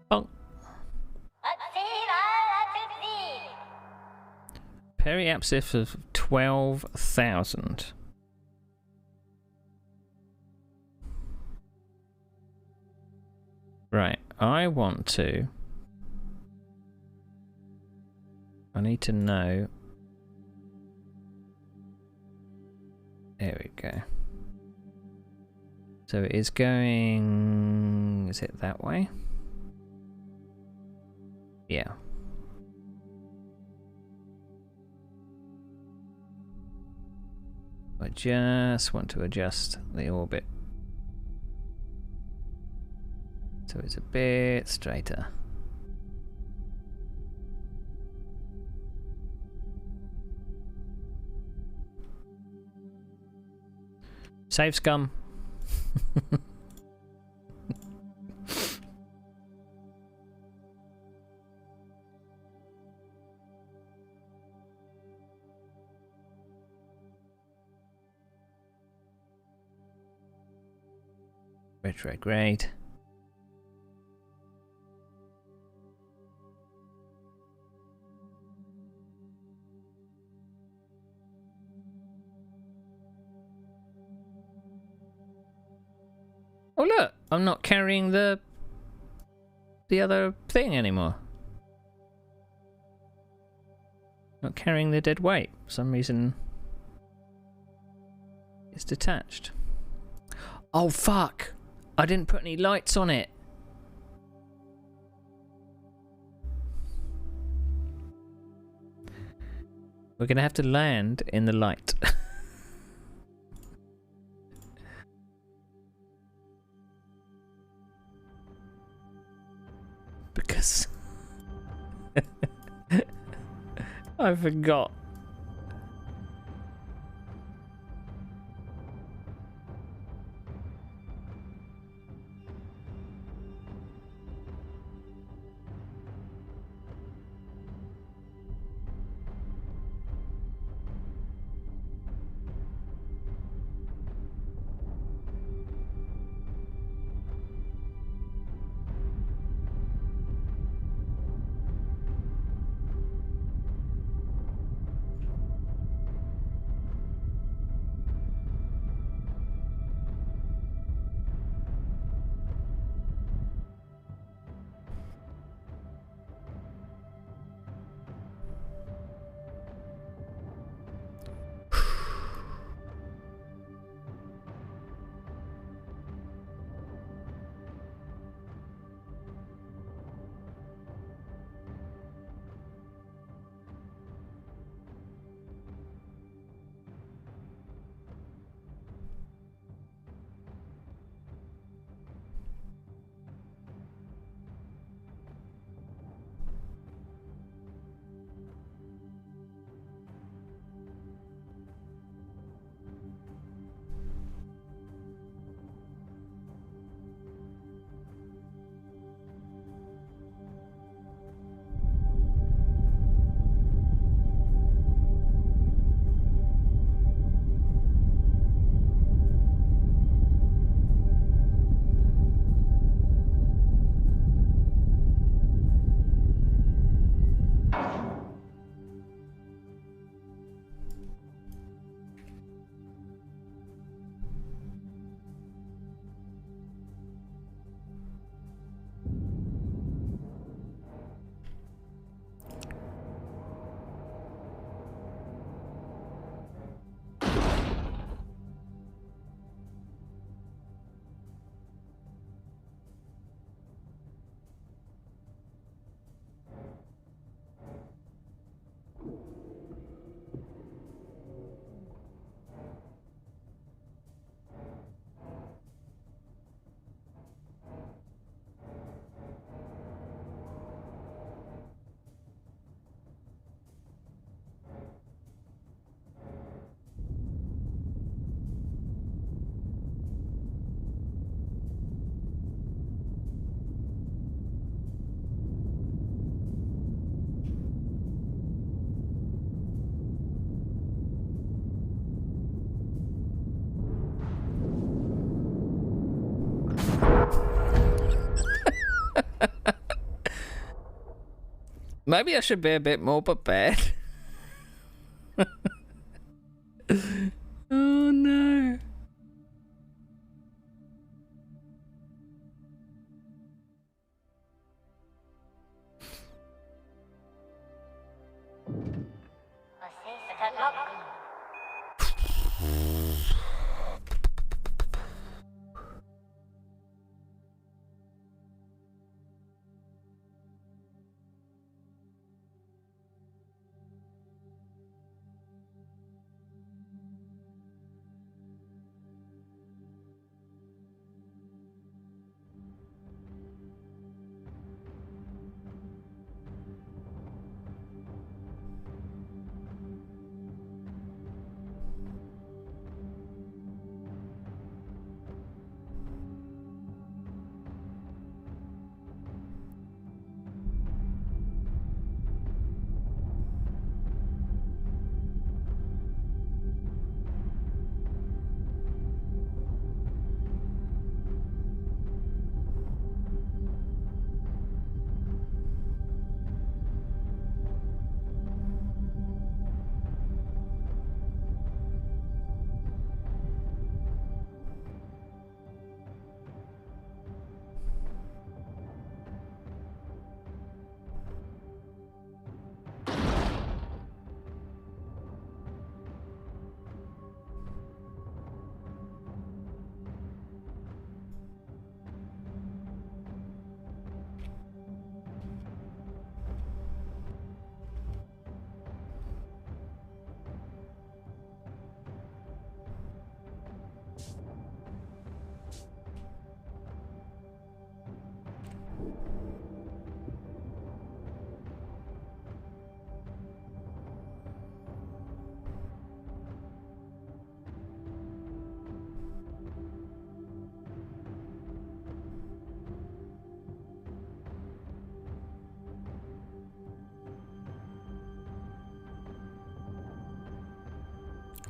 Bonk. Periapsis of 12,000. Right, I need to know. There we go. So it is going, is it that way? Yeah. I just want to adjust the orbit so it's a bit straighter. Save scum. Retrograde. Oh look, I'm not carrying the other thing anymore. Not carrying the dead weight. For some reason it's detached. Oh fuck! I didn't put any lights on it. We're gonna have to land in the light. Because I forgot. Maybe I should be a bit more prepared. Oh no.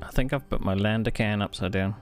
I think I've put my lander can upside down.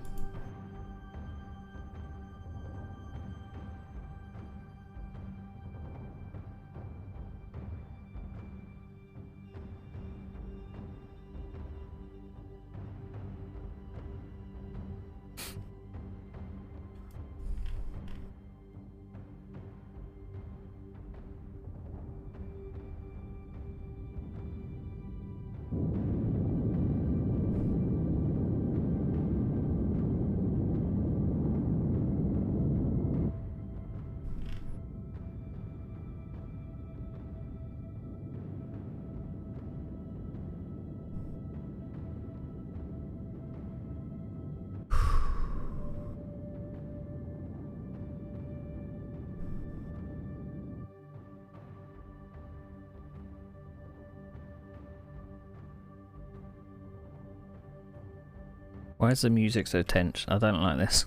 Why is the music so tense? I don't like this.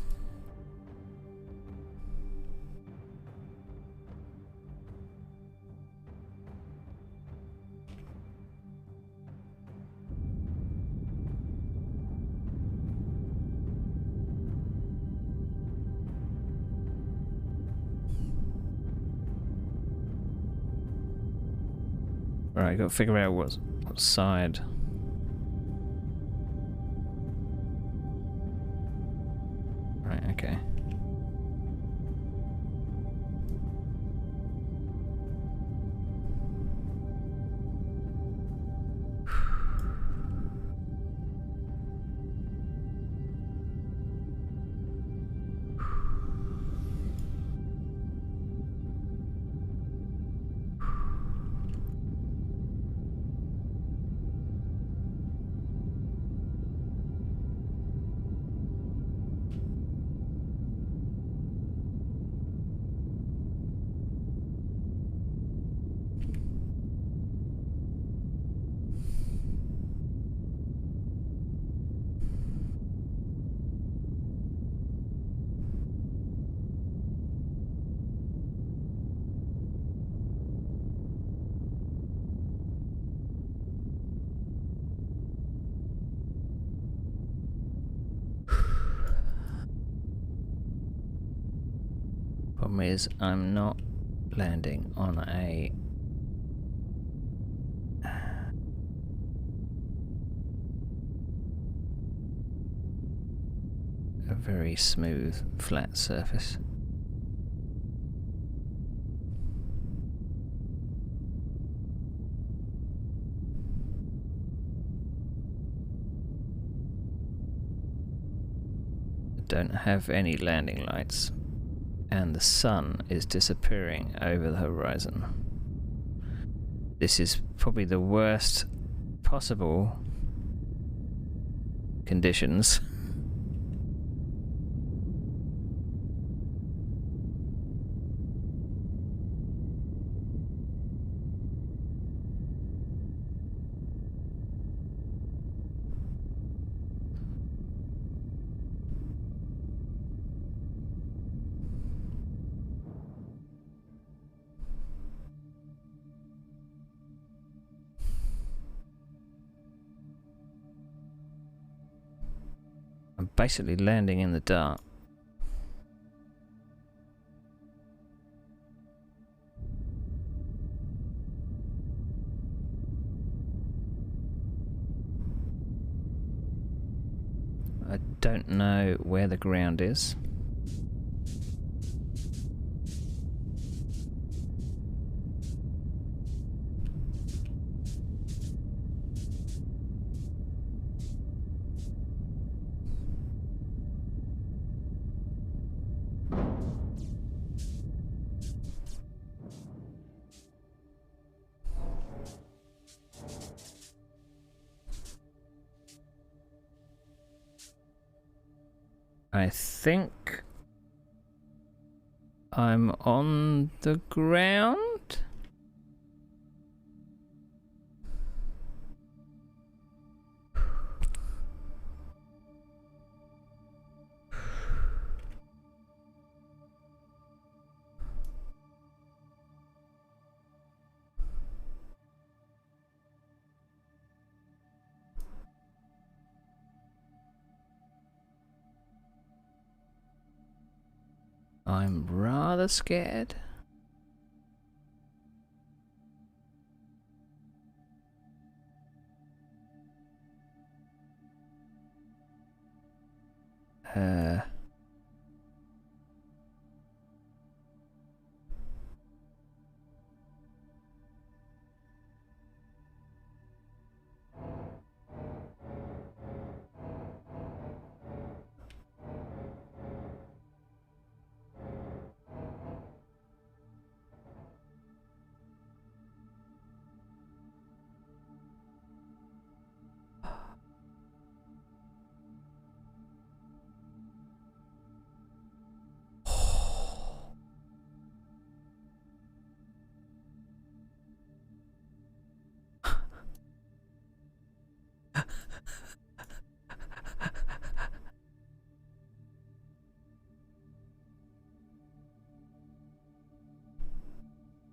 Right, got to figure out what side. Right, okay. Problem is, I'm not landing on a very smooth, flat surface. I don't have any landing lights, and the sun is disappearing over the horizon. This is probably the worst possible conditions. I'm basically landing in the dark. I don't know where the ground is. I think I'm on the ground. I'm rather scared.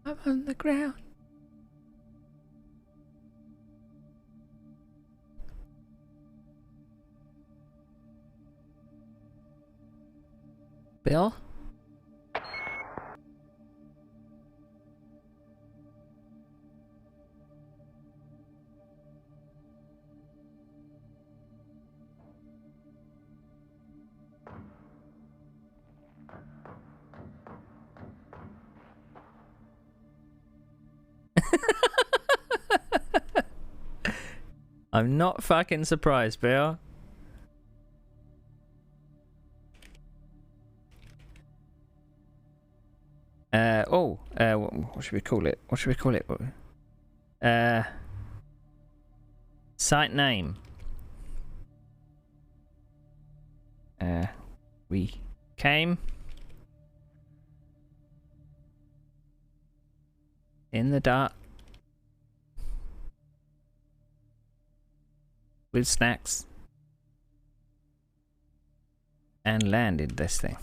I'm on the ground. Bill? I'm not fucking surprised, Bill. What should we call it? What should we call it? Site name. We came in the dark with snacks and landed this thing.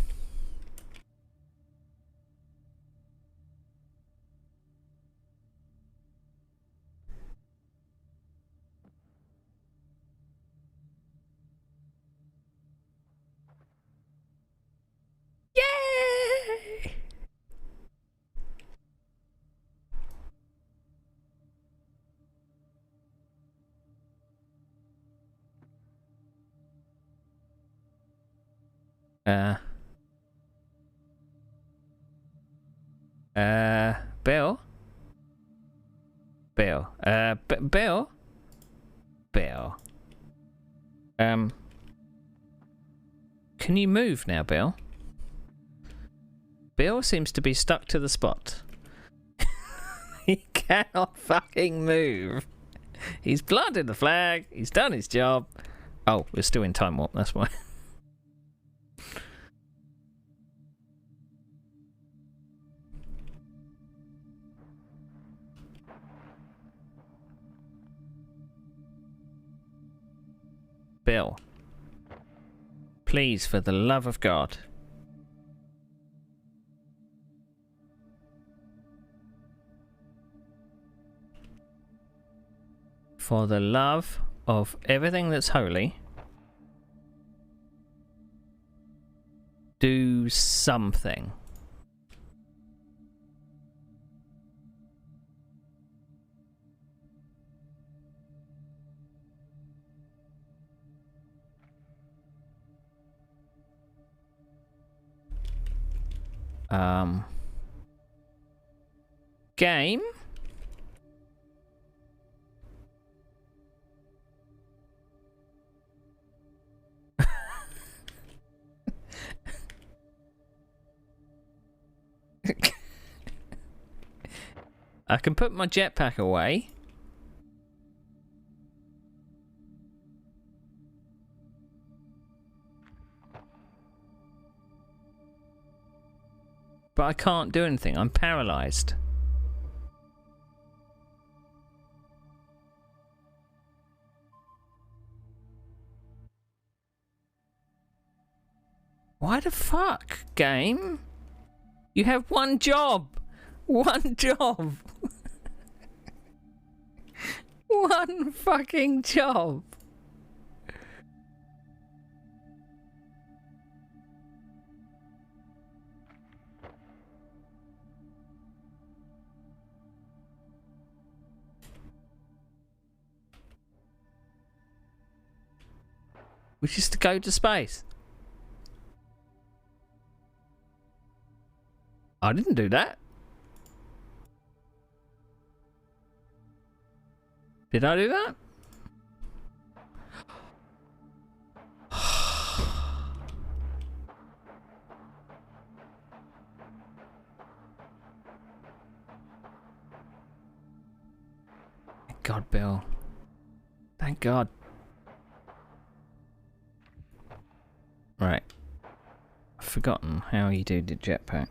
Yay! Uh. Bill? Bill. Bill? Bill. Can you move now, Bill? Bill seems to be stuck to the spot. He cannot fucking move. He's planted the flag. He's done his job. Oh, we're still in time warp, that's why. Bill. Please, for the love of God. For the love of everything that's holy, do something. Game? I can put my jetpack away. But I can't do anything. I'm paralyzed. Why the fuck, game? You have one job. One job. One fucking job. Which is to go to space. I didn't do that. Did I do that? Thank God, Bill. Thank God. Right. I've forgotten how you do the jetpack.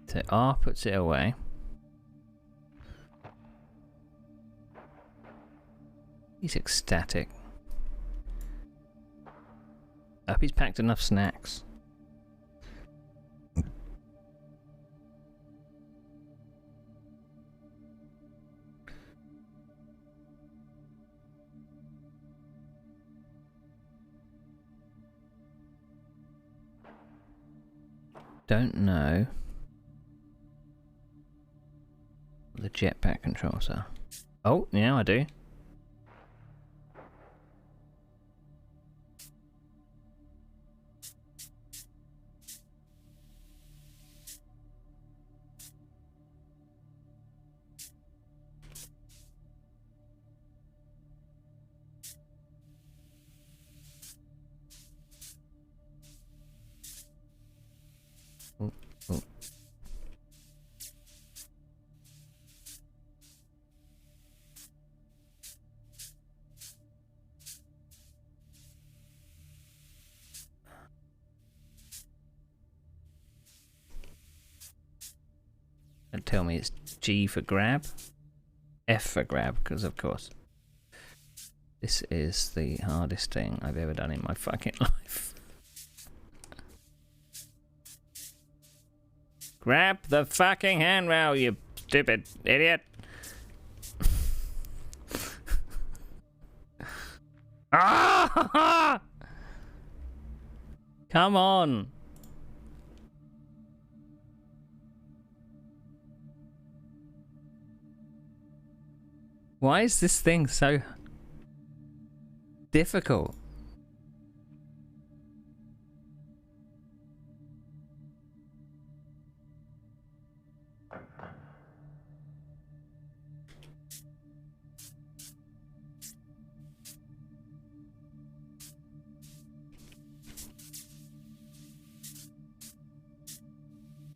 So R puts it away. He's ecstatic. I hope he's packed enough snacks. Don't know what the jetpack controls are. Oh, yeah, I do. Oh, oh. Don't tell me it's G for grab. F for grab, because of course. This is the hardest thing I've ever done in my fucking life. Grab the fucking handrail, you stupid idiot. Ah! Come on. Why is this thing so difficult?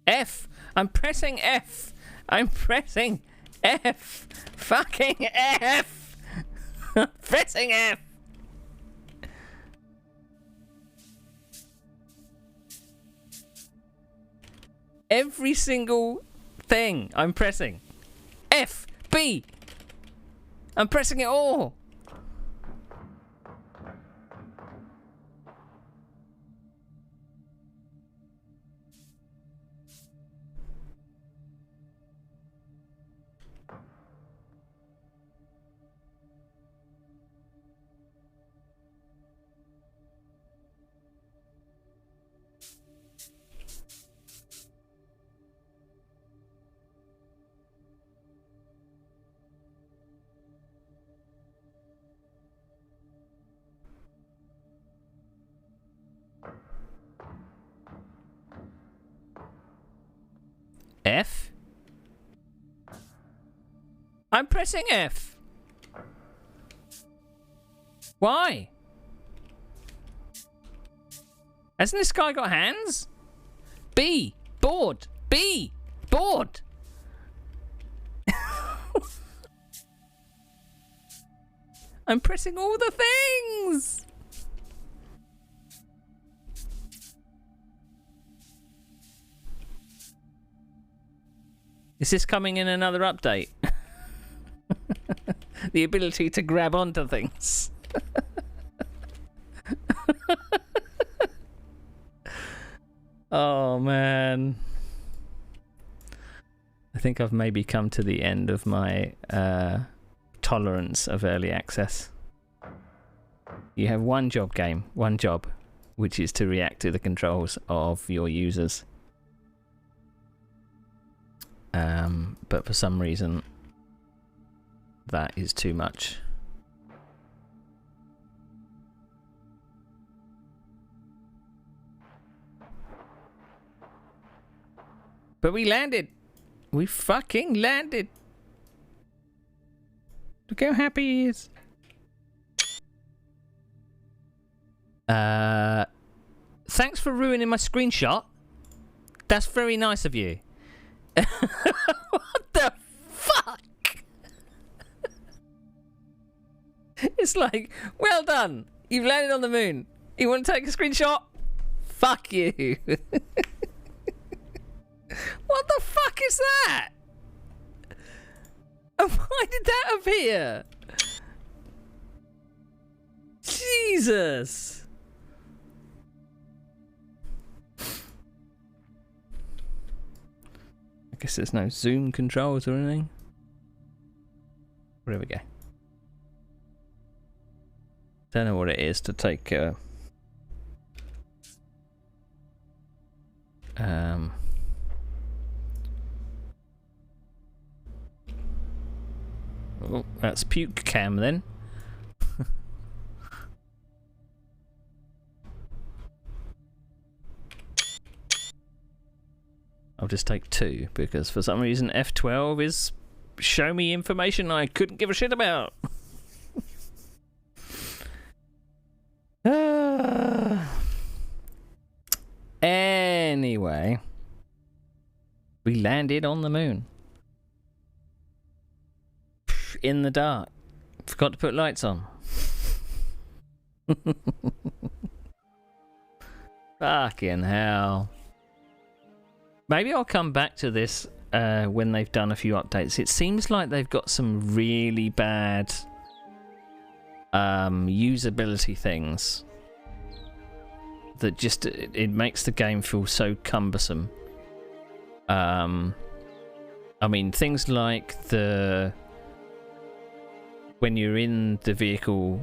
F! I'm pressing F! I'm pressing F! Fucking F! Pressing F! Every single thing I'm pressing. F! B! I'm pressing it all! F? I'm pressing F. Why? Hasn't this guy got hands? B. Board. B. Board. I'm pressing all the things. Is this coming in another update? The ability to grab onto things. Oh man. I think I've maybe come to the end of my tolerance of early access. You have one job, game, one job, which is to react to the controls of your users. But for some reason, that is too much. But we landed! We fucking landed! Look how happy he is. Thanks for ruining my screenshot. That's very nice of you. What the fuck? It's like, well done. You've landed on the moon. You want to take a screenshot? Fuck you. What the fuck is that? And why did that appear? Jesus. I guess there's no zoom controls or anything. There we go. Don't know what it is to take oh, that's puke cam then. I'll just take 2 because for some reason F12 is show me information I couldn't give a shit about. Anyway, we landed on the moon. In the dark. Forgot to put lights on. Fucking hell. Maybe I'll come back to this when they've done a few updates. It seems like they've got some really bad usability things that just it makes the game feel so cumbersome. I mean, things like when you're in the vehicle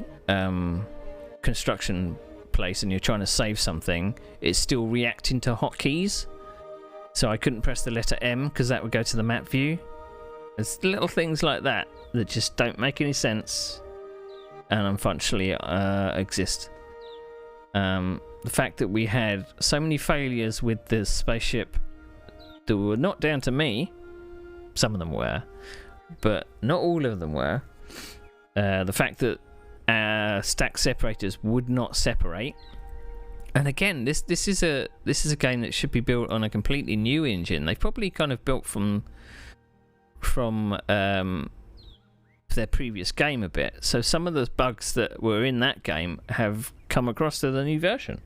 construction place and you're trying to save something, it's still reacting to hotkeys. So I couldn't press the letter M because that would go to the map view. There's little things like that that just don't make any sense, and unfortunately exist. The fact that we had so many failures with the spaceship that were not down to me, some of them were, but not all of them were. The fact that stack separators would not separate, and again, this is a game that should be built on a completely new engine. They've probably kind of built from their previous game a bit, so some of the bugs that were in that game have come across to the new version,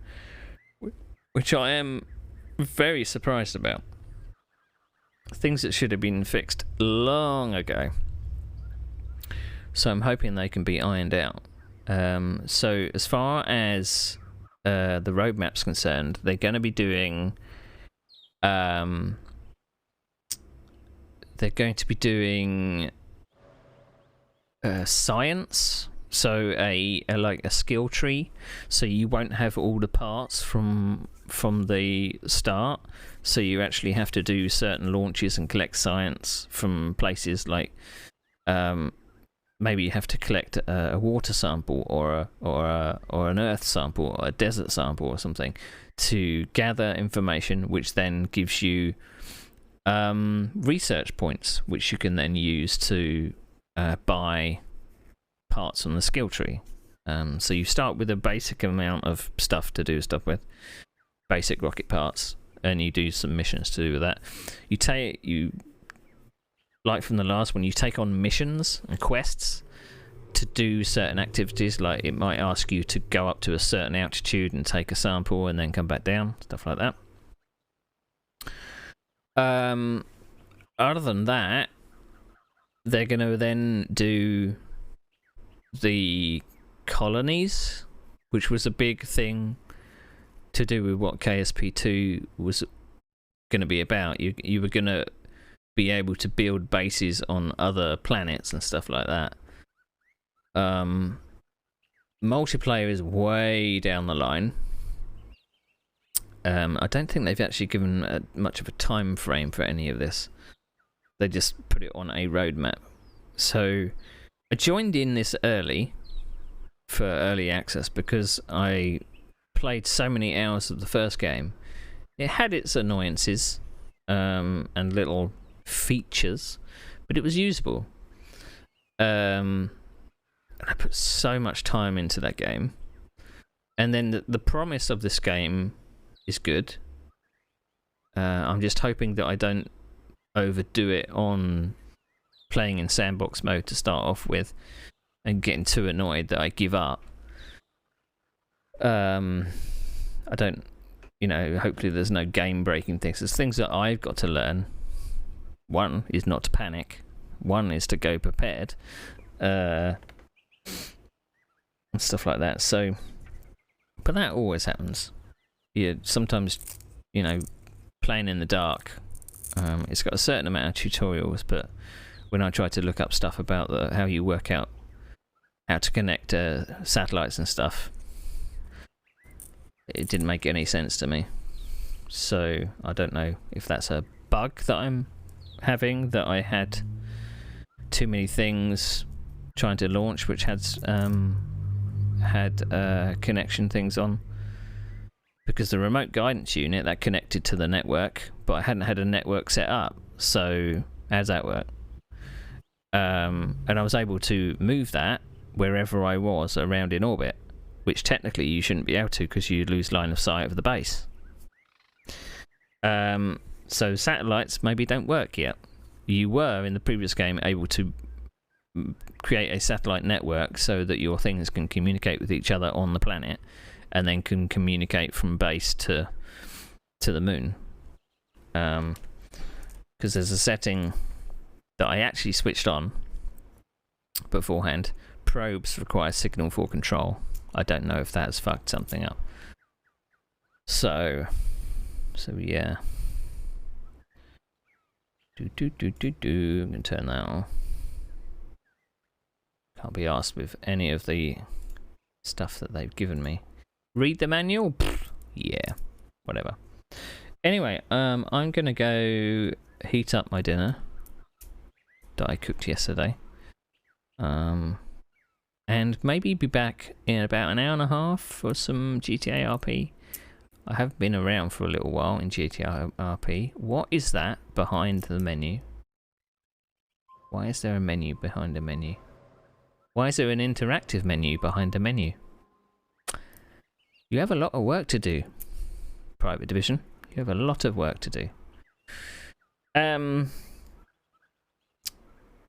which I am very surprised about. Things that should have been fixed long ago. So I'm hoping they can be ironed out. So as far as the roadmap's concerned, they're going to be doing science, so a like a skill tree, so you won't have all the parts from the start, so you actually have to do certain launches and collect science from places like maybe you have to collect a water sample or an earth sample or a desert sample or something to gather information, which then gives you research points, which you can then use to buy parts on the skill tree. So you start with a basic amount of stuff to do stuff with, basic rocket parts, and you do some missions to do with that. You like from the last one, you take on missions and quests to do certain activities, like it might ask you to go up to a certain altitude and take a sample and then come back down, stuff like that. Other than that, they're going to then do the colonies, which was a big thing to do with what KSP2 was going to be about. You were going to be able to build bases on other planets and stuff like that. Multiplayer is way down the line. I don't think they've actually given much of a time frame for any of this. They just put it on a roadmap. So I joined in this early for early access because I played so many hours of the first game. It had its annoyances and little features, but it was usable. And I put so much time into that game. And then the promise of this game is good. I'm just hoping that I don't overdo it on playing in sandbox mode to start off with and getting too annoyed that I give up. I don't, hopefully there's no game breaking things. There's things that I've got to learn. One is not to panic. One is to go prepared. And stuff like that. So, but that always happens. Yeah, sometimes, playing in the dark, it's got a certain amount of tutorials, but when I try to look up stuff about how you work out how to connect satellites and stuff, it didn't make any sense to me. So I don't know if that's a bug that I'm having, that I had too many things trying to launch which had connection things on, because the remote guidance unit that connected to the network, but I hadn't had a network set up. So how does that work? And I was able to move that wherever I was around in orbit, which technically you shouldn't be able to because you lose line of sight of the base. So satellites maybe don't work yet. You were in the previous game able to create a satellite network so that your things can communicate with each other on the planet, and then can communicate from base to the moon. Because there's a setting that I actually switched on beforehand. Probes require signal for control. I don't know if that has fucked something up. So yeah. I'm gonna turn that on. Can't be asked with any of the stuff that they've given me. Read the manual? Pfft, yeah, whatever. Anyway, I'm gonna go heat up my dinner. that I cooked yesterday. And maybe be back in about an hour and a half for some GTA RP. I have been around for a little while in GTA RP. What is that behind the menu? Why is there a menu behind a menu? Why is there an interactive menu behind a menu? You have a lot of work to do, Private Division. You have a lot of work to do.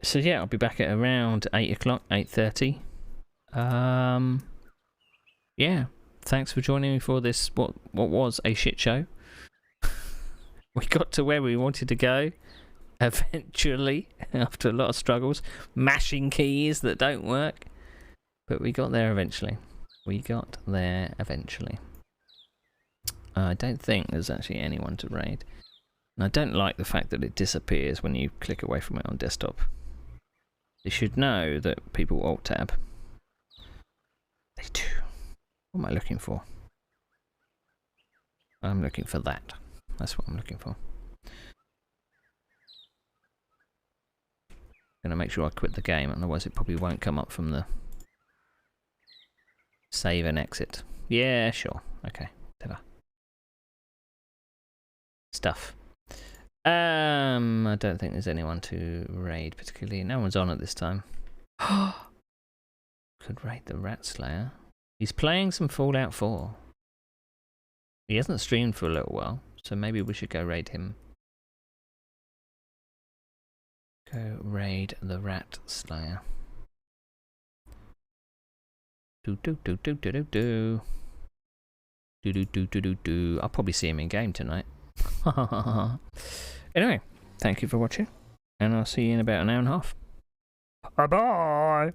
So yeah, I'll be back at around 8 o'clock, 8:30. Yeah, thanks for joining me for this, what was a shit show. We got to where we wanted to go, eventually, after a lot of struggles, mashing keys that don't work. But we got there eventually. I don't think there's actually anyone to raid. And I don't like the fact that it disappears when you click away from it on desktop. They should know that people alt-tab. They do. What am I looking for? I'm looking for that. That's what I'm looking for. Gonna make sure I quit the game, otherwise it probably won't come up from the save and exit. Yeah, sure. Okay, whatever. Stuff. I don't think there's anyone to raid particularly. No one's on at this time. Could raid the Rat Slayer. He's playing some Fallout 4. He hasn't streamed for a little while, so maybe we should go raid him. Go raid the Rat Slayer. Do do do do do do do. Do do do do do do. I'll probably see him in game tonight. Anyway, thank you for watching, and I'll see you in about an hour and a half. Bye bye.